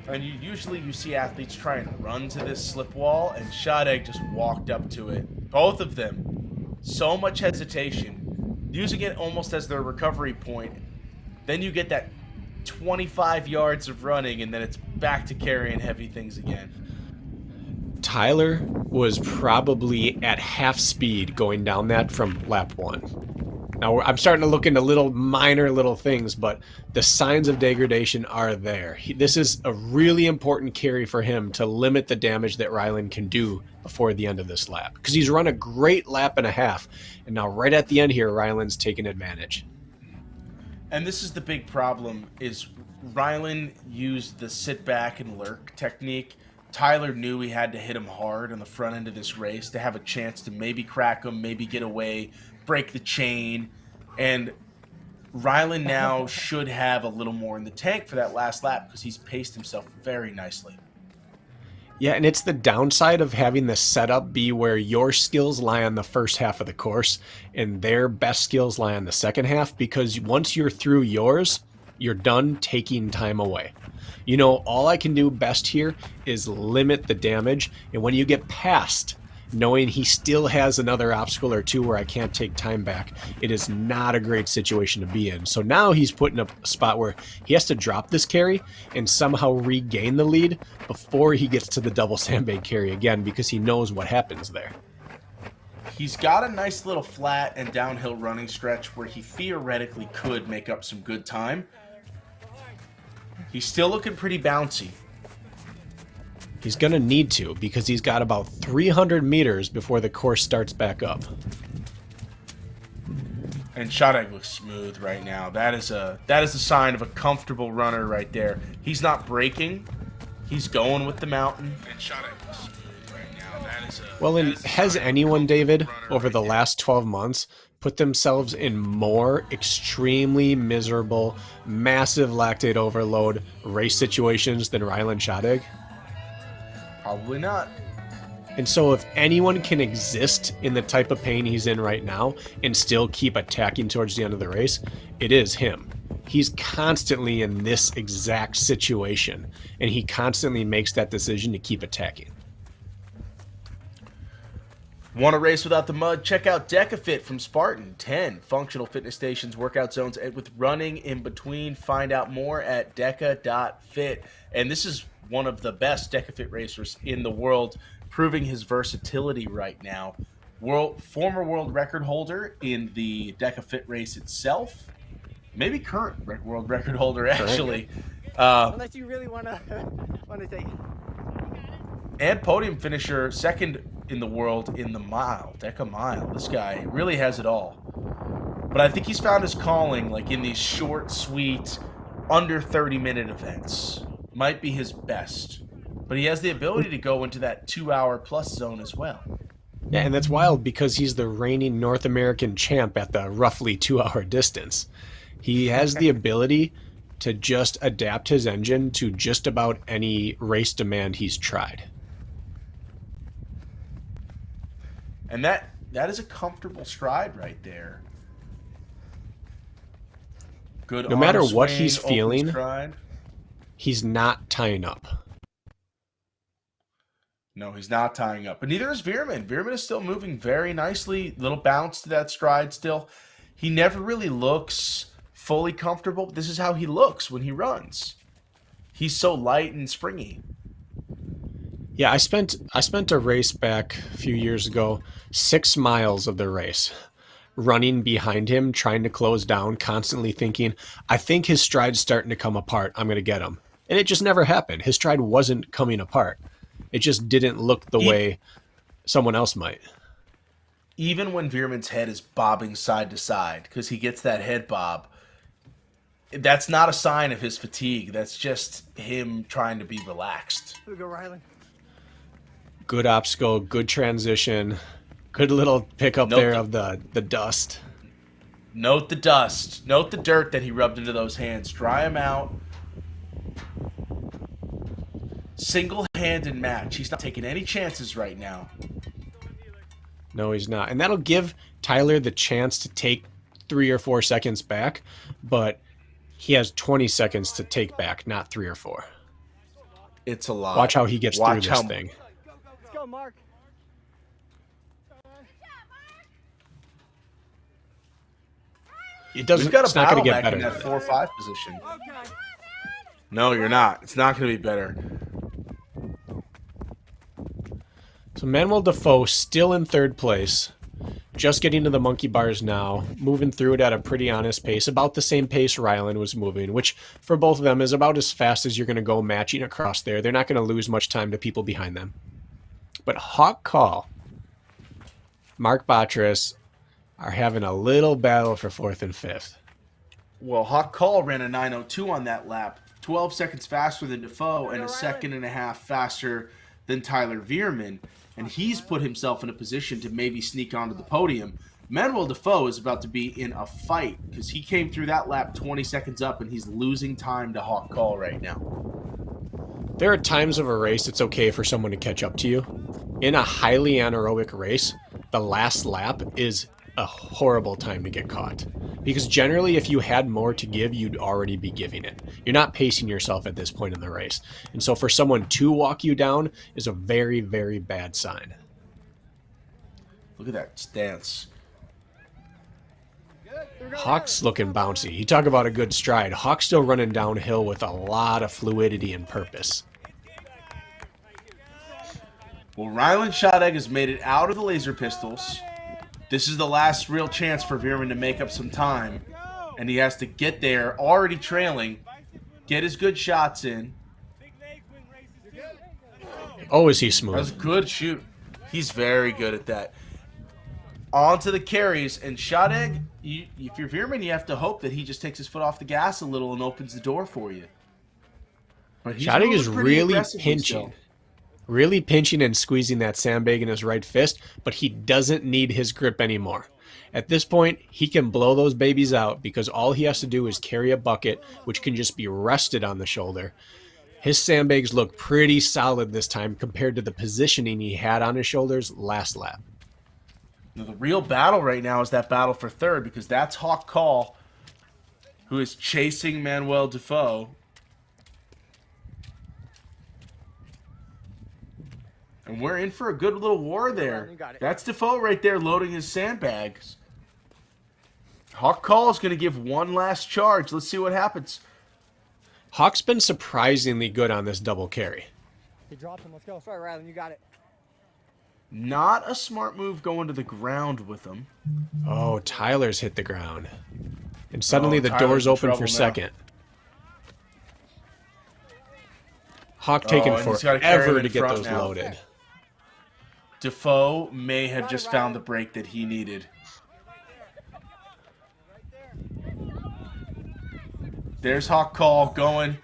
And usually you see athletes try and run to this slip wall, and Shadeg just walked up to it. Both of them. So much hesitation. Using it almost as their recovery point. Then you get that 25 yards of running, and then it's back to carrying heavy things again. Tyler was probably at half speed going down that from lap 1. Now, I'm starting to look into minor little things, but the signs of degradation are there. This is a really important carry for him to limit the damage that Ryland can do before the end of this lap. Because he's run a great lap and a half, and now right at the end here, Ryland's taking advantage. And this is the big problem, is Ryland used the sit back and lurk technique. Tyler knew he had to hit him hard on the front end of this race to have a chance to maybe crack him, maybe get away, break the chain. And Ryland now should have a little more in the tank for that last lap because he's paced himself very nicely. Yeah, and it's the downside of having the setup be where your skills lie on the first half of the course and their best skills lie on the second half, because once you're through yours, you're done taking time away. You know, all I can do best here is limit the damage, and when you get past knowing he still has another obstacle or two where I can't take time back, it is not a great situation to be in. So now he's put in a spot where he has to drop this carry and somehow regain the lead before he gets to the double sandbag carry again, because he knows what happens there. He's got a nice little flat and downhill running stretch where he theoretically could make up some good time. He's still looking pretty bouncy. He's going to need to, because he's got about 300 meters before the course starts back up. And Shadeg looks smooth right now. That is a sign of a comfortable runner right there. He's not braking. He's going with the mountain. And Shadeg looks smooth right now. Well, and has anyone, David, over the last 12 months put themselves in more extremely miserable, massive lactate overload race situations than Ryland Shadeg? Probably not. And so if anyone can exist in the type of pain he's in right now and still keep attacking towards the end of the race, it is him. He's constantly in this exact situation, and he constantly makes that decision to keep attacking. Want to race without the mud? Check out DecaFit from Spartan. 10 functional fitness stations, workout zones, and with running in between. Find out more at deca.fit. And this is one of the best DecaFit racers in the world, proving his versatility right now. Former world record holder in the DecaFit race itself. Maybe current world record holder, actually. Unless you really want to take it. And podium finisher, second in the world in the Deca mile. This guy really has it all. But I think he's found his calling, like in these short, sweet, under 30-minute events. Might be his best. But he has the ability to go into that 2-hour plus zone as well. Yeah, and that's wild because he's the reigning North American champ at the roughly 2-hour distance. He has the ability to just adapt his engine to just about any race demand he's tried. And that is a comfortable stride right there. Good. No matter what swing, he's open feeling, stride. He's not tying up. No, he's not tying up. But neither is Veerman. Veerman is still moving very nicely. Little bounce to that stride still. He never really looks fully comfortable, but this is how he looks when he runs. He's so light and springy. Yeah, I spent a race back a few years ago, 6 miles of the race, running behind him, trying to close down, constantly thinking, I think his stride's starting to come apart. I'm going to get him. And it just never happened. His stride wasn't coming apart. It just didn't look the way someone else might. Even when Veerman's head is bobbing side to side, because he gets that head bob, that's not a sign of his fatigue. That's just him trying to be relaxed. Here we go, Ryland. Good obstacle, good transition, good little pickup there of the dust. Note the dust. Note the dirt that he rubbed into those hands. Dry them out. Single-handed match. He's not taking any chances right now. No, he's not. And that'll give Tyler the chance to take 3 or 4 seconds back, but he has 20 seconds to take back, not 3 or 4. It's a lot. Watch how he gets through this thing. Let's go, Mark. It doesn't. We've got It's a not going battle to get back better in that than 4 or 5 position. No, you're not. It's not going to be better. So Manuel Defoe still in third place. Just getting to the monkey bars now, moving through it at a pretty honest pace, about the same pace Rylan was moving, which for both of them is about as fast as you're going to go matching across there. They're not going to lose much time to people behind them. But Hawk Call, Mark Batras are having a little battle for 4th and 5th. Well, Hawk Call ran a 9:02 on that lap, 12 seconds faster than Defoe and a second and a half faster than Tyler Veerman. And he's put himself in a position to maybe sneak onto the podium. Manuel Defoe is about to be in a fight because he came through that lap 20 seconds up and he's losing time to Hawk Call right now. There are times of a race it's okay for someone to catch up to you. In a highly anaerobic race, the last lap is a horrible time to get caught. Because generally, if you had more to give, you'd already be giving it. You're not pacing yourself at this point in the race. And so for someone to walk you down is a very, very bad sign. Look at that stance. Hawk's looking bouncy. You talk about a good stride. Hawk's still running downhill with a lot of fluidity and purpose. Well, Rylan Shottegg has made it out of the laser pistols. This is the last real chance for Veerman to make up some time. And he has to get there, already trailing, get his good shots in. Oh, is he That was a smooth? good shoot. He's very good at that. On to the carries. And Shottegg, if you're Veerman, you have to hope that he just takes his foot off the gas a little and opens the door for you. But he's Shottegg moving is pretty really aggressively pinching. still. Really pinching and squeezing that sandbag in his right fist, but he doesn't need his grip anymore. At this point, he can blow those babies out because all he has to do is carry a bucket, which can just be rested on the shoulder. His sandbags look pretty solid this time compared to the positioning he had on his shoulders last lap. Now, the real battle right now is that battle for third because that's Hawk Call, who is chasing Manuel Defoe. And we're in for a good little war there. That's Defoe right there loading his sandbags. Hawk Call is going to give one last charge. Let's see what happens. Hawk's been surprisingly good on this double carry. He dropped him. Let's go. Sorry, Rylan, you got it. Not a smart move going to the ground with him. Oh, Tyler's hit the ground. And suddenly the Tyler's door's in open trouble for now. second. Hawk taking and he's gotta carry him forever in to get front those now. loaded. Defoe may have just found the break that he needed. There's Hawk Call going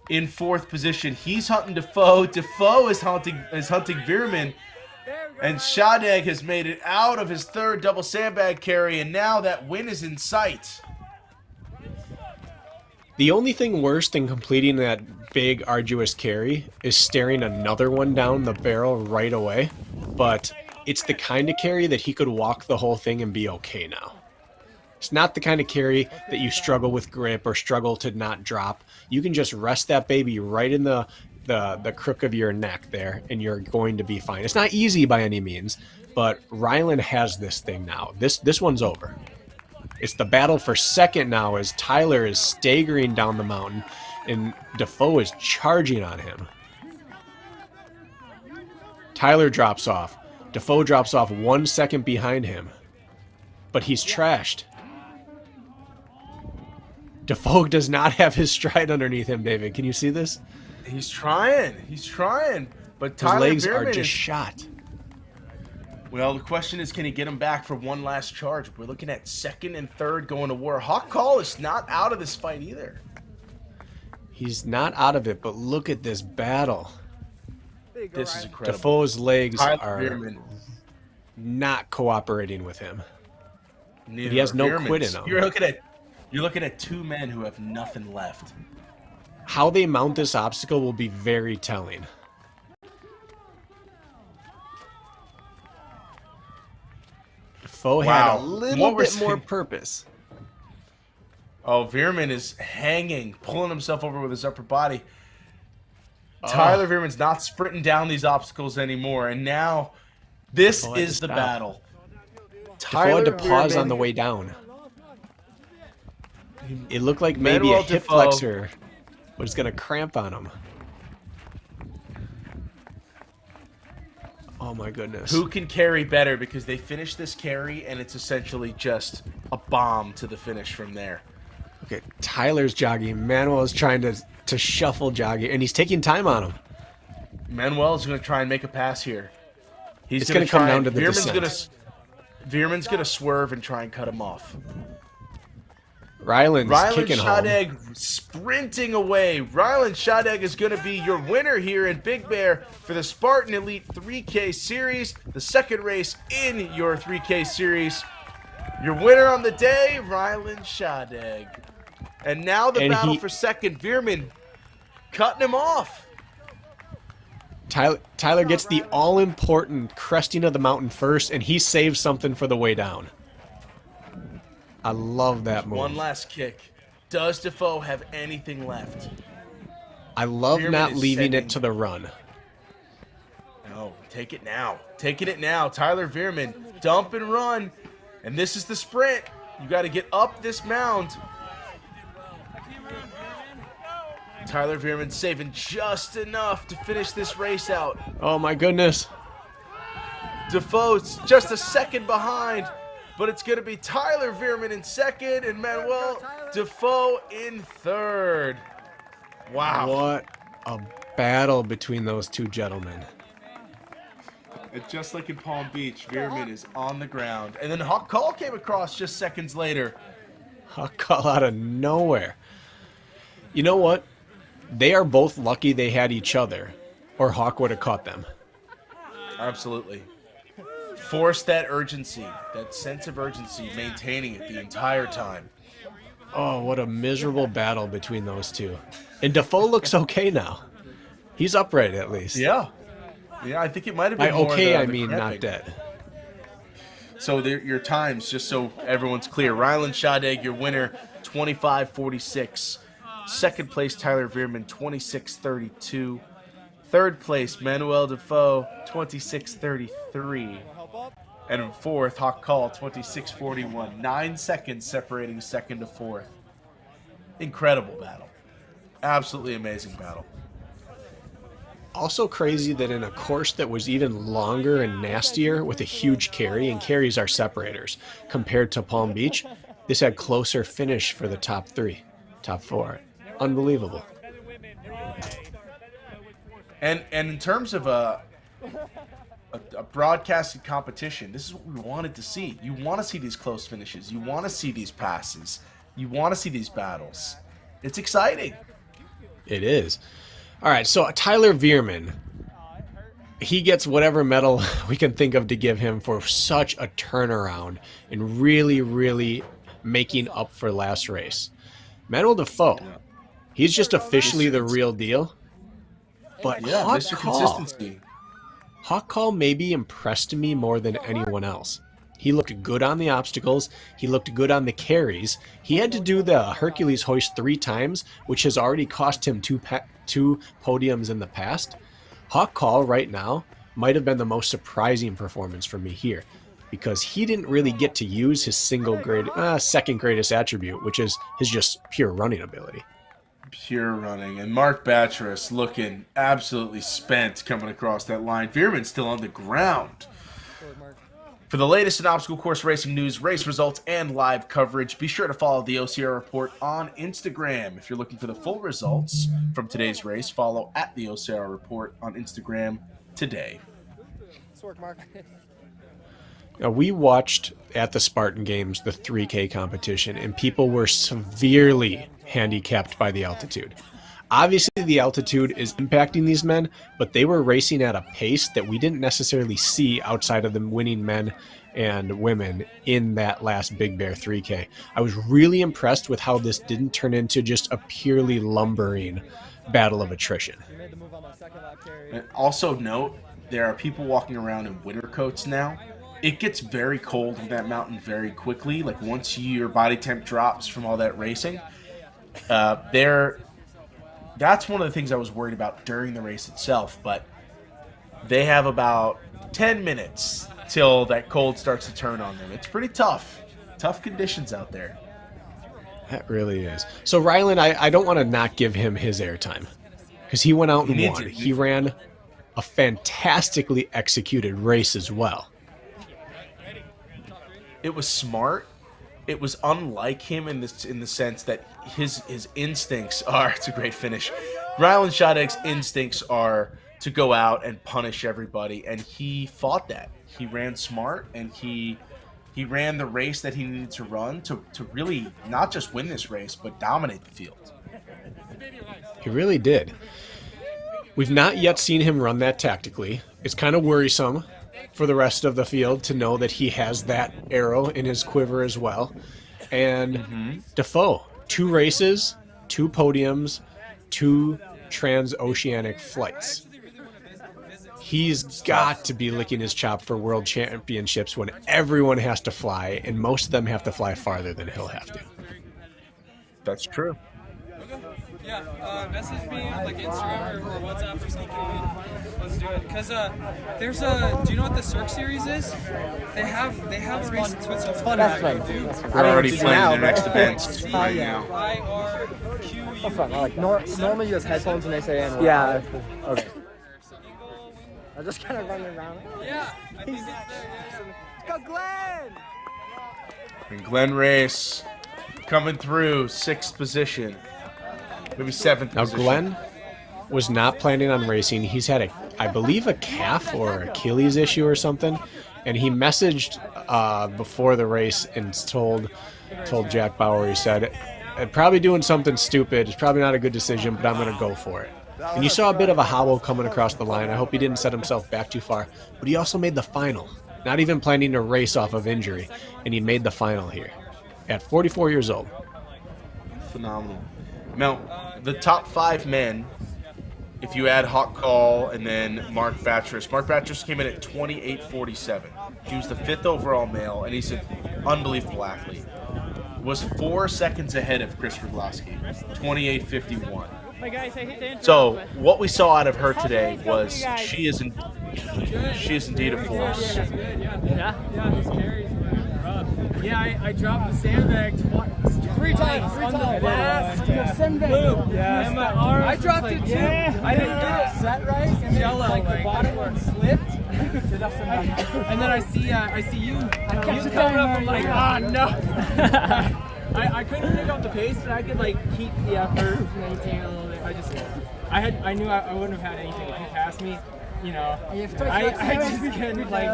in 4th position. He's hunting Defoe. Defoe is hunting Veerman. And Shottegg has made it out of his 3rd double sandbag carry, and now that win is in sight. The only thing worse than completing that big, arduous carry is staring another one down the barrel right away. But it's the kind of carry that he could walk the whole thing and be okay now. It's not the kind of carry that you struggle with grip or struggle to not drop. You can just rest that baby right in the crook of your neck there, and you're going to be fine. It's not easy by any means, but Rylan has this thing now. This one's over. It's the battle for second now as Tyler is staggering down the mountain and Defoe is charging on him. Tyler drops off. Defoe drops off 1 second behind him. But he's trashed. Defoe does not have his stride underneath him, David. Can you see this? He's trying. But His Tyler legs Veerman are just is... shot. Well, the question is, can he get him back for one last charge? We're looking at 2nd and 3rd going to war. Hawk Call is not out of this fight either. He's not out of it, but look at this battle. There you go, This is Rylan. incredible. Defoe's legs Tyler are Veerman. not cooperating with him. Neither He has are no Veerman's. quit in him. You're looking at 2 men who have nothing left. How they mount this obstacle will be very telling. Defoe had a Wow. little What we're bit more seeing- purpose. Oh, Veerman is hanging, pulling himself over with his upper body. Tyler Veerman's not sprinting down these obstacles anymore, and now this Defoe had to is the stop. battle. Defoe had to pause on Veerman- the way down. It looked like maybe Manuel a hip Defoe. flexor was going to cramp on him. Oh my goodness. Who can carry better, because they finish this carry and it's essentially just a bomb to the finish from there. Okay, Tyler's jogging. Manuel is trying to shuffle jogging, and he's taking time on him. Manuel is going to try and make a pass here. He's It's going gonna come try down and- to the descent. Veerman's going to swerve and try and cut him off. Ryland's Ryland kicking home. Shadegg sprinting away. Ryland Shadegg is going to be your winner here in Big Bear for the Spartan Elite 3K Series, the second race in your 3K Series. Your winner on the day, Ryland Shadegg. And now the And battle for second. Veerman cutting him off. Tyler gets the all-important cresting of the mountain first, and he saves something for the way down. I love that move. One last kick. Does Defoe have anything left? I love Veerman not is leaving sending- it to the run. No, take it now. Taking it now. Tyler Veerman, dump and run. And this is the sprint. You got to get up this mound. Tyler Veerman saving just enough to finish this race out. Oh my goodness. Defoe's just a second behind, but it's going to be Tyler Veerman in second and Manuel Defoe in third. Wow. What a battle between those two gentlemen. And just like in Palm Beach, Veerman is on the ground. And then Hawk Call came across just seconds later. A call out of nowhere. You know what? They are both lucky they had each other, or Hawk would have caught them. Absolutely. Force that urgency, that sense of urgency, maintaining it the entire time. Oh, what a miserable battle between those two. And Defoe looks okay now. He's upright at least. Yeah. Yeah, I think it might have By been more okay, the I mean cramping. not dead. So your times, just so everyone's clear. Ryland Shadegg, your winner, 25:46. Second place, Tyler Veerman, 26:32. Third place, Manuel Defoe, 26:33. And fourth, Hawk Call, 26:41. 9 seconds separating second to fourth. Incredible battle. Absolutely amazing battle. Also crazy that in a course that was even longer and nastier with a huge carry, and carries are separators, compared to Palm Beach, this had closer finish for the top three, top four. Unbelievable. And in terms of a broadcasted competition, this is what we wanted to see. You want to see these close finishes. You want to see these passes. You want to see these battles. It's exciting. It is. All right, so Tyler Veerman, he gets whatever medal we can think of to give him for such a turnaround and really, really making up for last race. Manuel Defoe, he's just officially the real deal. But Yeah, Hawk Mr. Call, Consistency. Hawk Call maybe impressed me more than anyone else. He looked good on the obstacles. He looked good on the carries. He had to do the Hercules hoist 3 times, which has already cost him two podiums in the past. Hawk Call right now might have been the most surprising performance for me here, because he didn't really get to use his second greatest attribute, which is his just pure running ability. Pure running. And Mark Batcheris looking absolutely spent coming across that line. Veerman's still on the ground. For the latest in obstacle course racing news, race results, and live coverage, be sure to follow the OCR Report on Instagram. If you're looking for the full results from today's race, follow at the OCR Report on Instagram today. Nice work, Mark. Now, we watched at the Spartan Games the 3K competition, and people were severely handicapped by the altitude. Obviously, the altitude is impacting these men, but they were racing at a pace that we didn't necessarily see outside of the winning men and women in that last Big Bear 3K. I was really impressed with how this didn't turn into just a purely lumbering battle of attrition. You made the move on my second lap carry. And also note, there are people walking around in winter coats now. It gets very cold on that mountain very quickly. Like once your body temp drops from all that racing, that's one of the things I was worried about during the race itself. But they have about 10 minutes till that cold starts to turn on them. It's pretty tough. Tough conditions out there. That really is. So Rylan, I don't want to not give him his airtime because he went out and won. He ran a fantastically executed race as well. It was smart. It was unlike him in the sense that his instincts are, it's a great finish. Rylan Shadeg's instincts are to go out and punish everybody, and he fought that. He ran smart, and he ran the race that he needed to run to really not just win this race, but dominate the field. He really did. We've not yet seen him run that tactically. It's kind of worrisome for the rest of the field to know that he has that arrow in his quiver as well. And Defoe, 2 races, 2 podiums, 2 transoceanic flights. He's got to be licking his chop for world championships when everyone has to fly, and most of them have to fly farther than he'll have to. That's true. Yeah, message me like Instagram or WhatsApp or something. Let's do it. Cause there's a. Do you know what the Cirque series is? They have a race in Switzerland. It's fun. That's fun. We're already planning their next events right yeah. now. IRQU. That's fun. Like normally you use headphones when they say N. Yeah. Okay. I'm just kind of running around. Yeah. Go Glenn! And Glenn Race coming through 6th position. Maybe 7th Now, position. Glenn was not planning on racing. He's had I believe a calf or Achilles issue or something, and he messaged before the race and told Jack Bauer, he said, "I'm probably doing something stupid. It's probably not a good decision, but I'm going to go for it." And you saw a bit of a hobble coming across the line. I hope he didn't set himself back too far, but he also made the final. Not even planning to race off of injury, and he made the final here at 44 years old. Phenomenal. Now, the top 5 men, if you add Hawk Call and then Mark Batras came in at 28.47. He was the 5th overall male, and he's an unbelievable athlete. Was 4 seconds ahead of Chris Rogloski, 28.51. So what we saw out of her today was she is indeed a force. Yeah, I dropped the sandbag 3 times on the last loop. Yeah, and my arm. I dropped it too. Yeah. I didn't get it set right, and then like the bottom one slipped. And then I see you coming up. I'm like, ah, no. I couldn't pick up the pace, but I could like keep the effort, maintain a little bit. I knew I wouldn't have had anything if you passed me. You know, I just couldn't like.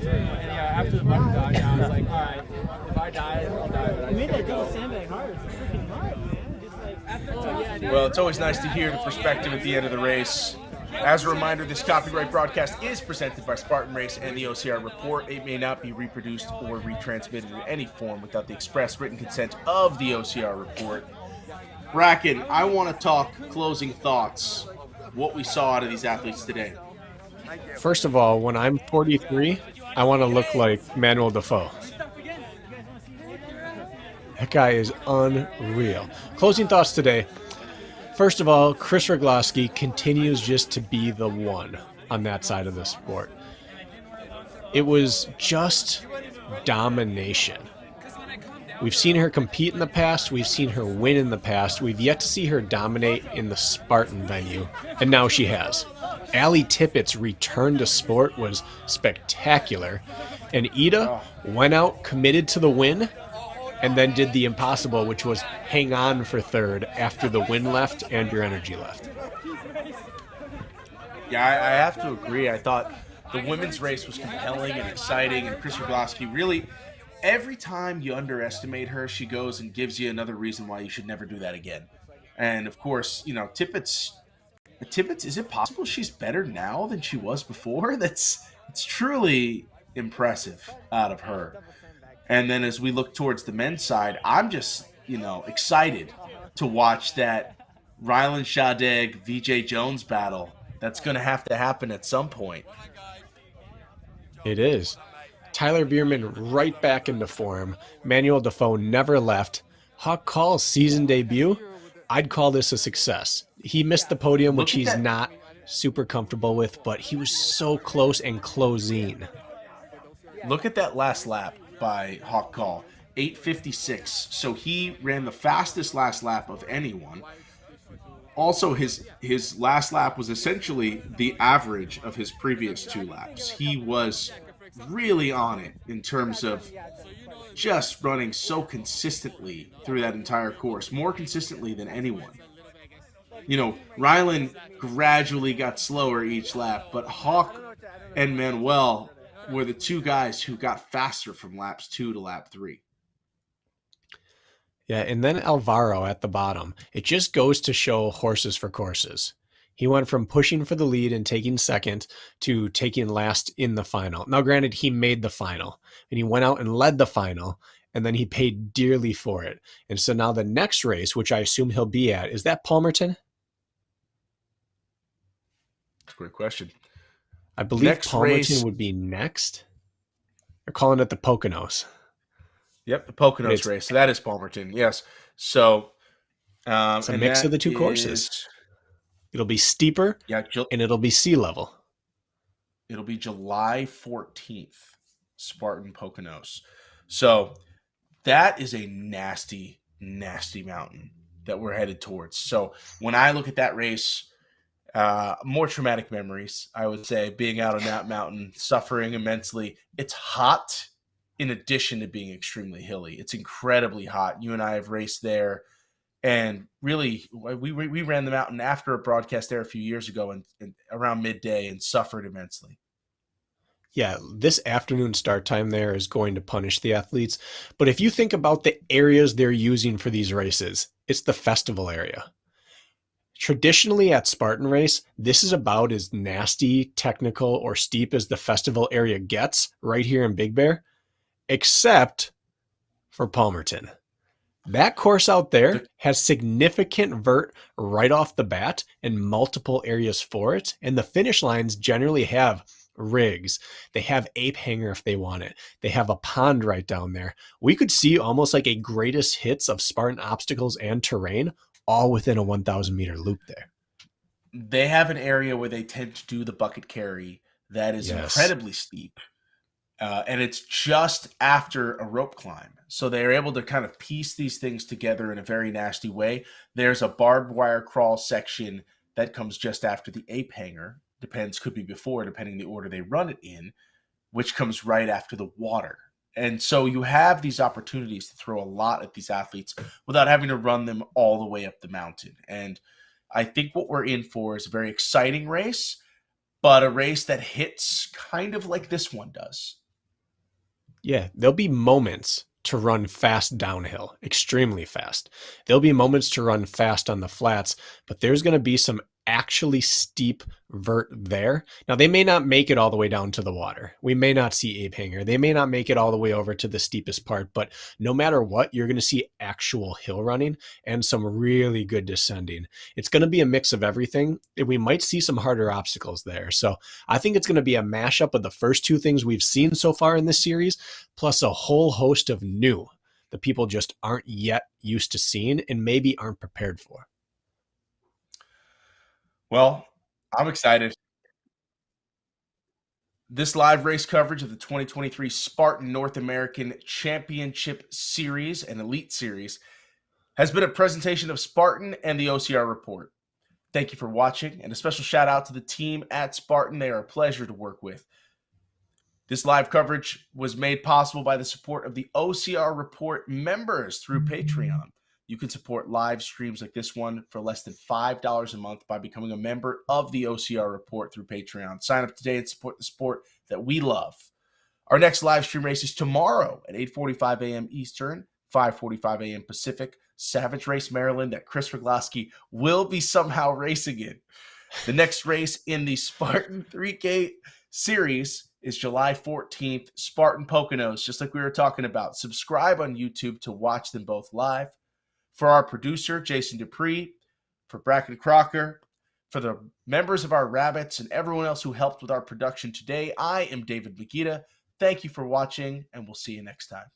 And yeah, after the button dog, I was like, all right, if I die, I'll die. But you made that double sandbag hard. It's freaking hard, man. Just like, Well, it's always nice to hear the perspective at the end of the race. As a reminder, this copyright broadcast is presented by Spartan Race and the OCR Report. It may not be reproduced or retransmitted in any form without the express written consent of the OCR Report. Bracken, I want to talk closing thoughts, what we saw out of these athletes today. First of all, when I'm 43, I want to look like Manuel Defoe. That guy is unreal. Closing thoughts today. First of all, Chris Rogloski continues just to be the one on that side of the sport. It was just domination. We've seen her compete in the past. We've seen her win in the past. We've yet to see her dominate in the Spartan venue, and now she has. Allie Tippett's return to sport was spectacular, and Ida went out committed to the win and then did the impossible, which was hang on for third after the wind left and your energy left. Yeah, I have to agree. I thought the women's race was compelling and exciting, and Chris Rogloski really, every time you underestimate her, she goes and gives you another reason why you should never do that again. And of course, you know, Tippett's, is it possible she's better now than she was before? It's truly impressive out of her. And then as we look towards the men's side, I'm just, excited to watch that Rylan Shadeg, VJ Jones battle. That's going to have to happen at some point. It is. Tyler Bierman right back into form. Manuel Defoe never left. Hawk Call's season debut, I'd call this a success. He missed the podium, which Look at he's that. not super comfortable with, but he was so close and closing. Look at that last lap by Hawk Call, 8:56. So he ran the fastest last lap of anyone. Also, his last lap was essentially the average of his previous 2 laps. He was really on it in terms of just running so consistently through that entire course, more consistently than anyone. Rylan gradually got slower each lap, but Hawk and Manuel were the 2 guys who got faster from laps 2 to lap 3. Yeah, and then Alvaro at the bottom. It just goes to show horses for courses. He went from pushing for the lead and taking second to taking last in the final. Now, granted, he made the final, and he went out and led the final, and then he paid dearly for it. And so now the next race, which I assume he'll be at, is that Palmerton? That's a great question. I believe Next Palmerton race would be next. They're calling it the Poconos. Yep, the Poconos It's- race. So that is Palmerton, yes. So It's a mix of the 2 courses. It'll be steeper, Yeah, and it'll be sea level. it'll be July 14th, Spartan Poconos. So that is a nasty, nasty mountain that we're headed towards. So when I look at that race, more traumatic memories, I would say, being out on that mountain, suffering immensely. It's hot in addition to being extremely hilly. It's incredibly hot. You and I have raced there. And really, we ran the mountain after a broadcast there a few years ago and around midday and suffered immensely. Yeah, this afternoon start time there is going to punish the athletes. But if you think about the areas they're using for these races, it's the festival area. Traditionally at Spartan Race, this is about as nasty, technical, or steep as the festival area gets right here in Big Bear, except for Palmerton. That course out there has significant vert right off the bat and multiple areas for it. And the finish lines generally have rigs. They have ape hanger if they want it. They have a pond right down there. We could see almost like a greatest hits of Spartan obstacles and terrain all within a 1,000 meter loop there. They have an area where they tend to do the bucket carry that is incredibly steep. And it's just after a rope climb. So they're able to kind of piece these things together in a very nasty way. There's a barbed wire crawl section that comes just after the ape hanger. Could be before, depending the order they run it in, which comes right after the water. And so you have these opportunities to throw a lot at these athletes without having to run them all the way up the mountain. And I think what we're in for is a very exciting race, but a race that hits kind of like this one does. Yeah, there'll be moments to run fast downhill, extremely fast. There'll be moments to run fast on the flats, but there's going to be some actually steep vert there. Now, they may not make it all the way down to the water. We may not see ape hanger. They may not make it all the way over to the steepest part, but no matter what, you're going to see actual hill running and some really good descending. It's going to be a mix of everything. We might see some harder obstacles there. So I think it's going to be a mashup of the first 2 things we've seen so far in this series, plus a whole host of new that people just aren't yet used to seeing and maybe aren't prepared for. Well, I'm excited. This live race coverage of the 2023 Spartan North American Championship Series and Elite Series has been a presentation of Spartan and the OCR Report. Thank you for watching, and a special shout out to the team at Spartan. They are a pleasure to work with. This live coverage was made possible by the support of the OCR Report members through Patreon. You can support live streams like this one for less than $5 a month by becoming a member of the OCR Report through Patreon. Sign up today and support the sport that we love. Our next live stream race is tomorrow at 8:45 a.m. Eastern, 5:45 a.m. Pacific. Savage Race, Maryland, that Chris Rogloski will be somehow racing in. The next race in the Spartan 3K series is July 14th, Spartan Poconos, just like we were talking about. Subscribe on YouTube to watch them both live. For our producer, Jason Dupree, for Bracken Crocker, for the members of our Rabbits and everyone else who helped with our production today, I am David Magida. Thank you for watching, and we'll see you next time.